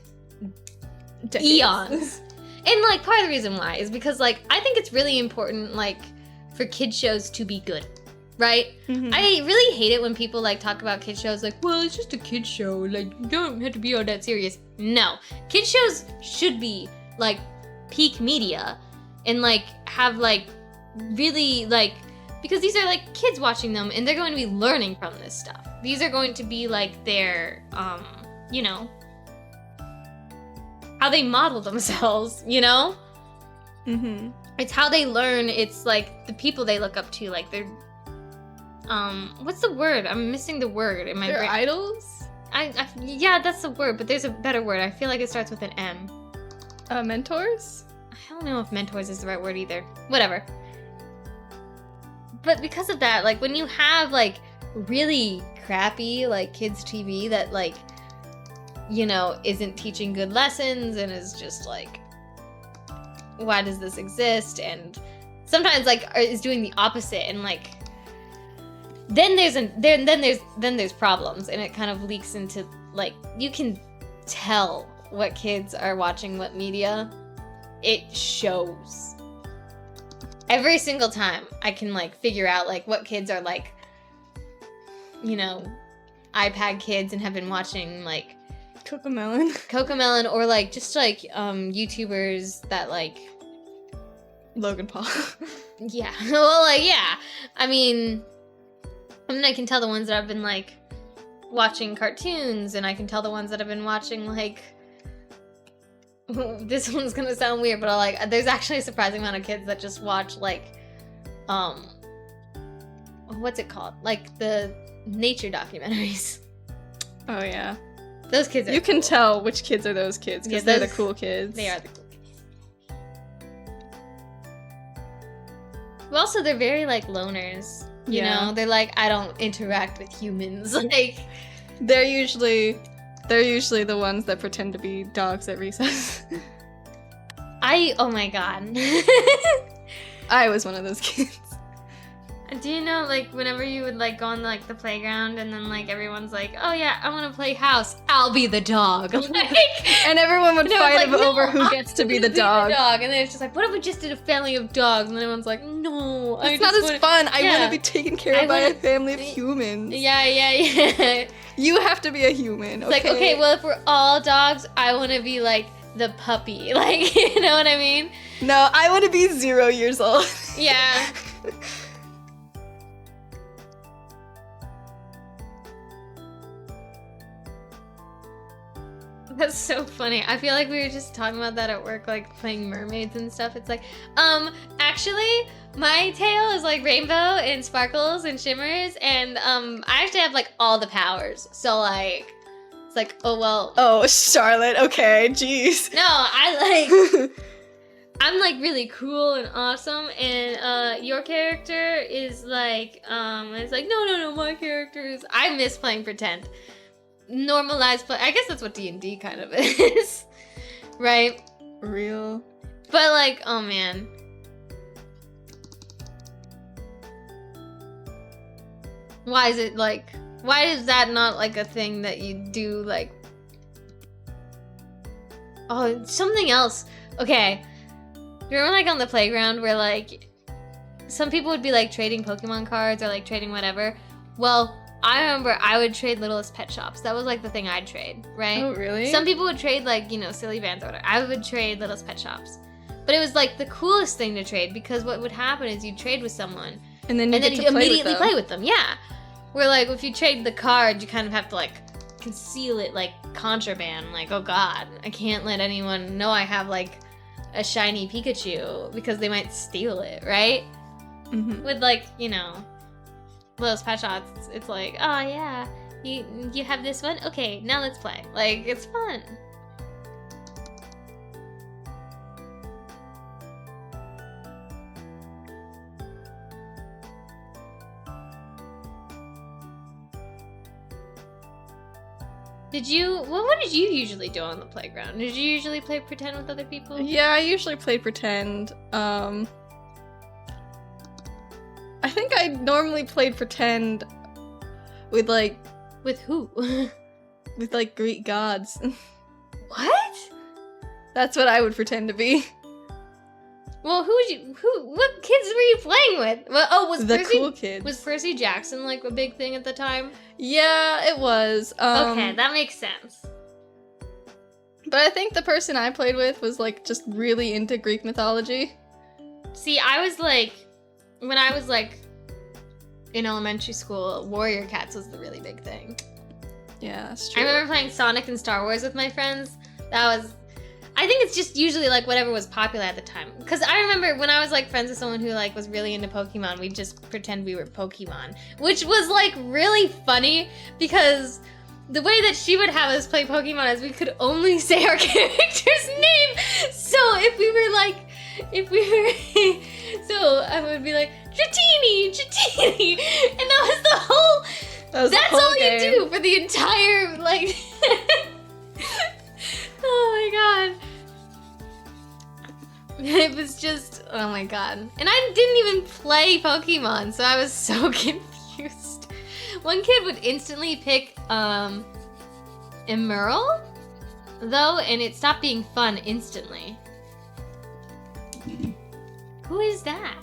Decades. eons. And like part of the reason why is because like I think it's really important like for kid shows to be good. Right? Mhm. I really hate it when people like talk about kid shows like, well, it's just a kid show. Like, you don't have to be all that serious. No. Kid shows should be like peak media and like have like really like, because these are like kids watching them and they're going to be learning from this stuff. These are going to be like their, you know, how they model themselves, you know? Mm-hmm. It's how they learn. It's like the people they look up to, like they're, what's the word? I'm missing the word in my They're brain. idols? Yeah, that's the word, but there's a better word. I feel like it starts with an M. Mentors? I don't know if mentors is the right word either. Whatever. But because of that, like when you have like really crappy like kids TV that like, you know, isn't teaching good lessons and is just like, why does this exist? And sometimes like is doing the opposite and like, then there's problems and it kind of leaks into like, you can tell what kids are watching what media. It shows. Every single time I can like figure out like what kids are like, you know, iPad kids and have been watching like Cocomelon or like just like YouTubers that like Logan Paul. yeah. Well, like yeah. I mean I can tell the ones that have been like watching cartoons and I can tell the ones that have been watching like this one's gonna sound weird, but like there's actually a surprising amount of kids that just watch like what's it called? Like the nature documentaries. Oh yeah. Those kids are You can tell which kids are those kids because Yeah, they're the those- cool kids. They are the cool kids. Well, also they're very like loners. You know, they're like, I don't interact with humans. Like, they're usually the ones that pretend to be dogs at recess. oh my god. I was one of those kids. Do you know, like, whenever you would, like, go on, like, the playground and then, like, everyone's like, oh, yeah, I want to play house. I'll be the dog. Like, and everyone would fight over who gets to be the dog. And then it's just like, what if we just did a family of dogs? And then everyone's like, no. It's not as fun. I want to be taken care of by a family of humans. Yeah. You have to be a human, okay? It's like, okay, well, if we're all dogs, I want to be, like, the puppy. Like, you know what I mean? No, I want to be 0 years old. Yeah. That's so funny. I feel like we were just talking about that at work, like playing mermaids and stuff. It's like, actually, my tail is like rainbow and sparkles and shimmers, and I actually have like all the powers. So like, it's like, oh well. Oh, Charlotte. Okay, jeez. No, I'm like really cool and awesome, and your character is like, it's like, no, my character is. I miss playing pretend. Normalized play. I guess that's what D&D kind of is, right? Real. But like, oh man. Why is it like? Why is that not like a thing that you do? Like, oh, something else. Okay, remember like on the playground where like some people would be like trading Pokemon cards or like trading whatever. Well, I remember I would trade Littlest Pet Shops. That was like the thing I'd trade, right? Oh, really? Some people would trade like, you know, Silly Bands or whatever. I would trade Littlest Pet Shops. But it was like the coolest thing to trade because what would happen is you'd trade with someone and then you'd immediately play with them. Yeah. Where like if you trade the card, you kind of have to like conceal it like contraband. Like, oh god, I can't let anyone know I have like a shiny Pikachu because they might steal it, right? Mm-hmm. With like, you know, Littlest Pet Shots, it's like, oh yeah, you have this one? Okay, now let's play. Like, it's fun. What did you usually do on the playground? Did you usually play pretend with other people? Yeah, I usually play pretend. I think I normally played pretend with like... With who? with like Greek gods. What? That's what I would pretend to be. Well, what kids were you playing with? Well, was the Percy, cool kids. Was Percy Jackson like a big thing at the time? Yeah, it was. Okay, that makes sense. But I think the person I played with was like just really into Greek mythology. See, I was like, when I was like in elementary school, Warrior Cats was the really big thing. Yeah, that's true. I remember playing Sonic and Star Wars with my friends. I think it's just usually like whatever was popular at the time. Because I remember when I was like friends with someone who like was really into Pokemon, we'd just pretend we were Pokemon. Which was like really funny because the way that she would have us play Pokemon is we could only say our character's name. So so I would be like, Dratini, and that was the whole, that's all game. You do for the entire, like, oh my god. It was just, oh my god. And I didn't even play Pokemon, so I was so confused. One kid would instantly pick, Emerald, though, and it stopped being fun instantly. Who is that?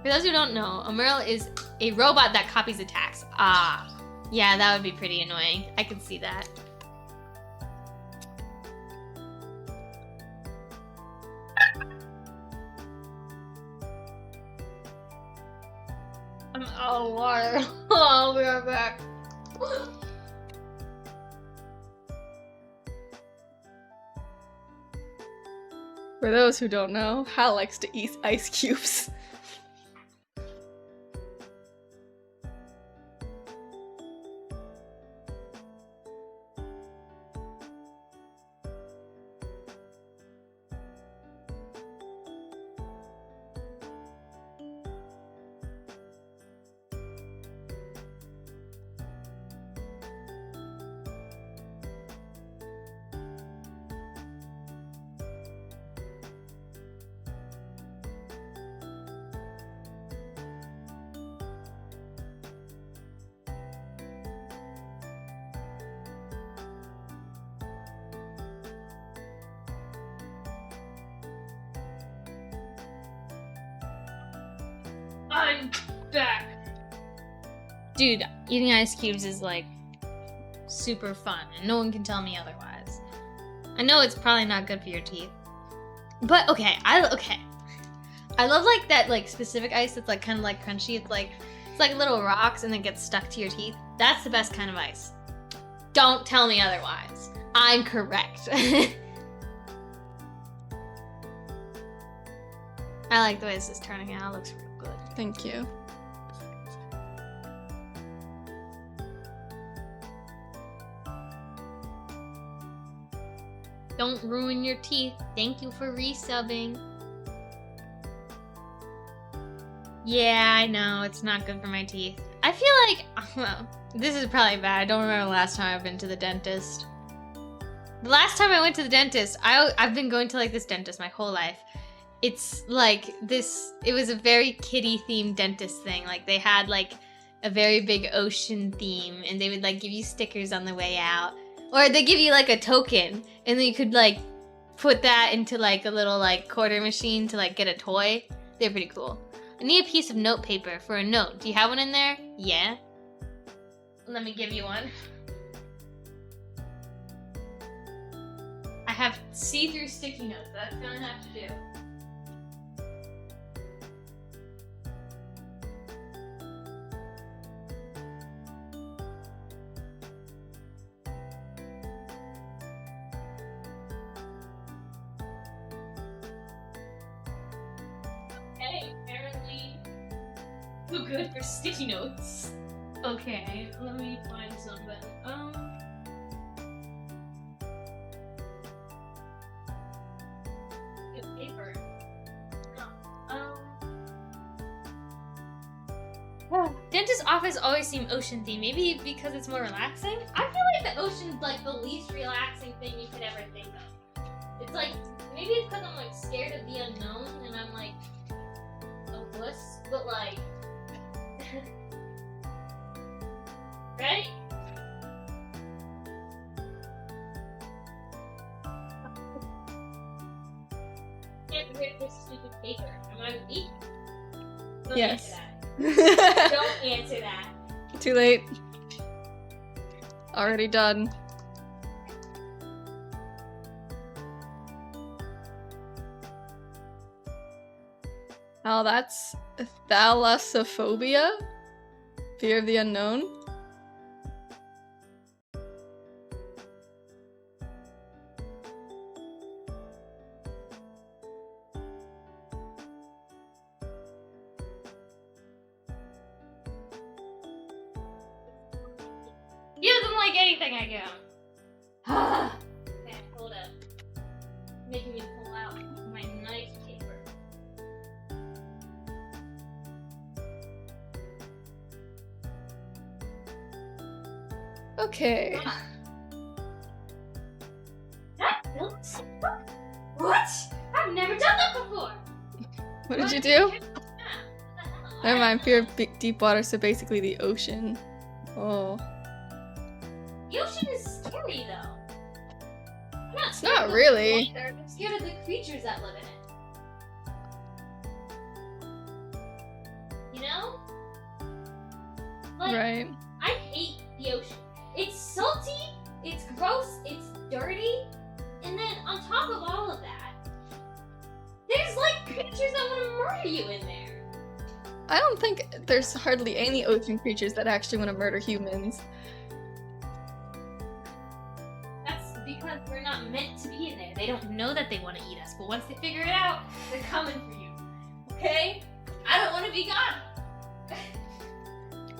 For those who don't know, Emerald is a robot that copies attacks. Ah, yeah, that would be pretty annoying. I can see that. I'm out of water. I'll be right back. For those who don't know, Hal likes to eat ice cubes. I'm back. Dude, eating ice cubes is like super fun, and no one can tell me otherwise. I know it's probably not good for your teeth, but okay. I love like that like specific ice that's like kind of like crunchy. It's like little rocks and then gets stuck to your teeth. That's the best kind of ice. Don't tell me otherwise. I'm correct. I like the way this is turning out. It looks real good. Thank you. Don't ruin your teeth. Thank you for resubbing. Yeah, I know. It's not good for my teeth. I feel like... Well, this is probably bad. I don't remember the last time I've been to the dentist. The last time I went to the dentist, I've been going to like this dentist my whole life. It's like this... It was a very kiddie-themed dentist thing. Like they had like a very big ocean theme, and they would like give you stickers on the way out. Or they give you like a token, and then you could like put that into like a little like quarter machine to like get a toy. They're pretty cool. I need a piece of note paper for a note. Do you have one in there? Yeah. Let me give you one. I have see-through sticky notes. That's gonna have to do. Too good for sticky notes. Okay, let me find something. Good paper. Dentist office always seem ocean themed. Maybe because it's more relaxing. I feel like the ocean's like the least relaxing thing you could ever think of. It's like maybe it's because I'm like scared of the unknown and I'm like a wuss, but like. Ready? Get rid of this stupid paper. Am I weak? Don't Yes. answer that. Don't answer that. Too late. Already done. Oh, that's thalassophobia? Fear of the unknown? He doesn't like anything I go. Okay, hold up. Making me pull out my nice paper. Okay. That built? What? I've never done that before. What did you do? Never mind, fear of deep water, so basically the ocean. Oh. The ocean is scary though. I'm not It's scared not of the really. water, I'm scared of the creatures that live in it. You know? Like, Right. I hate the ocean. It's salty, it's gross, it's dirty, and then on top of all of that, there's like creatures that want to murder you in there. I don't think there's hardly any ocean creatures that actually want to murder humans. That's because we're not meant to be in there. They don't know that they want to eat us, but once they figure it out, they're coming for you. Okay? I don't want to be gone.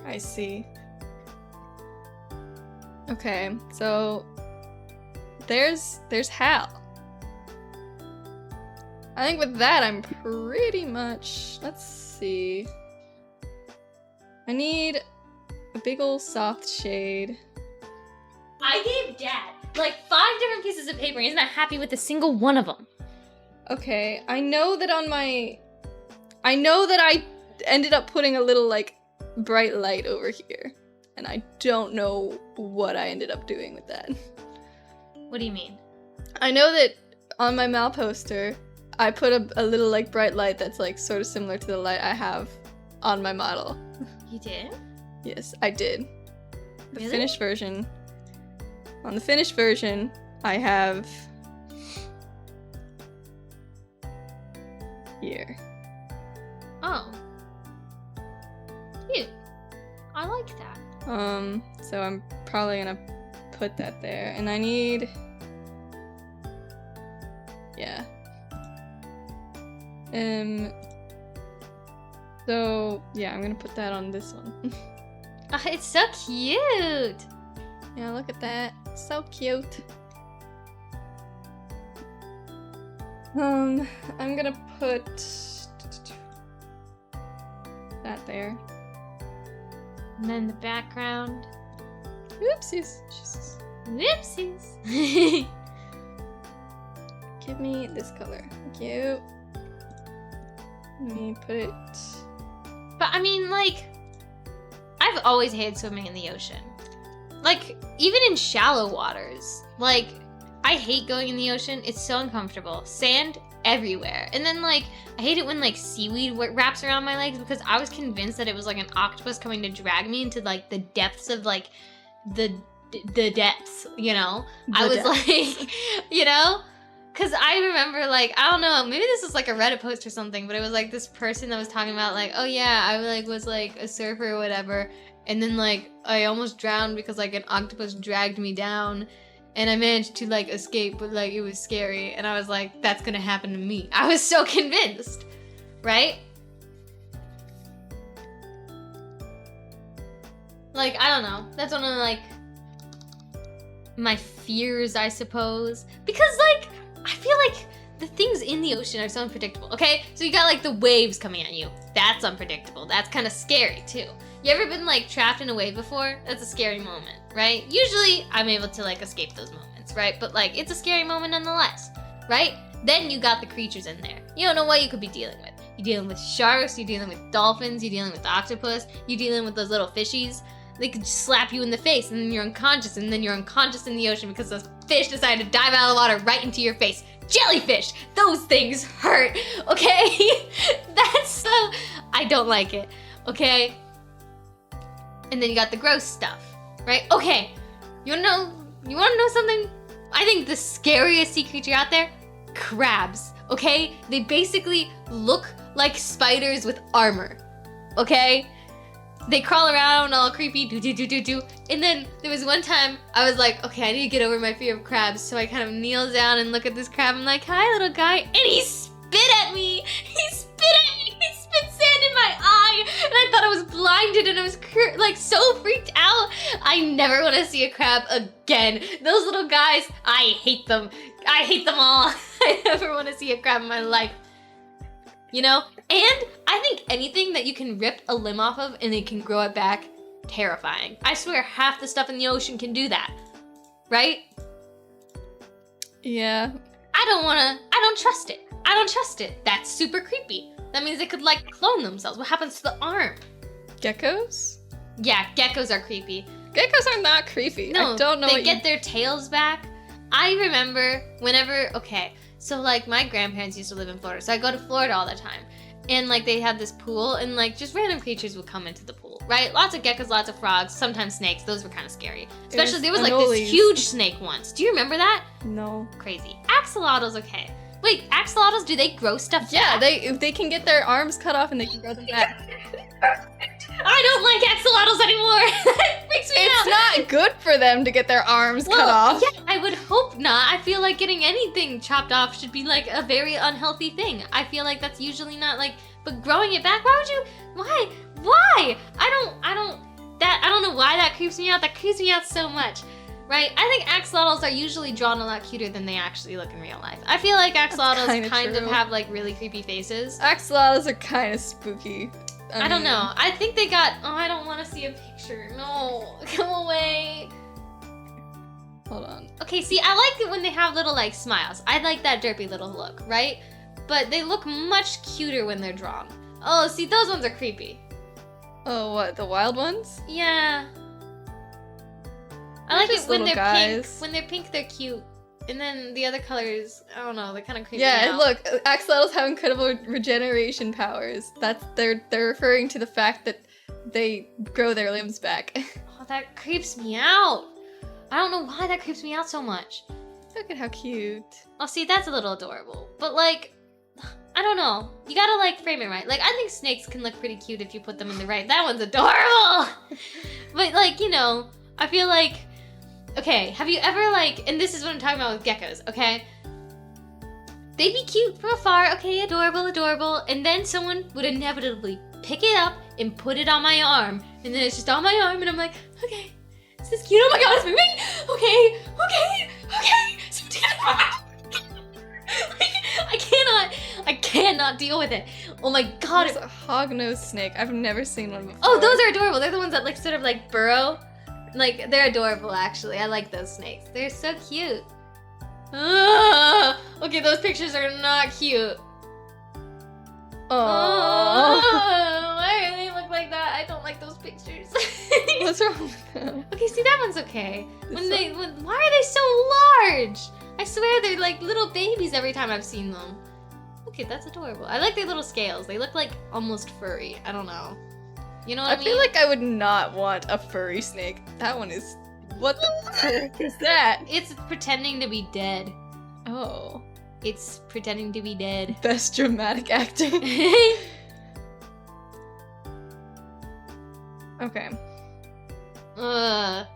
I see. Okay, so there's Hal. I think with that I'm pretty much, let's see. I need a big ol' soft shade. I gave Dad like 5 different pieces of paper. He's not happy with a single one of them. Okay, I know that I ended up putting a little like bright light over here. And I don't know what I ended up doing with that. What do you mean? I know that on my Mal poster, I put a little like bright light that's like sort of similar to the light I have on my model. You did? Yes, I did. The Really? finished version. On the finished version, I have here. Oh. Cute. I like that. So I'm probably gonna put that there, and I need, yeah. So yeah, I'm gonna put that on this one. Oh, it's so cute. Yeah, look at that, so cute. I'm gonna put that there. And then the background. Oopsies. Jesus. Whoopsies. Give me this color. Thank you. Let me put it. But I mean, like, I've always hated swimming in the ocean. Like, even in shallow waters. Like, I hate going in the ocean. It's so uncomfortable. Sand everywhere. And then, like, I hate it when, like, seaweed wraps around my legs because I was convinced that it was, like, an octopus coming to drag me into, like, the depths of, like, the depths, you know? I was like, you know? Because I remember, like, I don't know, maybe this was, like, a Reddit post or something, but it was, like, this person that was talking about, like, oh, yeah, I, like, was, like, a surfer or whatever, and then, like, I almost drowned because, like, an octopus dragged me down, and I managed to, like, escape, but, like, it was scary, and I was like, that's gonna happen to me. I was so convinced, right? Like, I don't know. That's one of, like, my fears, I suppose. Because, like, I feel like the things in the ocean are so unpredictable, okay? So you got, like, the waves coming at you. That's unpredictable. That's kind of scary, too. You ever been, like, trapped in a wave before? That's a scary moment, right? Usually, I'm able to, like, escape those moments, right? But, like, it's a scary moment nonetheless, right? Then you got the creatures in there. You don't know what you could be dealing with. You're dealing with sharks, you're dealing with dolphins, you're dealing with octopus, you're dealing with those little fishies. They could just slap you in the face, and then you're unconscious, and then you're unconscious in the ocean because those fish decided to dive out of the water right into your face. Jellyfish! Those things hurt, okay? That's so... I don't like it, okay? And then you got the gross stuff, right? Okay, you wanna know something? I think the scariest sea creature out there? Crabs, okay? They basically look like spiders with armor, okay? They crawl around all creepy, do. And then there was one time I was like, okay, I need to get over my fear of crabs. So I kind of kneel down and look at this crab. I'm like, hi, little guy. And he spit at me. He spit sand in my eye. And I thought I was blinded and I was like so freaked out. I never want to see a crab again. Those little guys, I hate them. I hate them all. I never want to see a crab in my life. You know? And I think anything that you can rip a limb off of and it can grow it back, terrifying. I swear half the stuff in the ocean can do that. Right? Yeah. I don't trust it. I don't trust it. That's super creepy. That means they could, like, clone themselves. What happens to the arm? Geckos? Yeah, geckos are creepy. Geckos are not creepy. No, I don't know they get their tails back. I remember whenever, okay, so, like, my grandparents used to live in Florida, so I go to Florida all the time. And, like, they had this pool, and, like, just random creatures would come into the pool, right? Lots of geckos, lots of frogs, sometimes snakes. Those were kind of scary. Especially, there was, like, this huge snake once. Do you remember that? No. Crazy. Axolotls, okay. Wait, axolotls, do they grow stuff Yeah, back? they can get their arms cut off and they can grow them back. I don't like axolotls anymore. That freaks me out. It's not good for them to get their arms cut off. Yeah, I would hope not. I feel like getting anything chopped off should be like a very unhealthy thing. I feel like that's usually not like, but growing it back, why would you, why? I don't know why that creeps me out. That creeps me out so much. Right? I think axolotls are usually drawn a lot cuter than they actually look in real life. I feel like axolotls kind of have like really creepy faces. Axolotls are kind of spooky. I don't know. I think they got, oh, I don't want to see a picture. No, come away. Hold on. Okay, see, I like it when they have little like smiles. I like that derpy little look, right? But they look much cuter when they're drawn. Oh, see, those ones are creepy. Oh, what, the wild ones? Yeah. I like it when they're guys. pink. When they're pink, they're cute. And then the other colors, I don't know, they kind of creep me Yeah, out. look, axolotls have incredible regeneration powers. They're referring to the fact that they grow their limbs back. Oh, that creeps me out. I don't know why that creeps me out so much. Look at how cute. Oh, see, that's a little adorable. But, like, I don't know. You gotta, like, frame it right. Like, I think snakes can look pretty cute if you put them in the right... That one's adorable! But, like, you know, I feel like... Okay, have you ever, like... And this is what I'm talking about with geckos, okay? They'd be cute from afar. Okay, adorable, adorable. And then someone would inevitably pick it up and put it on my arm. And then it's just on my arm, and I'm like, okay, is this cute? Oh my god, it's moving! Okay, okay, okay! Something in my mouth! I cannot deal with it. Oh my god. It's a hognose snake. I've never seen one before. Oh, those are adorable. They're the ones that like sort of like burrow. Like, they're adorable actually. I like those snakes. They're so cute. Okay, those pictures are not cute. Oh. Why do they look like that? I don't like those pictures. What's wrong with them? Okay, see, that one's okay. Why are they so large? I swear they're like little babies every time I've seen them. Okay, that's adorable. I like their little scales. They look like almost furry. I don't know. You know what I mean? I feel like I would not want a furry snake. That one is... What the frick is that? It's pretending to be dead. Oh. It's pretending to be dead. Best dramatic acting. Okay. I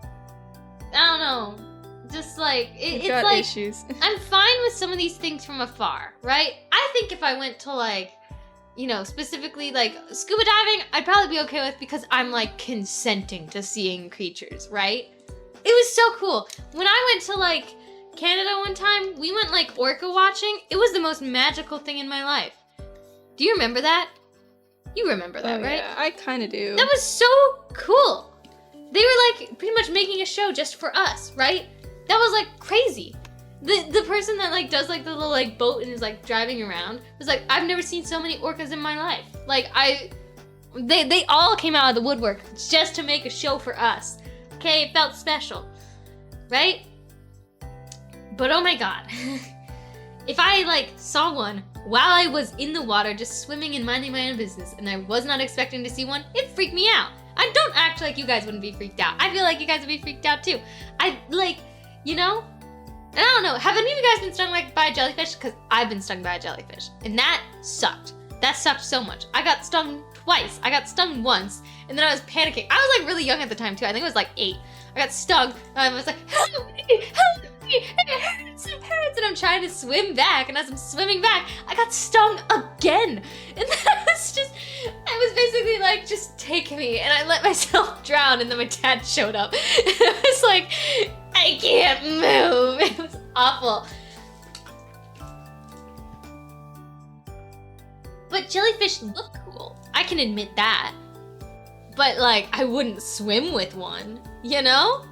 don't know. Just like You've it's got like issues. I'm fine with some of these things from afar, right? I think if I went to like, you know, specifically like scuba diving, I'd probably be okay with because I'm like consenting to seeing creatures, right? It was so cool. When I went to like Canada one time, we went like orca watching. It was the most magical thing in my life. Do you remember that? You remember that, right? Yeah, I kind of do. That was so cool. They were like pretty much making a show just for us, right? That was like crazy. The person that like does like the little like boat and is like driving around was like, I've never seen so many orcas in my life. Like they all came out of the woodwork just to make a show for us. Okay, it felt special, right? But oh my god, if I like saw one while I was in the water just swimming and minding my own business and I was not expecting to see one, it freaked me out. I don't act like you guys wouldn't be freaked out. I feel like you guys would be freaked out too. I like, you know? And I don't know, have any of you guys been stung like by a jellyfish? Because I've been stung by a jellyfish. And that sucked. That sucked so much. I got stung twice. I got stung once. And then I was panicking. I was like really young at the time too. I think I was like 8. I got stung. And I was like, help me, help me. It hurts, it hurts. And I'm trying to swim back. And as I'm swimming back, I got stung again. And that was just, I was basically like, just take me. And I let myself drown. And then my dad showed up. And I was like, I can't move. It was awful. But jellyfish look cool. I can admit that. But like, I wouldn't swim with one, you know?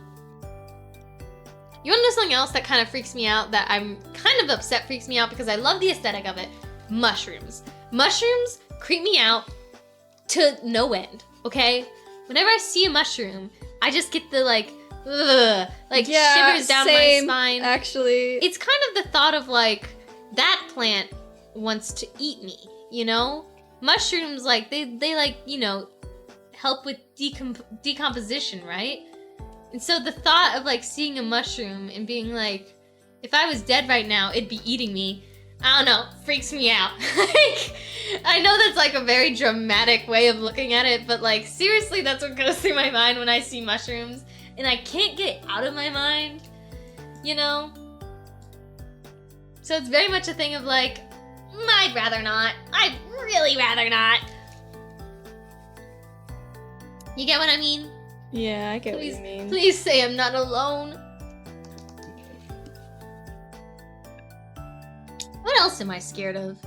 You wanna know something else that kind of freaks me out, that I'm kind of upset freaks me out because I love the aesthetic of it? Mushrooms. Mushrooms creep me out to no end, okay? Whenever I see a mushroom, I just get the like, ugh, like shivers down my spine. Actually, It's kind of the thought of like, that plant wants to eat me, you know? Mushrooms, like, they like, you know, help with decomposition, right? And so the thought of like seeing a mushroom and being like, if I was dead right now, it'd be eating me. I don't know, freaks me out. Like, I know that's like a very dramatic way of looking at it, but like seriously, that's what goes through my mind when I see mushrooms. And I can't get it out of my mind, you know? So it's very much a thing of like, I'd rather not. I'd really rather not. You get what I mean? yeah, I get Please, what you mean. please say I'm not alone. What else am I scared of?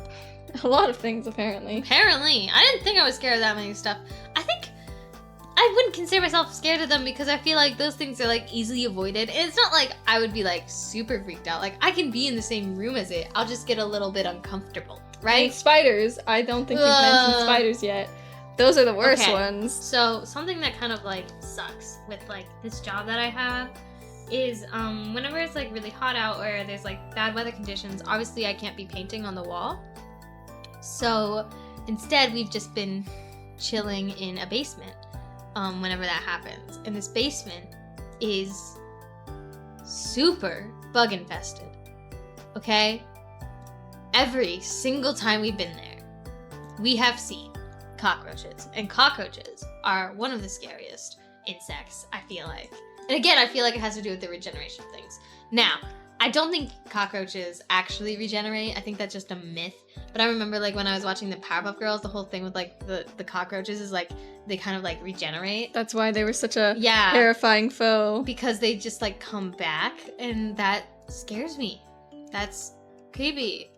A lot of things, apparently. Apparently. I didn't think I was scared of that many stuff. I think I wouldn't consider myself scared of them because I feel like those things are like easily avoided. And it's not like I would be like super freaked out. Like I can be in the same room as it. I'll just get a little bit uncomfortable, And right? spiders. I don't think we've mentioned spiders yet. Those are the worst Okay. ones. So something that kind of like sucks with like this job that I have is whenever it's like really hot out or there's like bad weather conditions, obviously I can't be painting on the wall. So instead we've just been chilling in a basement whenever that happens. And this basement is super bug infested. Okay? Every single time we've been there, we have seen cockroaches. And cockroaches are one of the scariest insects, I feel like. And again, I feel like it has to do with the regeneration of things. Now, I don't think cockroaches actually regenerate. I think that's just a myth. But I remember like when I was watching the Powerpuff Girls, the whole thing with like the cockroaches is like they kind of like regenerate. That's why they were such a terrifying foe. Because they just like come back, and that scares me. That's creepy.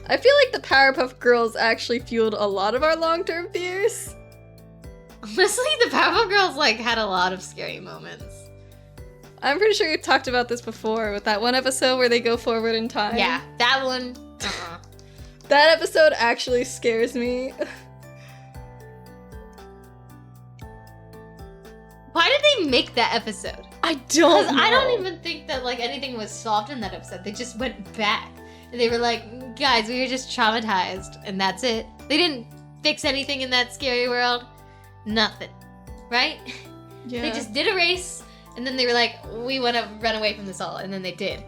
I feel like the Powerpuff Girls actually fueled a lot of our long-term fears. Honestly, the Powerpuff Girls like had a lot of scary moments. I'm pretty sure you talked about this before with that one episode where they go forward in time. Yeah, that one. That episode actually scares me. Why did they make that episode? I don't know. I don't even think that like anything was solved in that episode. They just went back. And they were like, guys, we were just traumatized. And that's it. They didn't fix anything in that scary world. Nothing. Right? Yeah. They just did a race. And then they were like, we want to run away from this all. And then they did.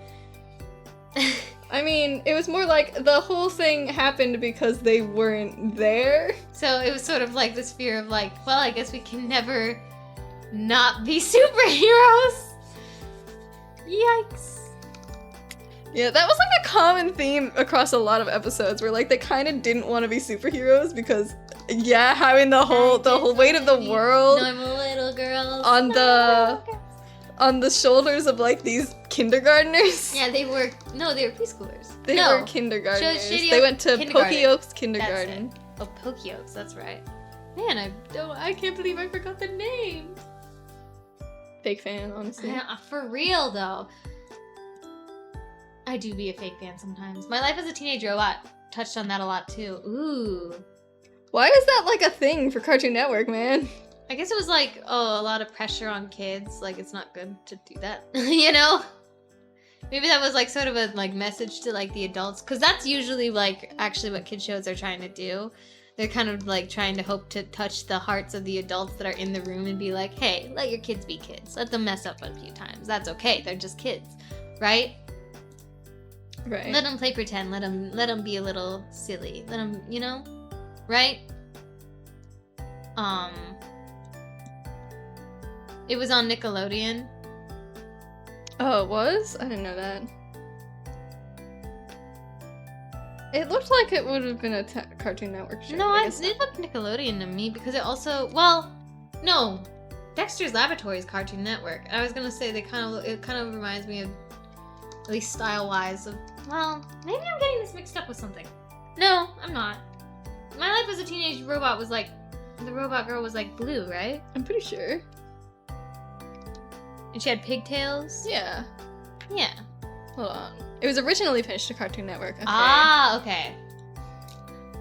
I mean, it was more like the whole thing happened because they weren't there. So it was sort of like this fear of like, well, I guess we can never not be superheroes. Yikes. Yeah, that was like a common theme across a lot of episodes where like they kind of didn't want to be superheroes because having the whole weight of the world normal little girls on the shoulders of like these kindergartners. Yeah, they were preschoolers. They were kindergartners. Shitty They went to kindergarten. Pokey Kindergarten. That's it. Oh, Pokey Oaks, that's right. Man, I can't believe I forgot the name. Fake fan, honestly. For real though. I do be a fake fan sometimes. My Life as a Teenage Robot touched on that a lot too. Ooh. Why is that like a thing for Cartoon Network, man? I guess it was like, a lot of pressure on kids. Like, it's not good to do that. You know? Maybe that was like sort of a like message to like the adults. Because that's usually like actually what kid shows are trying to do. They're kind of like trying to hope to touch the hearts of the adults that are in the room and be like, hey, let your kids be kids. Let them mess up a few times. That's okay. They're just kids. Right? Right. Let them play pretend. Let them be a little silly. Let them, you know? Right? It was on Nickelodeon. Oh, it was? I didn't know that. It looked like it would have been a Cartoon Network show. No, it looked Nickelodeon to me because it also, no, Dexter's Laboratory is Cartoon Network. I was gonna say it kind of reminds me of, at least style-wise, of, maybe I'm getting this mixed up with something. No, I'm not. My Life as a Teenage Robot was like, the robot girl was like blue, right? I'm pretty sure. And she had pigtails? Yeah. Yeah. Hold on. It was originally pitched to Cartoon Network. Okay. Okay.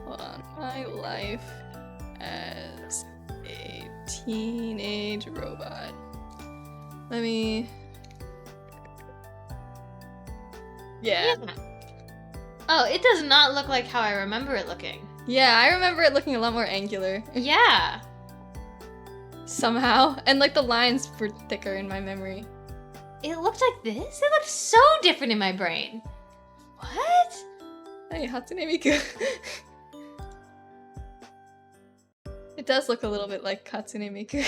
Hold on. My Life as a Teenage Robot. Let me... Yeah. Oh, it does not look like how I remember it looking. Yeah, I remember it looking a lot more angular. Yeah. Somehow. And like the lines were thicker in my memory. It looked like this? It looked so different in my brain. What? Hey, Hatsune Miku. It does look a little bit like Hatsune Miku.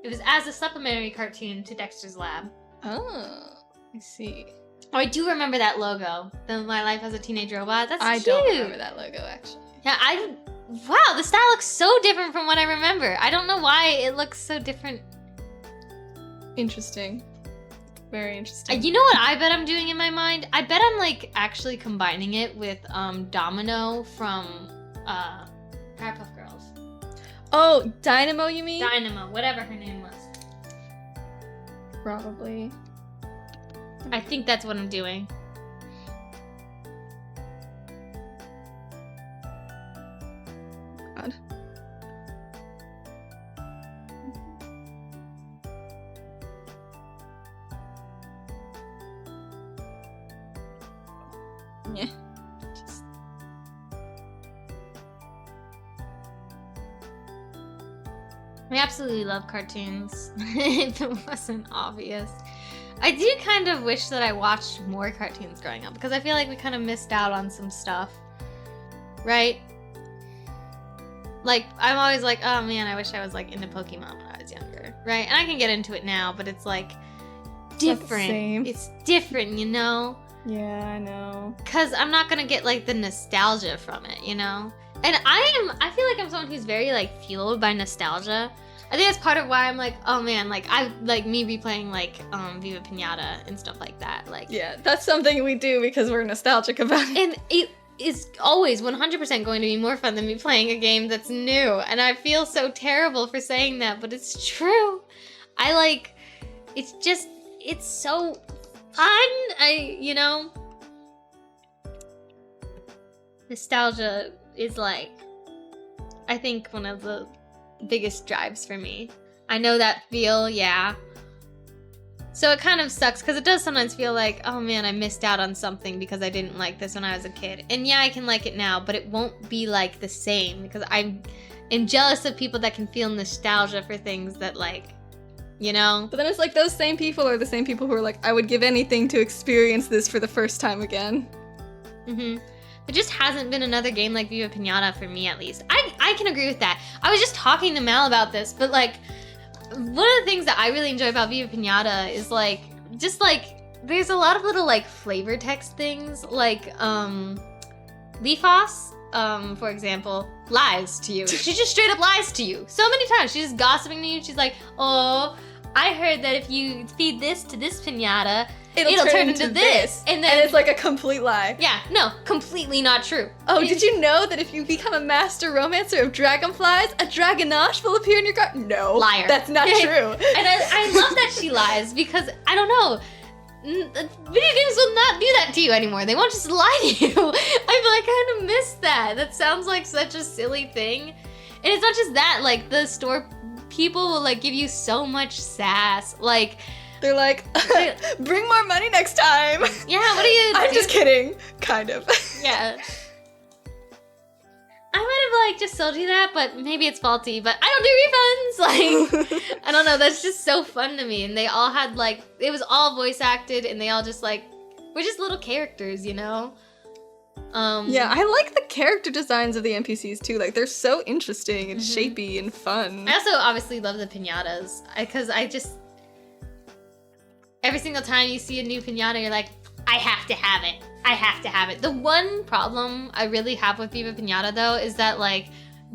It was as a supplementary cartoon to Dexter's Lab. Oh, I see. Oh, I do remember that logo. The My Life as a Teenage Robot. That's I cute. don't remember that logo, actually. Yeah, wow, the style looks so different from what I remember. I don't know why it looks so different. Interesting. Very interesting. You know what I bet I'm doing in my mind? I bet I'm like actually combining it with Domino from Powerpuff Girls. Oh, Dynamo, you mean? Dynamo, whatever her name was. Probably. I think that's what I'm doing. God. Yeah. Just... I absolutely love cartoons. If it wasn't obvious. I do kind of wish that I watched more cartoons growing up because I feel like we kind of missed out on some stuff. Right? Like, I'm always like, oh man, I wish I was like into Pokemon when I was younger. Right? And I can get into it now, but it's like different. It's different, you know? Yeah, I know. Because I'm not gonna get like the nostalgia from it, you know? And I feel like I'm someone who's very like fueled by nostalgia. I think that's part of why I'm like, oh man, like I like me replaying like Viva Pinata and stuff like that. Like, yeah, that's something we do because we're nostalgic about it. And it is always 100% going to be more fun than me playing a game that's new. And I feel so terrible for saying that, but it's true. I like, it's just, it's so fun. You know, nostalgia is like, I think one of the biggest drives for me. I know that feel, yeah. So it kind of sucks because it does sometimes feel like, oh man, I missed out on something because I didn't like this when I was a kid. And yeah, I can like it now, but it won't be like the same because I'm jealous of people that can feel nostalgia for things that like, you know? But then it's like those same people are the same people who are like, I would give anything to experience this for the first time again. Mm-hmm. There just hasn't been another game like Viva Pinata for me, at least. I can agree with that. I was just talking to Mal about this, but like, one of the things that I really enjoy about Viva Pinata is like, just like, there's a lot of little like flavor text things, like Leafos, for example, lies to you. She just straight up lies to you so many times. She's just gossiping to you. She's like, oh, I heard that if you feed this to this pinata, it'll turn into this. And then it's like a complete lie. Yeah, no, completely not true. Oh, did you know that if you become a master romancer of dragonflies, a dragonache will appear in your garden? No. Liar. That's not true. And I love that she lies because, I don't know, video games will not do that to you anymore. They won't just lie to you. I kind of miss that. That sounds like such a silly thing. And it's not just that, like, the store people will, like, give you so much sass. Like, they're like, bring more money next time. Yeah, what are you I'm just kidding. Kind of. Yeah. I might have, like, just sold you that, but maybe it's faulty, but I don't do refunds. Like, I don't know, that's just so fun to me. And they all had, like, it was all voice acted, and they all just, like, were just little characters, you know? Yeah, I like the character designs of the NPCs, too. Like, they're so interesting and shapy and fun. I also obviously love the pinatas, because I just... Every single time you see a new pinata, you're like, I have to have it. I have to have it. The one problem I really have with Viva Pinata, though, is that, like,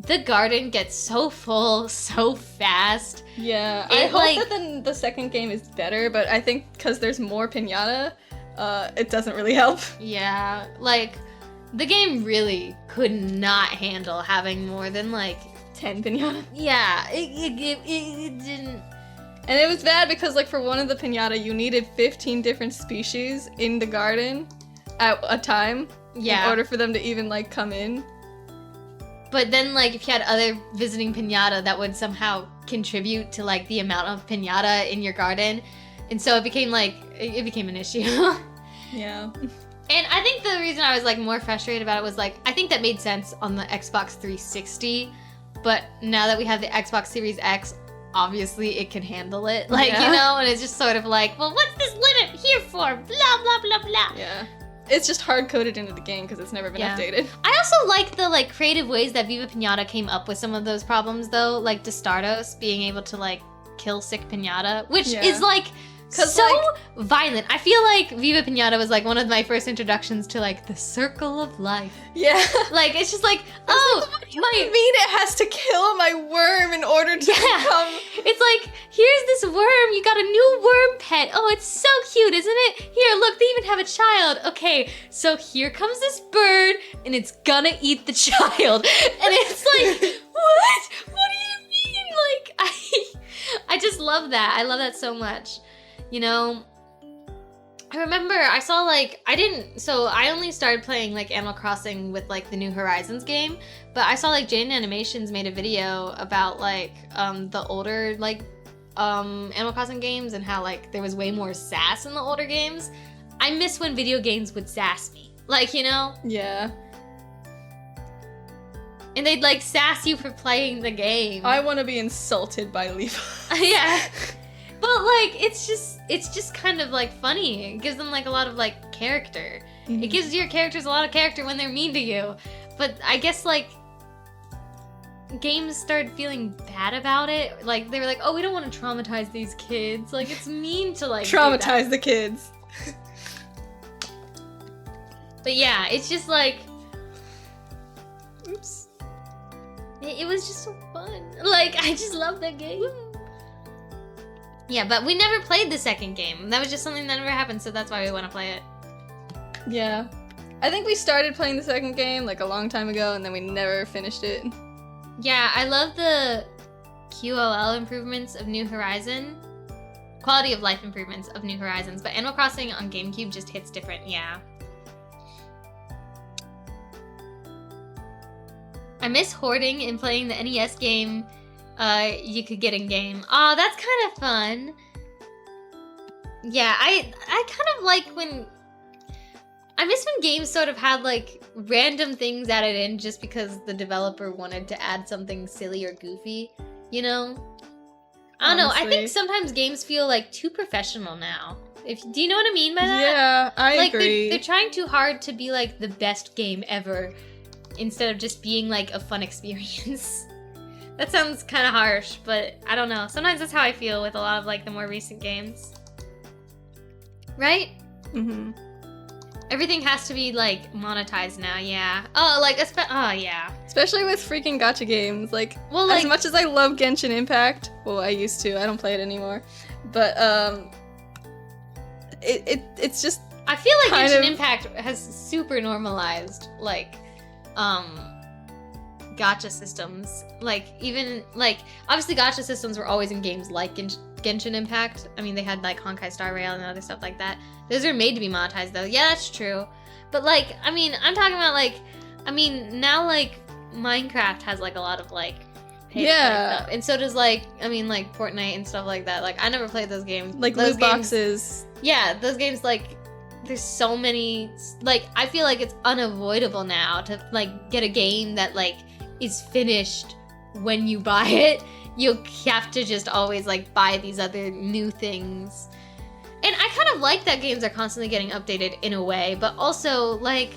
the garden gets so full so fast. Yeah, I hope that the second game is better, but I think because there's more pinata, it doesn't really help. Yeah, like, the game really could not handle having more than, like... 10 pinata. Yeah, it didn't... And it was bad because, like, for one of the pinata, you needed 15 different species in the garden at a time in order for them to even, like, come in. But then, like, if you had other visiting pinata, that would somehow contribute to, like, the amount of pinata in your garden. And so it became, like, it became an issue. Yeah. And I think the reason I was, like, more frustrated about it was, like, I think that made sense on the Xbox 360. But now that we have the Xbox Series X, obviously it can handle it. Like, you know? And it's just sort of like, well, what's this limit here for? Blah, blah, blah, blah. Yeah. It's just hard-coded into the game because it's never been updated. I also like the, like, creative ways that Viva Pinata came up with some of those problems, though. Like, Destardos being able to, like, kill sick pinata, which is, like, so like, violent. I feel like Viva Pinata was, like, one of my first introductions to, like, the circle of life. Yeah. Like, it's just like, oh, what do you mean it has to kill my worm in order to become... It's like, here's this worm, you got a new worm pet. Oh, it's so cute, isn't it? Here, look, they even have a child. Okay, so here comes this bird, and it's gonna eat the child. And it's like, what? What do you mean? Like, I just love that. I love that so much. You know, I remember I saw, like, I only started playing, like, Animal Crossing with, like, the New Horizons game, but I saw, like, Jaden Animations made a video about, like, the older, like, Animal Crossing games and how, like, there was way more sass in the older games. I miss when video games would sass me. Like, you know? Yeah. And they'd like sass you for playing the game. I want to be insulted by Levi. Yeah. But like, it's just kind of like funny. It gives them like a lot of like character. Mm-hmm. It gives your characters a lot of character when they're mean to you. But I guess like games started feeling bad about it. Like they were like, oh, we don't want to traumatize these kids. Like it's mean to like traumatize the kids. But yeah, it's just like, Oops. it was just so fun. Like I just love that game. Yeah, but we never played the second game. That was just something that never happened, so that's why we want to play it. Yeah. I think we started playing the second game like a long time ago, and then we never finished it. Yeah, I love the QOL improvements of New Horizon. Quality of life improvements of New Horizons, but Animal Crossing on GameCube just hits different, yeah. I miss hoarding and playing the NES game you could get in game. Aw, that's kind of fun. Yeah, I kind of like when... I miss when games sort of had like random things added in just because the developer wanted to add something silly or goofy, you know? I don't know, I think sometimes games feel like too professional now. Do you know what I mean by that? Yeah, I Like agree. they're trying too hard to be like the best game ever instead of just being like a fun experience. That sounds kind of harsh, but I don't know. Sometimes that's how I feel with a lot of like the more recent games. Right? Mm-hmm. Everything has to be like monetized now, yeah. Oh, like oh yeah. Especially with freaking gacha games. Like, Well, like as much as I love Genshin Impact, well, I used to. I don't play it anymore. But it's just. I feel like kind Genshin of- Impact has super normalized like gacha systems. Like even like obviously gacha systems were always in games like Genshin Impact. I mean, they had like Honkai Star Rail and other stuff like that. Those are made to be monetized though. Yeah, that's true. But like, I mean, I'm talking about like, I mean, now like Minecraft has like a lot of like Yeah. stuff. And so does like, I mean, like Fortnite and stuff like that. Like I never played those games. Like those loot boxes. Yeah, those games like there's so many like I feel like it's unavoidable now to like get a game that like is finished when you buy it. You have to just always like buy these other new things. And I kind of like that games are constantly getting updated in a way, but also like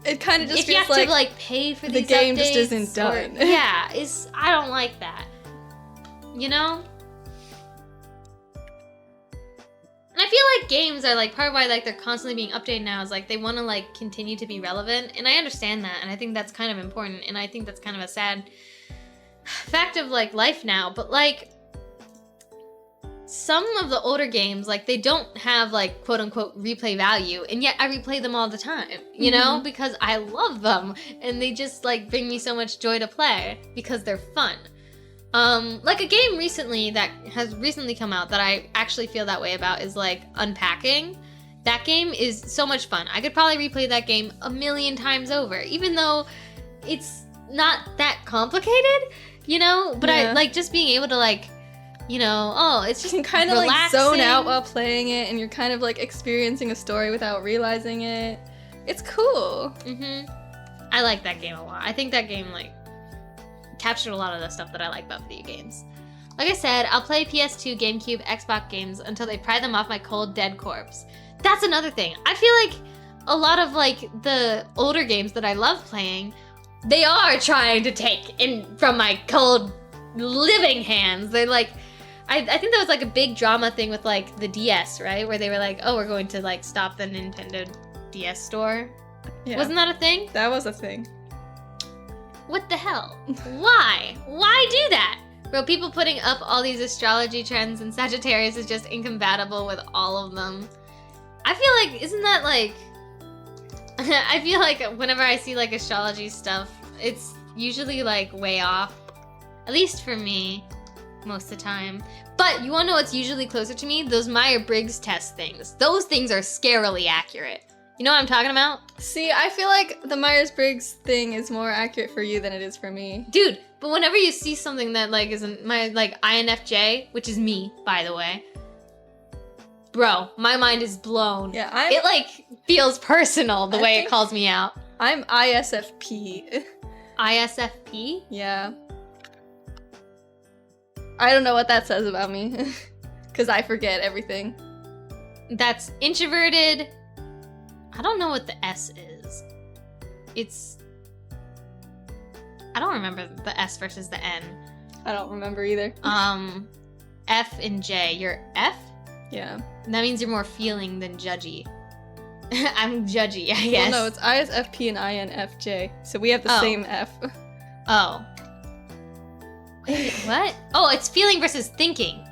It kind of just if you feels have like, to like pay for the these game just updates isn't done. yeah, I don't like that. You know? And I feel like games are like part of why like they're constantly being updated now is like they want to like continue to be relevant, and I understand that, and I think that's kind of important, and I think that's kind of a sad fact of like life now. But like some of the older games, like they don't have like quote unquote replay value, and yet I replay them all the time, you know, because I love them and they just like bring me so much joy to play because they're fun. Like a game recently that has recently come out that I actually feel that way about is like Unpacking. That game is so much fun. I could probably replay that game 1,000,000 times over, even though it's not that complicated, you know? But I like just being able to like, you know, oh, it's just you can kind of relaxing. like zone out while playing it, and you're kind of like experiencing a story without realizing it. It's cool. I like that game a lot. I think that game like captured a lot of the stuff that I like about video games. Like I said, I'll play PS2, GameCube, Xbox games until they pry them off my cold, dead corpse. That's another thing. I feel like a lot of like the older games that I love playing, they are trying to take in from my cold, living hands. They're like, I think that was like a big drama thing with like the DS, right? Where they were like, oh, we're going to like stop the Nintendo DS store. Yeah. Wasn't that a thing? That was a thing. What the hell? Why? Why do that? Bro, people putting up all these astrology trends and Sagittarius is just incompatible with all of them. I feel like, isn't that like... I feel like whenever I see like astrology stuff, it's usually like way off. At least for me, most of the time. But you wanna know what's usually closer to me? Those Myers-Briggs test things. Those things are scarily accurate. You know what I'm talking about? See, I feel like the Myers-Briggs thing is more accurate for you than it is for me. Dude, but whenever you see something that like isn't my like INFJ, which is me, by the way, Bro, my mind is blown. Yeah, It, like, feels personal the I way think- it calls me out. I'm ISFP. ISFP? Yeah. I don't know what that says about me. Because I forget everything. That's introverted. I don't know what the S is. It's... I don't remember the S versus the N. I don't remember either. F and J. You're F? Yeah. That means you're more feeling than judgy. I'm judgy, I guess. Well, no, it's ISFP and INFJ. So we have the Oh. same F. Oh. Wait, what? Oh, it's feeling versus thinking.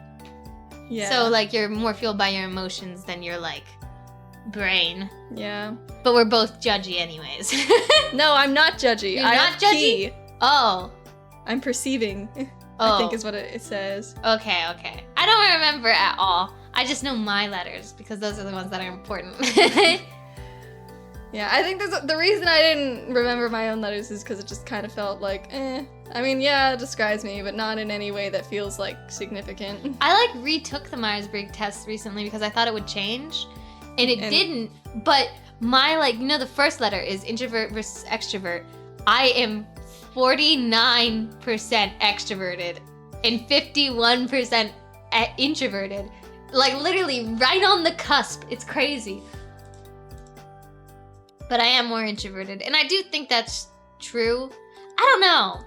Yeah. So, like, you're more fueled by your emotions than your, like, brain. Yeah. But we're both judgy anyways. No, I'm not judgy. You're not judgy? Oh. I'm perceiving, Oh. I think is what it says. Okay, okay. I don't remember at all. I just know my letters because those are the ones that are important. Yeah, I think the reason I didn't remember my own letters is because it just kind of felt like, eh. I mean, yeah, it describes me, but not in any way that feels, like, significant. I, like, retook the Myers-Briggs test recently because I thought it would change, and it didn't. But my, like, you know, the first letter is introvert versus extrovert. I am 49% extroverted and 51% introverted. Like, literally right on the cusp. It's crazy. But I am more introverted, and I do think that's true. I don't know.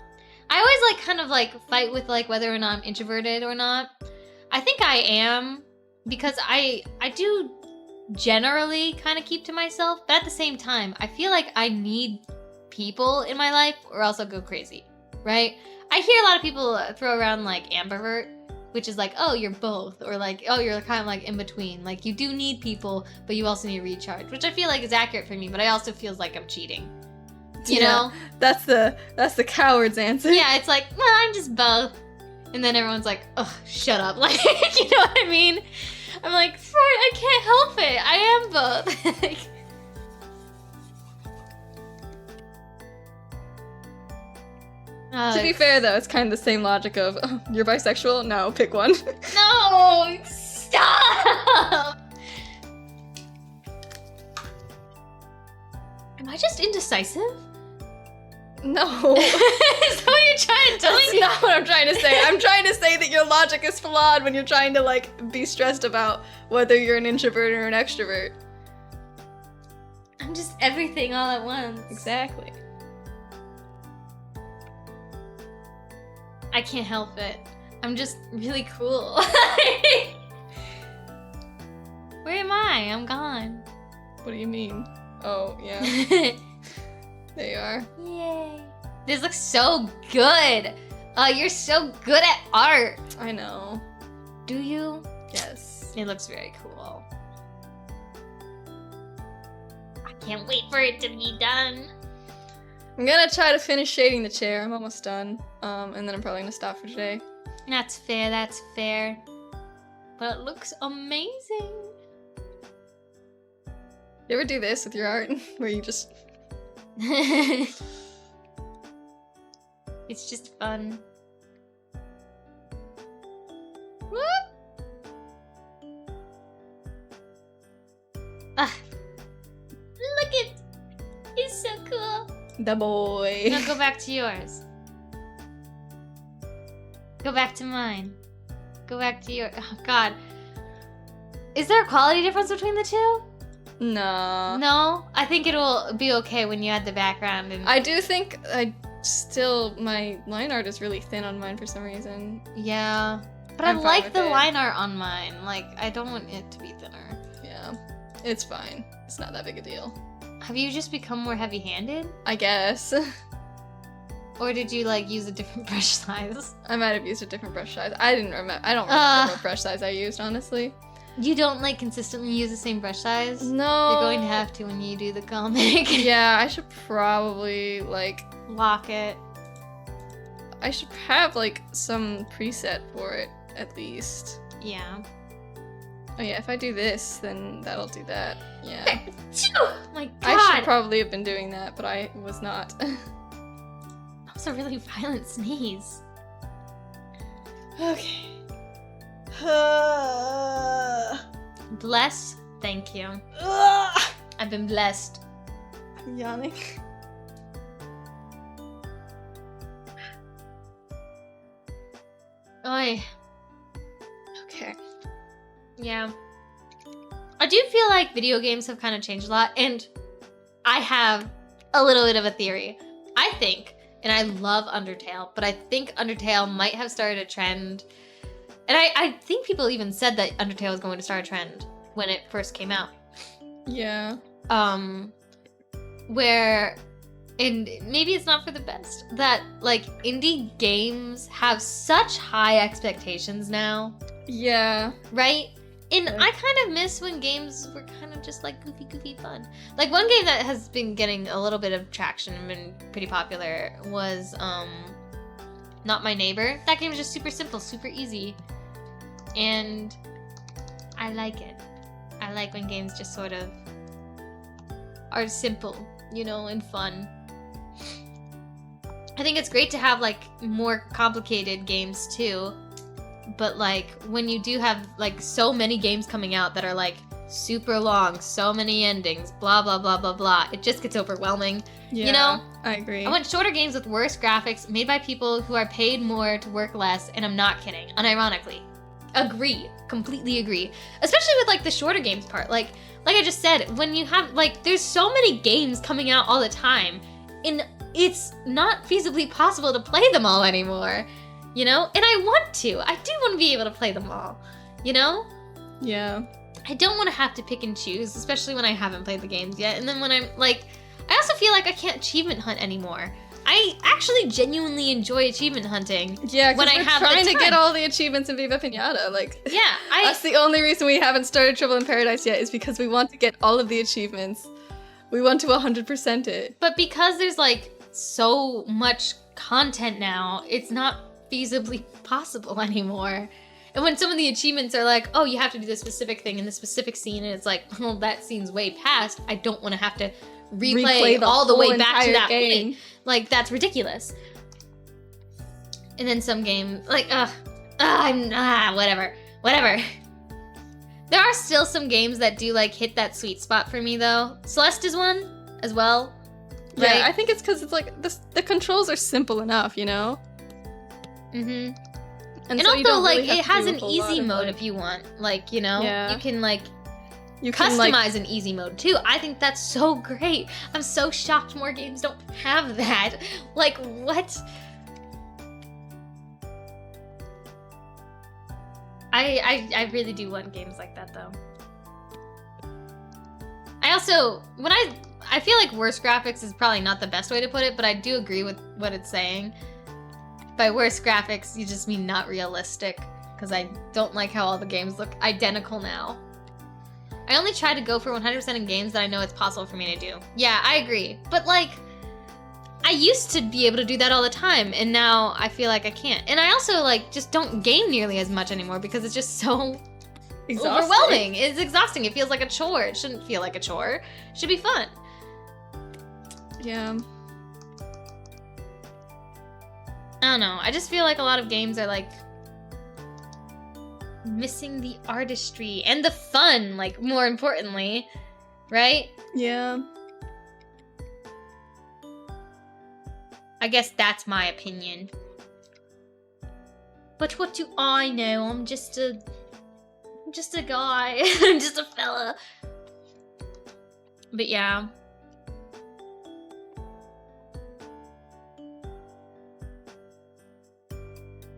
I always, like, kind of, like, fight with, like, whether or not I'm introverted or not. I think I am, because I do generally kind of keep to myself, but at the same time, I feel like I need people in my life or else I'll go crazy, right? I hear a lot of people throw around, like, ambivert, which is like, oh, you're both, or like, oh, you're kind of like in between. Like, you do need people, but you also need a recharge, which I feel like is accurate for me, but I also feels like I'm cheating. You know? That's the coward's answer. Yeah, it's like, well, I'm just both. And then everyone's like, oh, shut up. Like, you know what I mean? I'm like, I can't help it. I am both. To be fair, though, it's kind of the same logic of, oh, you're bisexual? No, pick one. No! Stop! Am I just indecisive? No. Is that what you're trying to tell That's me? not what I'm trying to say. I'm trying to say that your logic is flawed when you're trying to, like, be stressed about whether you're an introvert or an extrovert. I'm just everything all at once. Exactly. I can't help it. I'm just really cool. Where am I? I'm gone. What do you mean? Oh, yeah. There you are. Yay. This looks so good. You're so good at art. I know. Do you? Yes. It looks very cool. I can't wait for it to be done. I'm gonna try to finish shading the chair. I'm almost done. And then I'm probably gonna stop for today. That's fair, that's fair. But it looks amazing. You ever do this with your art? Where you just... It's just fun. What? Ah. Look it! It's so cool. The boy. Now go back to yours. Go back to mine. Go back to your... Oh, God. Is there a quality difference between the two? Nah. No? I think it'll be okay when you add the background and... I do think my line art is really thin on mine for some reason. Yeah. But I'm I fine like with the it. line art on mine. Like, I don't want it to be thinner. Yeah. It's fine. It's not that big a deal. Have you just become more heavy-handed? I guess. Or did you, like, use a different brush size? I might have used a different brush size. I don't remember what brush size I used, honestly. You don't, like, consistently use the same brush size? No. You're going to have to when you do the comic. Yeah, I should probably, like... Lock it. I should have, like, some preset for it, at least. Yeah. Oh yeah, if I do this, then that'll do that. Yeah. Oh my God! I should probably have been doing that, but I was not. That was a really violent sneeze. Okay. Bless. Thank you. Ugh! I've been blessed. I'm yawning. Oy. Okay. Yeah. I do feel like video games have kind of changed a lot, and I have a little bit of a theory. I think, and I love Undertale, but I think Undertale might have started a trend, and I think people even said that Undertale was going to start a trend when it first came out. Yeah. Where, and maybe it's not for the best, that like indie games have such high expectations now, Yeah. right? And Right. I kind of miss when games were kind of just like goofy fun. Like one game that has been getting a little bit of traction and been pretty popular was Not My Neighbor. That game is just super simple, super easy. And I like it. I like when games just sort of are simple, you know, and fun. I think it's great to have like more complicated games too. But like when you do have like so many games coming out that are like super long, so many endings, blah blah blah blah blah, it just gets overwhelming. Yeah. You know? I agree. I want shorter games with worse graphics made by people who are paid more to work less, and I'm not kidding, unironically. Agree. Completely agree. Especially with like the shorter games part. Like I just said, when you have like there's so many games coming out all the time, and it's not feasibly possible to play them all anymore. You know? And I want to. I do want to be able to play them all. You know? Yeah. I don't want to have to pick and choose, especially when I haven't played the games yet. And then when I'm like, I also feel like I can't achievement hunt anymore. I actually genuinely enjoy achievement hunting. Yeah, when because we're I have trying the to get time. all the achievements in Viva Pinata. Like, Yeah, that's the only reason we haven't started Trouble in Paradise yet, is because we want to get all of the achievements. We want to 100% it. But because there's like so much content now, it's not feasibly possible anymore. And when some of the achievements are like, oh, you have to do this specific thing in this specific scene, and it's like, well, that scene's way past. I don't want to have to replay all the way back to that point. Like, that's ridiculous. And then some game, like, whatever. There are still some games that do, like, hit that sweet spot for me, though. Celeste is one, as well. Right? Yeah, I think it's because it's like, the controls are simple enough, you know? Mm-hmm. And And so you also, don't like, really have it to has do a an whole lot easy of, mode like- if you want. Like, you know? Yeah. You can, like, You can, like, customize an easy mode, too. I think that's so great. I'm so shocked more games don't have that. Like, what? I really do want games like that, though. I also, I feel like worse graphics is probably not the best way to put it, but I do agree with what it's saying. By worse graphics, you just mean not realistic, because I don't like how all the games look identical now. I only try to go for 100% in games that I know it's possible for me to do. Yeah, I agree. But, like, I used to be able to do that all the time, and now I feel like I can't. And I also, like, just don't game nearly as much anymore because it's just so exhausting. overwhelming. It's exhausting. It feels like a chore. It shouldn't feel like a chore. It should be fun. Yeah. I don't know. I just feel like a lot of games are, like, missing the artistry and the fun, like, more importantly. Right? Yeah. I guess that's my opinion. But what do I know? I'm just a guy. I'm just a fella. But yeah.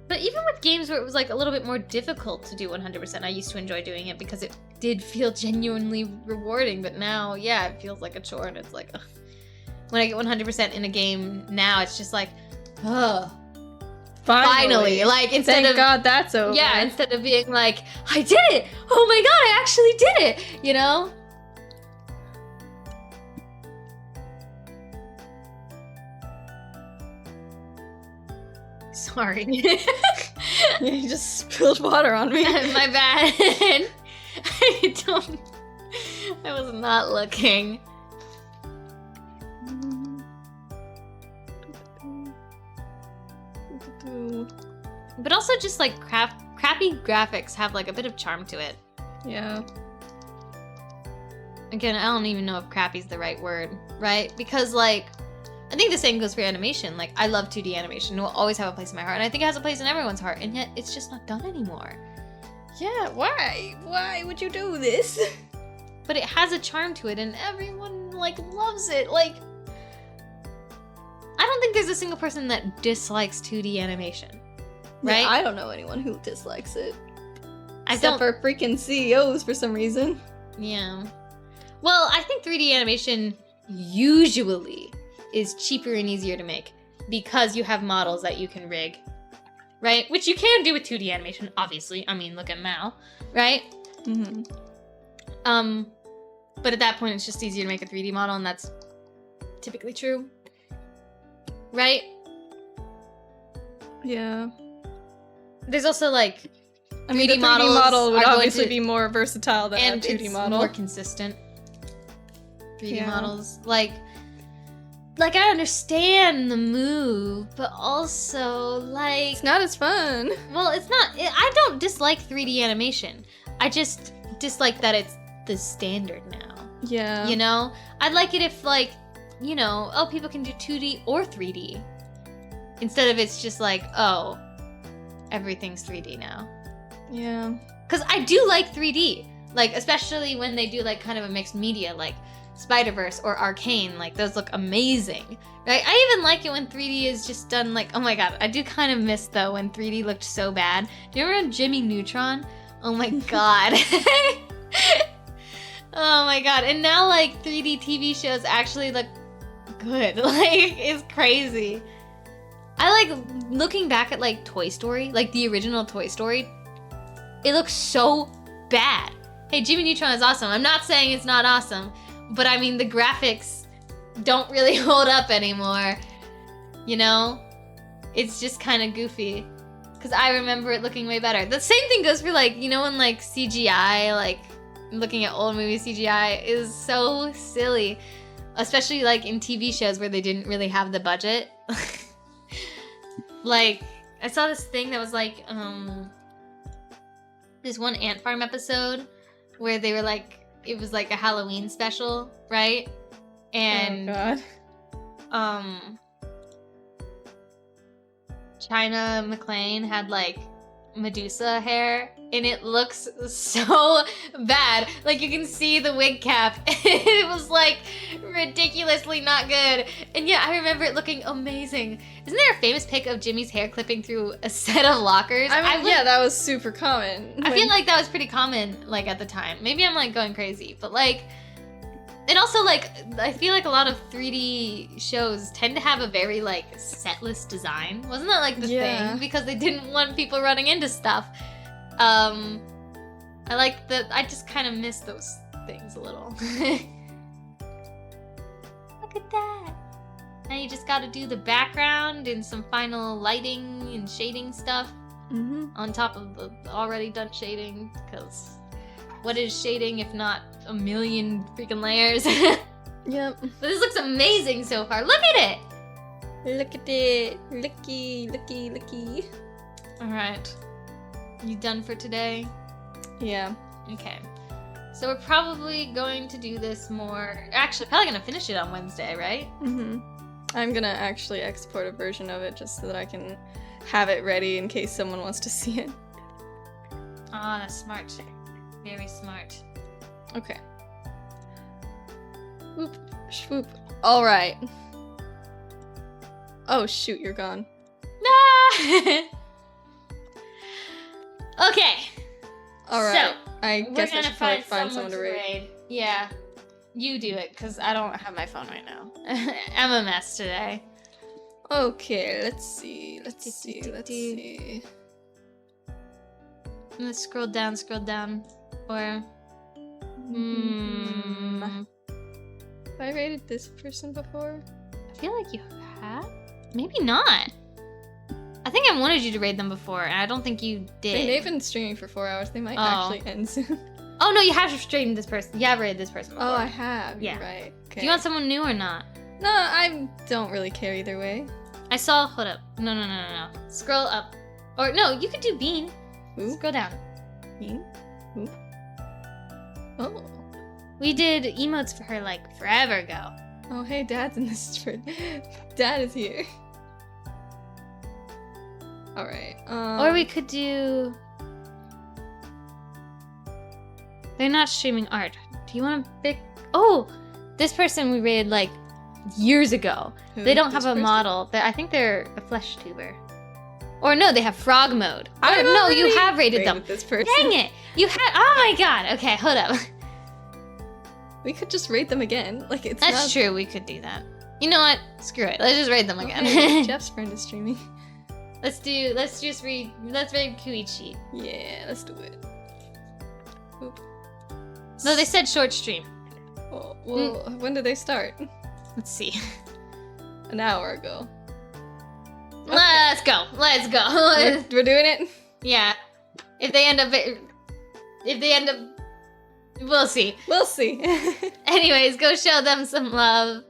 But even with games where it was like a little bit more difficult to do 100%, I used to enjoy doing it because it did feel genuinely rewarding. But now, yeah, it feels like a chore, and it's like, ugh. When I get 100% in a game now, it's just like, ugh. Finally. Like, instead Thank of... God that's over. Yeah, instead of being like, I did it! Oh my god, I actually did it! You know? Sorry. You just spilled water on me. My bad. I was not looking. But also just like crappy graphics have like a bit of charm to it. Yeah. again, I don't even know if crappy's the right word, right? Because, like, I think the same goes for animation. Like, I love 2D animation. It will always have a place in my heart. And I think it has a place in everyone's heart. And yet, it's just not done anymore. Yeah, why? Why would you do this? But it has a charm to it, and everyone, like, loves it. Like, I don't think there's a single person that dislikes 2D animation. Right? Yeah, I don't know anyone who dislikes it. I Except don't... for freaking CEOs for some reason. Yeah. Well, I think 3D animation usually is cheaper and easier to make because you have models that you can rig, right? Which you can do with 2D animation, obviously. I mean, look at Mao, right? Mm-hmm. But at that point, it's just easier to make a 3D model, and that's typically true, right? Yeah. There's also, like, I mean, 3D the 3D models model would are going obviously to- be more versatile than and a 2D it's model. more consistent. 3D Yeah. models, like I understand the move, but also like It's not as fun. well, it's not. I don't dislike 3D animation. I just dislike that it's the standard now. Yeah. You know, I'd like it if like oh, people can do 2D or 3D instead of it's just like oh, everything's 3D now. Yeah. Because I do like 3D, like especially when they do like kind of a mixed media, like Spider-Verse or Arcane, like those look amazing, right? I even like it when 3D is just done like, oh my god, I do kind of miss though when 3D looked so bad. Do you remember Jimmy Neutron? Oh my god. Oh my god, and now like 3D TV shows actually look good, like it's crazy. I like looking back at like Toy Story, like the original Toy Story, it looks so bad. Hey, Jimmy Neutron is awesome. I'm not saying it's not awesome, but I mean, the graphics don't really hold up anymore. You know? It's just kind of goofy. Because I remember it looking way better. The same thing goes for, like, when, like, CGI, like, looking at old movie CGI is so silly. Especially, like, in TV shows where they didn't really have the budget. Like, I saw this thing that was, like, this one Ant Farm episode where they were, like, it was like a Halloween special, right? And oh god. China McClain had like Medusa hair, and it looks so bad. Like you can see the wig cap. It was like ridiculously not good. And yeah, I remember it looking amazing. Isn't there a famous pic of Jimmy's hair clipping through a set of lockers? I mean, yeah, that was super common. I feel like that was pretty common, like, at the time. Maybe I'm, like, going crazy, but, like... And also, like, I feel like a lot of 3D shows tend to have a very, like, setless design. Wasn't that, like, the thing? Because they didn't want people running into stuff. I like that... I just kind of miss those things a little. Look at that! Now you just gotta do the background and some final lighting and shading stuff on top of the already done shading, because what is shading if not a million freaking layers? Yep. But this looks amazing so far. Look at it! Look at it. Looky, looky, looky. Alright. You done for today? Yeah. Okay. So we're probably going to do this more... Actually, probably gonna finish it on Wednesday, right? I'm gonna actually export a version of it just so that I can have it ready in case someone wants to see it. Ah, that's smart. Very smart. Okay. Whoop, swoop. Alright. Oh shoot, you're gone. Ah! Okay. Alright. So, I guess I we're should gonna probably find find someone someone to raid. Yeah. You do it, because I don't have my phone right now. I'm a mess today. Okay, let's see. Let's see. Let's scroll down. Or... Have I rated this person before? I feel like you have? Maybe not. I think I wanted you to raid them before, and I don't think you did. They've been streaming for 4 hours. They might actually end soon. Oh, no, you have streamed this person. You have rated this person before. Oh, I have. Yeah. You're right. Okay. Do you want someone new or not? No, I don't really care either way. I saw... Hold up. No. Scroll up. Or, no, you could do Bean. Ooh. Scroll down. Bean? Ooh. Oh. We did emotes for her like forever ago. Oh, hey, Dad's in this stream. Dad is here. All right. Or we could do... They're not streaming art. Do you want to pick... Oh! This person we rated like years ago. Who? They don't This have a person? model. I think they're a flesh tuber. Or no, they have frog mode. I've No, you already have rated them. This person. Dang it! You had... Oh my god! Okay, hold up. We could just rate them again. Like it's That's not... true, we could do that. You know what? Screw it. Let's just rate them again. Okay, Jeff's friend is streaming. let's rate Kuichi. Yeah, let's do it. Oop. No, they said short stream. Well, when did they start? Let's see. An hour ago. Let's go. We're doing it? Yeah. If they end up, we'll see. We'll see. Anyways, go show them some love.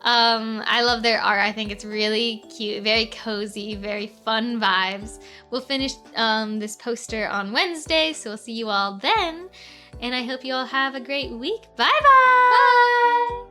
I love their art. I think it's really cute, very cozy, very fun vibes. We'll finish this poster on Wednesday, so we'll see you all then. And I hope you all have a great week. Bye-bye! Bye!